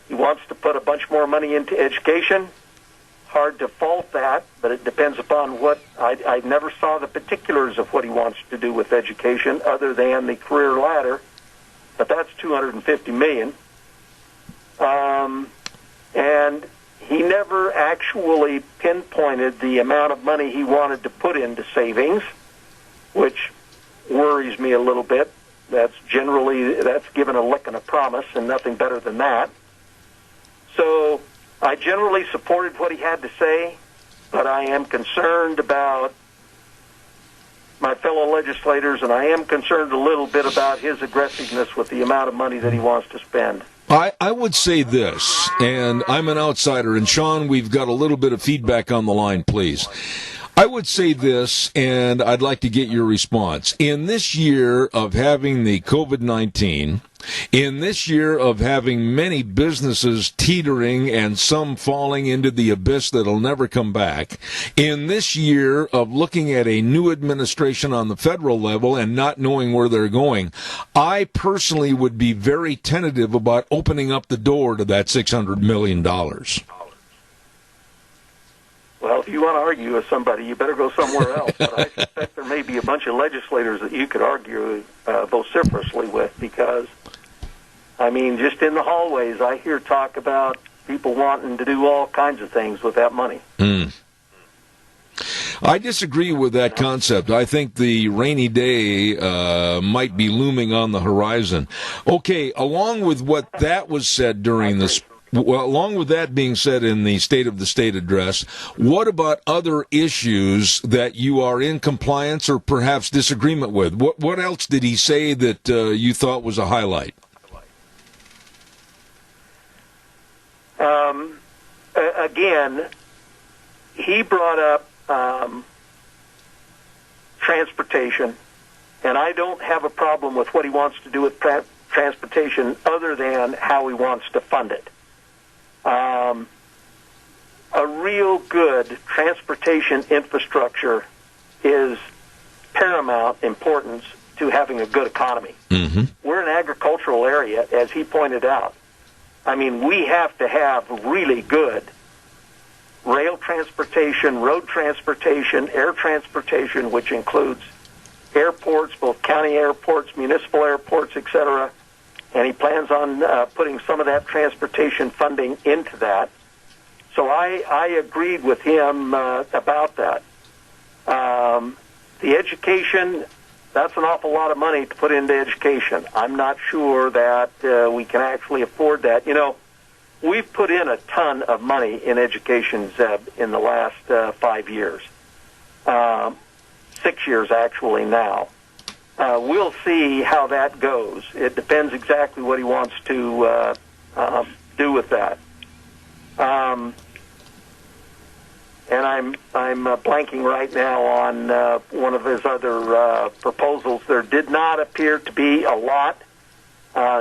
He wants to put a bunch more money into education. Hard to fault that, but it depends upon what I never saw the particulars of what he wants to do with education other than the career ladder, but that's $250 million. And he never actually pinpointed the amount of money he wanted to put into savings, which worries me a little bit. That's given a lick and a promise and nothing better than that. So I generally supported what he had to say, but I am concerned about my fellow legislators, and I am concerned a little bit about his aggressiveness with the amount of money that he wants to spend. I would say this, and I'm an outsider, and Sean, we've got a little bit of feedback on the line, please. I would say this, and I'd like to get your response. In this year of having the COVID-19, in this year of having many businesses teetering and some falling into the abyss that'll never come back, in this year of looking at a new administration on the federal level and not knowing where they're going, I personally would be very tentative about opening up the door to that $600 million. Well, if you want to argue with somebody, you better go somewhere else. But I suspect there may be a bunch of legislators that you could argue vociferously with because, I mean, just in the hallways, I hear talk about people wanting to do all kinds of things with that money. I disagree with that concept. I think the rainy day might be looming on the horizon. Okay, along with what that was said during this, Well, along with that being said in the State of the State address, what about other issues that you are in compliance or perhaps disagreement with? What else did he say that you thought was a highlight? Again, he brought up transportation, and I don't have a problem with what he wants to do with transportation other than how he wants to fund it. A real good transportation infrastructure is paramount importance to having a good economy. Mm-hmm. We're an agricultural area, as he pointed out. I mean, we have to have really good rail transportation, road transportation, air transportation, which includes airports, both county airports, municipal airports, etc. And he plans on putting some of that transportation funding into that. So I agreed with him about that. The education, that's an awful lot of money to put into education. I'm not sure that we can actually afford that. You know, we've put in a ton of money in education, Zeb, in the last 5 years. 6 years, actually, now. We'll see how that goes. It depends exactly what he wants to do with that. And I'm blanking right now on one of his other proposals. There did not appear to be a lot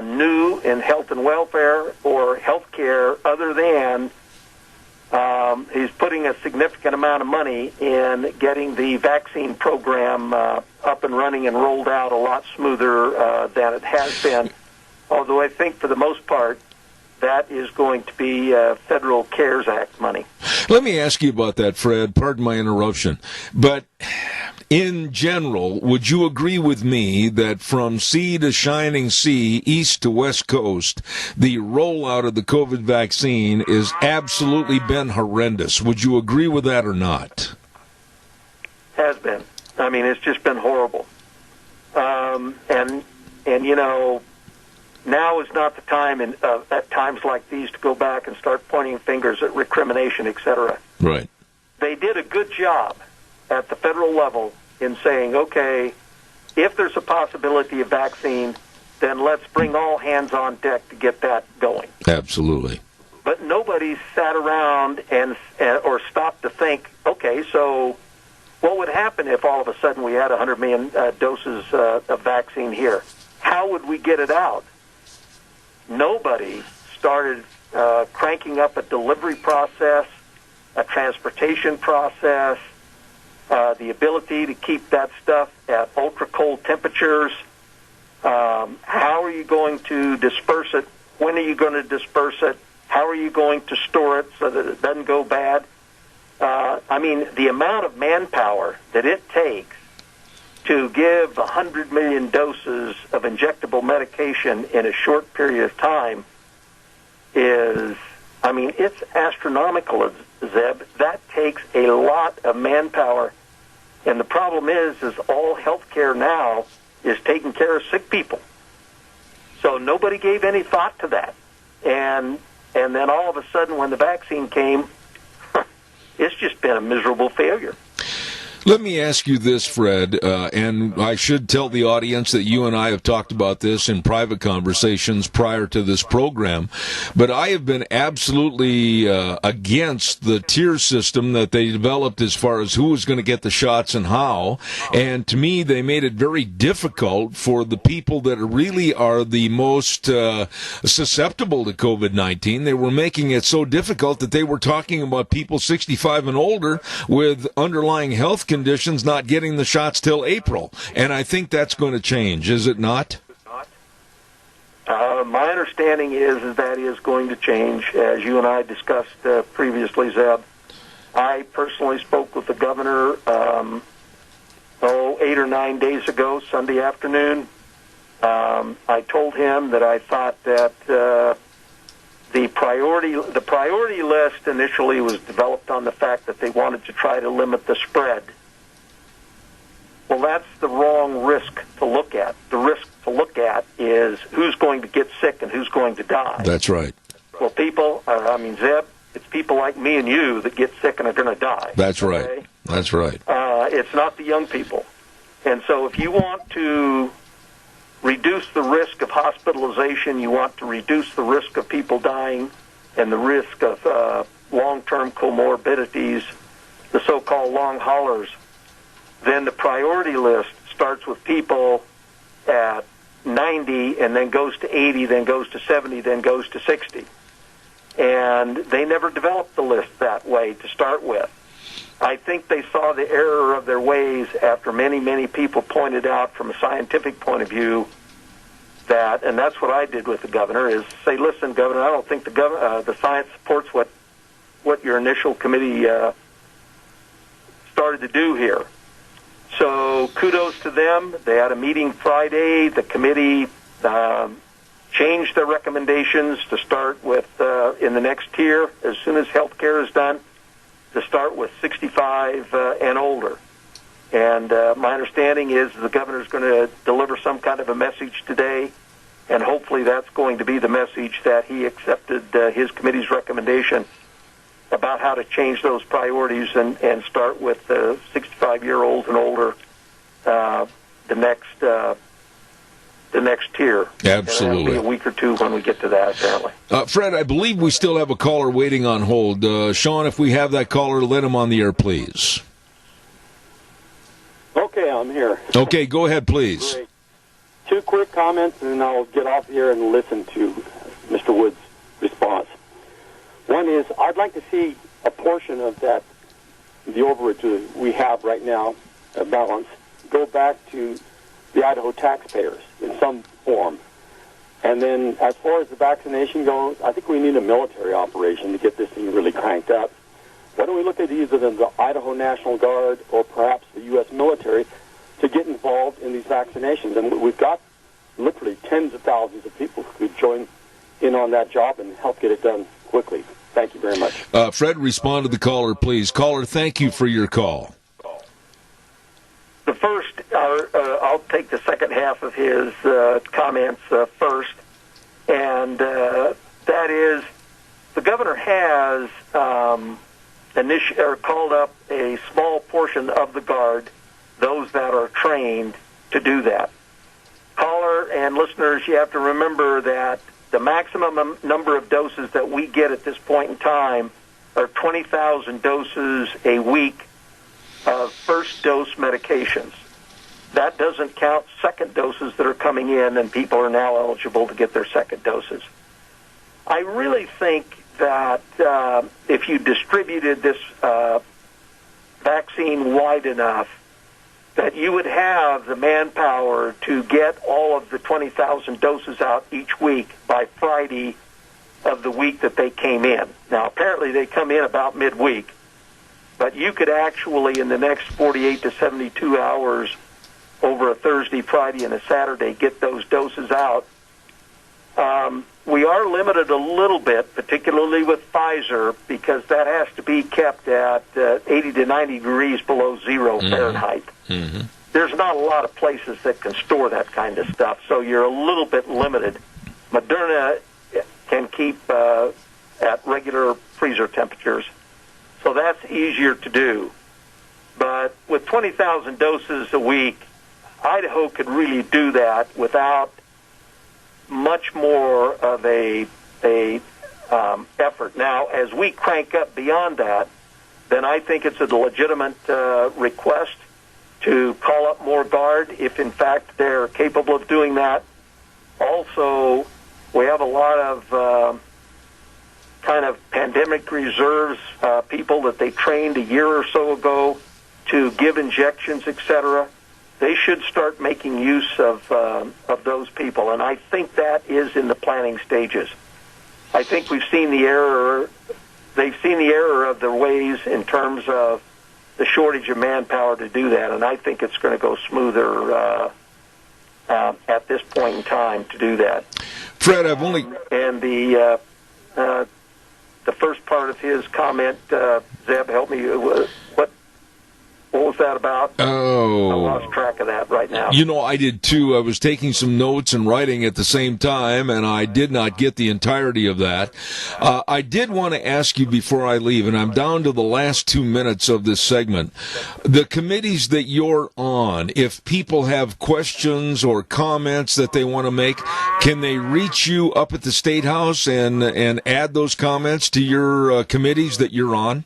new in health and welfare or health care other than he's putting a significant amount of money in getting the vaccine program up and running and rolled out a lot smoother than it has been. Although I think for the most part, that is going to be Federal CARES Act money. Let me ask you about that, Fred. Pardon my interruption. But in general, would you agree with me that from sea to shining sea, east to west coast, the rollout of the COVID vaccine has absolutely been horrendous? Would you agree with that or not? Has been. I mean, it's just been horrible. And you know, now is not the time at times like these to go back and start pointing fingers at recrimination, etc. Right. They did a good job at the federal level in saying, okay, if there's a possibility of vaccine, then let's bring all hands on deck to get that going. Absolutely. But nobody sat around and or stopped to think, okay, so what would happen if all of a sudden we had 100 million doses of vaccine here? How would we get it out? Nobody started cranking up a delivery process, a transportation process, the ability to keep that stuff at ultra-cold temperatures. How are you going to disperse it? When are you going to disperse it? How are you going to store it so that it doesn't go bad? I mean, the amount of manpower that it takes to give 100 million doses of injectable medication in a short period of time is, I mean, it's astronomical, Zeb. That takes a lot of manpower. And the problem is all healthcare now is taking care of sick people. So nobody gave any thought to that. And then all of a sudden when the vaccine came, it's just been a miserable failure. Let me ask you this, Fred, and I should tell the audience that you and I have talked about this in private conversations prior to this program, but I have been absolutely against the tier system that they developed as far as who was going to get the shots and how, and to me they made it very difficult for the people that really are the most susceptible to COVID-19. They were making it so difficult that they were talking about people 65 and older with underlying health conditions not getting the shots till April, and I think that's going to change, is it not? My understanding is that is going to change, as you and I discussed previously, Zeb. I personally spoke with the governor 8 or 9 days ago, Sunday afternoon. I told him that I thought that the priority list initially was developed on the fact that they wanted to try to limit the spread. Well, that's the wrong risk to look at. The risk to look at is who's going to get sick and who's going to die. That's right. Well, Zeb, it's people like me and you that get sick and are going to die. That's right. Okay? That's right. It's not the young people. And so if you want to reduce the risk of hospitalization, you want to reduce the risk of people dying and the risk of long-term comorbidities, the so-called long haulers, then the priority list starts with people at 90 and then goes to 80, then goes to 70, then goes to 60. And they never developed the list that way to start with. I think they saw the error of their ways after many, many people pointed out from a scientific point of view that, and that's what I did with the governor, is say, listen, Governor, I don't think the science supports what your initial committee started to do here. So kudos to them. They had a meeting Friday. The committee changed their recommendations to start with, in the next tier, as soon as health care is done, to start with 65 and older. And my understanding is the governor's going to deliver some kind of a message today, and hopefully that's going to be the message that he accepted his committee's recommendation about how to change those priorities and start with 65-year-olds and older, the next tier. Absolutely. It'll be a week or two when we get to that, apparently. Fred, I believe we still have a caller waiting on hold. Sean, if we have that caller, let him on the air, please. Okay, I'm here. Okay, go ahead, please. Great. 2 quick comments, and then I'll get off here and listen to Mr. Wood's response. One is, I'd like to see a portion of the overage we have right now, balance, go back to the Idaho taxpayers in some form. And then as far as the vaccination goes, I think we need a military operation to get this thing really cranked up. Why don't we look at either the Idaho National Guard or perhaps the U.S. military to get involved in these vaccinations? And we've got literally tens of thousands of people who could join in on that job and help get it done quickly. Thank you very much. Fred, respond to the caller, please. Caller, thank you for your call. The first, I'll take the second half of his comments first, and that is the governor has called up a small portion of the Guard, those that are trained to do that. Caller and listeners, you have to remember that the maximum number of doses that we get at this point in time are 20,000 doses a week of first-dose medications. That doesn't count second doses that are coming in, and people are now eligible to get their second doses. I really think that if you distributed this vaccine wide enough, that you would have the manpower to get all of the 20,000 doses out each week by Friday of the week that they came in. Now, apparently they come in about midweek, but you could actually, in the next 48 to 72 hours, over a Thursday, Friday, and a Saturday, get those doses out. We are limited a little bit, particularly with Pfizer, because that has to be kept at 80 to 90 degrees below zero Fahrenheit. Mm-hmm. There's not a lot of places that can store that kind of stuff, so you're a little bit limited. Moderna can keep at regular freezer temperatures, so that's easier to do. But with 20,000 doses a week, Idaho could really do that without much more of a effort. Now, as we crank up beyond that, then I think it's a legitimate request to call up more Guard if, in fact, they're capable of doing that. Also, we have a lot of kind of pandemic reserves people that they trained a year or so ago to give injections, etc. They should start making use of those people, and I think that is in the planning stages. I think we've seen the error. They've seen the error of their ways in terms of the shortage of manpower to do that, and I think it's going to go smoother at this point in time to do that. Fred, I've only... And the first part of his comment, Zeb, help me. What was that about? Oh. I lost track of that right now. You know, I did too. I was taking some notes and writing at the same time, and I did not get the entirety of that. I did want to ask you before I leave, and I'm down to the last 2 minutes of this segment. The committees that you're on, if people have questions or comments that they want to make, can they reach you up at the State House and add those comments to your committees that you're on?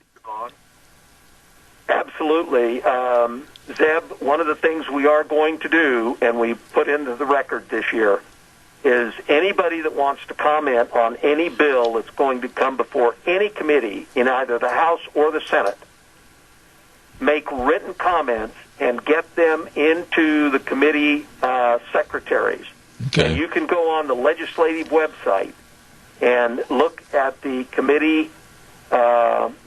Absolutely. Zeb, one of the things we are going to do, and we put into the record this year, is anybody that wants to comment on any bill that's going to come before any committee in either the House or the Senate, make written comments and get them into the committee secretaries. Okay. And you can go on the legislative website and look at the committee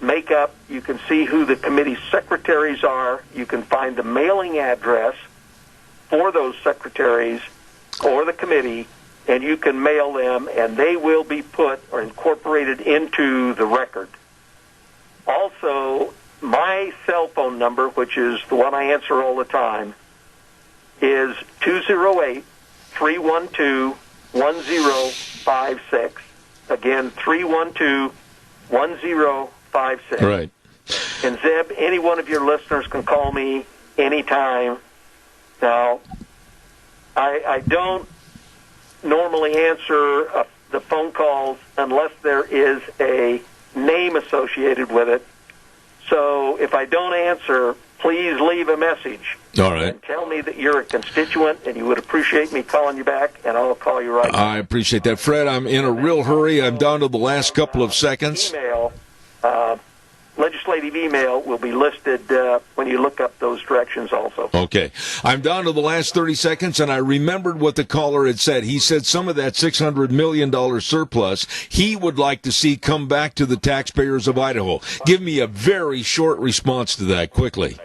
makeup. You can see who the committee secretaries are. You can find the mailing address for those secretaries or the committee, and you can mail them, and they will be put or incorporated into the record. Also, my cell phone number, which is the one I answer all the time, is 208-312-1056. Again, 312-1056. Right. And Zeb, any one of your listeners can call me anytime. Now, I don't normally answer the phone calls unless there is a name associated with it. So if I don't answer, please leave a message. All right. And tell me that you're a constituent and you would appreciate me calling you back, and I'll call you right I appreciate that. Fred, I'm in a real hurry. I'm down to the last couple of seconds. Legislative email will be listed when you look up those directions also. Okay. I'm down to the last 30 seconds, and I remembered what the caller had said. He said some of that $600 million surplus he would like to see come back to the taxpayers of Idaho. Give me a very short response to that, quickly.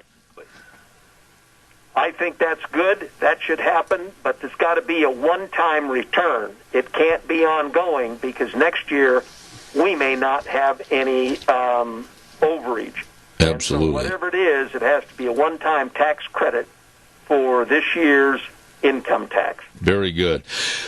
I think that's good. That should happen, but there's got to be a one-time return. It can't be ongoing because next year we may not have any overage. Absolutely. So whatever it is, it has to be a one-time tax credit for this year's income tax. Very good.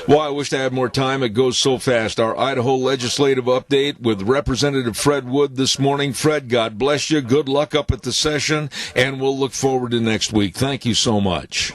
Well, I wish I had more time. It goes so fast. Our Idaho legislative update with Representative Fred Wood this morning. Fred, God bless you. Good luck up at the session, and we'll look forward to next week. Thank you so much.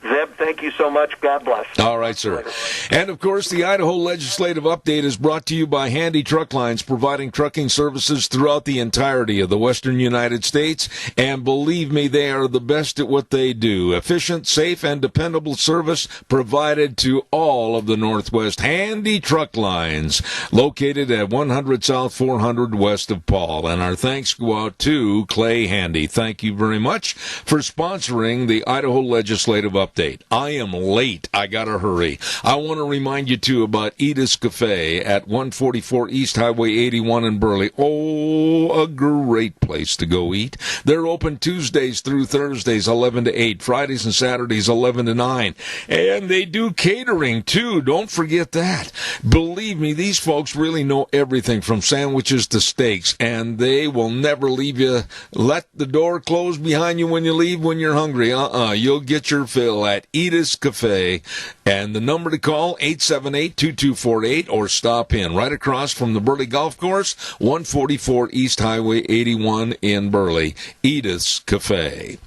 Zeb, thank you so much. God bless. All right, sir. And, of course, the Idaho Legislative Update is brought to you by Handy Truck Lines, providing trucking services throughout the entirety of the western United States. And believe me, they are the best at what they do. Efficient, safe, and dependable service provided to all of the Northwest. Handy Truck Lines, located at 100 South 400 west of Paul. And our thanks go out to Clay Handy. Thank you very much for sponsoring the Idaho Legislative Update. I am late. I gotta hurry. I want to remind you, too, about Edith's Cafe at 144 East Highway 81 in Burley. Oh, a great place to go eat. They're open Tuesdays through Thursdays, 11 to 8, Fridays and Saturdays, 11 to 9. And they do catering, too. Don't forget that. Believe me, these folks really know everything from sandwiches to steaks, and they will never leave you. Let the door close behind you when you leave when you're hungry. You'll get your fill at Edith's Cafe. And the number to call, 878-2248, or stop in right across from the Burley Golf Course, 144 East Highway 81 in Burley. Edith's Cafe.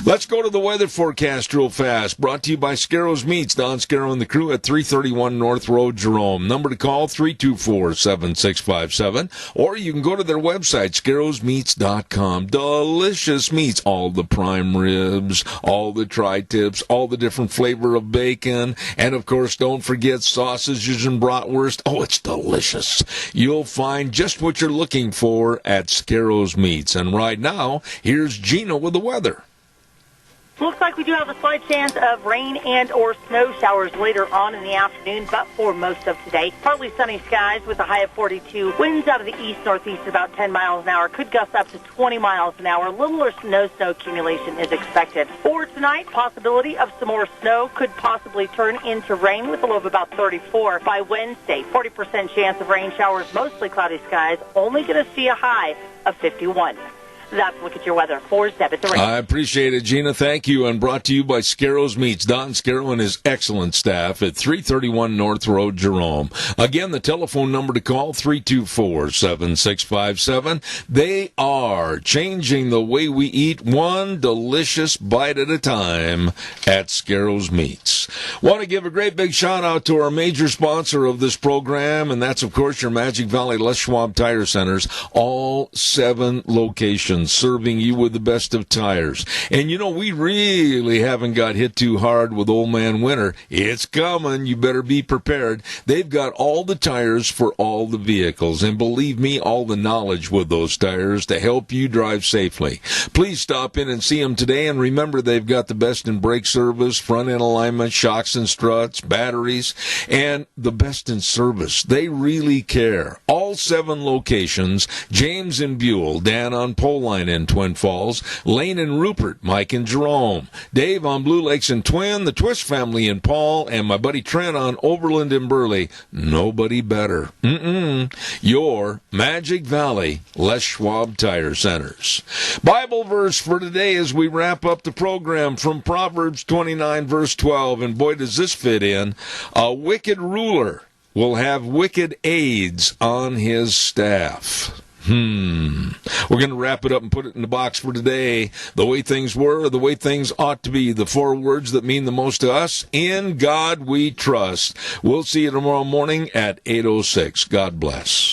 Let's go to the weather forecast real fast. Brought to you by Scarro's Meats. Don Scarrow and the crew at 331 North Road, Jerome. Number to call, 324-7657. Or you can go to their website, scarrowsmeats.com. Delicious meats. All the prime ribs, all the tri-tips, all the different flavor of bacon. And, of course, don't forget sausages and bratwurst. Oh, it's delicious. You'll find just what you're looking for at Scarrow's Meats. And right now, here's Gina with the weather. Looks like we do have a slight chance of rain and or snow showers later on in the afternoon, but for most of today. Partly sunny skies with a high of 42. Winds out of the east-northeast about 10 miles an hour. Could gust up to 20 miles an hour. Little or no snow accumulation is expected. For tonight, possibility of some more snow. Could possibly turn into rain with a low of about 34. By Wednesday, 40% chance of rain showers, mostly cloudy skies. Only going to see a high of 51. That's a look at your weather for 7-3. I appreciate it, Gina. Thank you. And brought to you by Scarrows Meats. Don Scarrow and his excellent staff at 331 North Road, Jerome. Again, the telephone number to call, 324-7657. They are changing the way we eat one delicious bite at a time at Scarrows Meats. Want to give a great big shout out to our major sponsor of this program, and that's, of course, your Magic Valley Les Schwab Tire Centers. All 7 locations serving you with the best of tires. And you know, we really haven't got hit too hard with old man winter. It's coming. You better be prepared. They've got all the tires for all the vehicles. And believe me, all the knowledge with those tires to help you drive safely. Please stop in and see them today. And remember, they've got the best in brake service, front end alignment, shocks and struts, batteries, and the best in service. They really care. All 7 locations, James and Buell, Dan on Pole Line in Twin Falls, Lane and Rupert, Mike and Jerome, Dave on Blue Lakes and Twin, the Twist family in Paul, and my buddy Trent on Overland and Burley. Nobody better. Your Magic Valley Les Schwab Tire Centers. Bible verse for today as we wrap up the program from Proverbs 29 verse 12, and boy does this fit in. A wicked ruler will have wicked aides on his staff. We're going to wrap it up and put it in the box for today. The way things were, the way things ought to be. The 4 words that mean the most to us. In God we trust. We'll see you tomorrow morning at 8:06. God bless.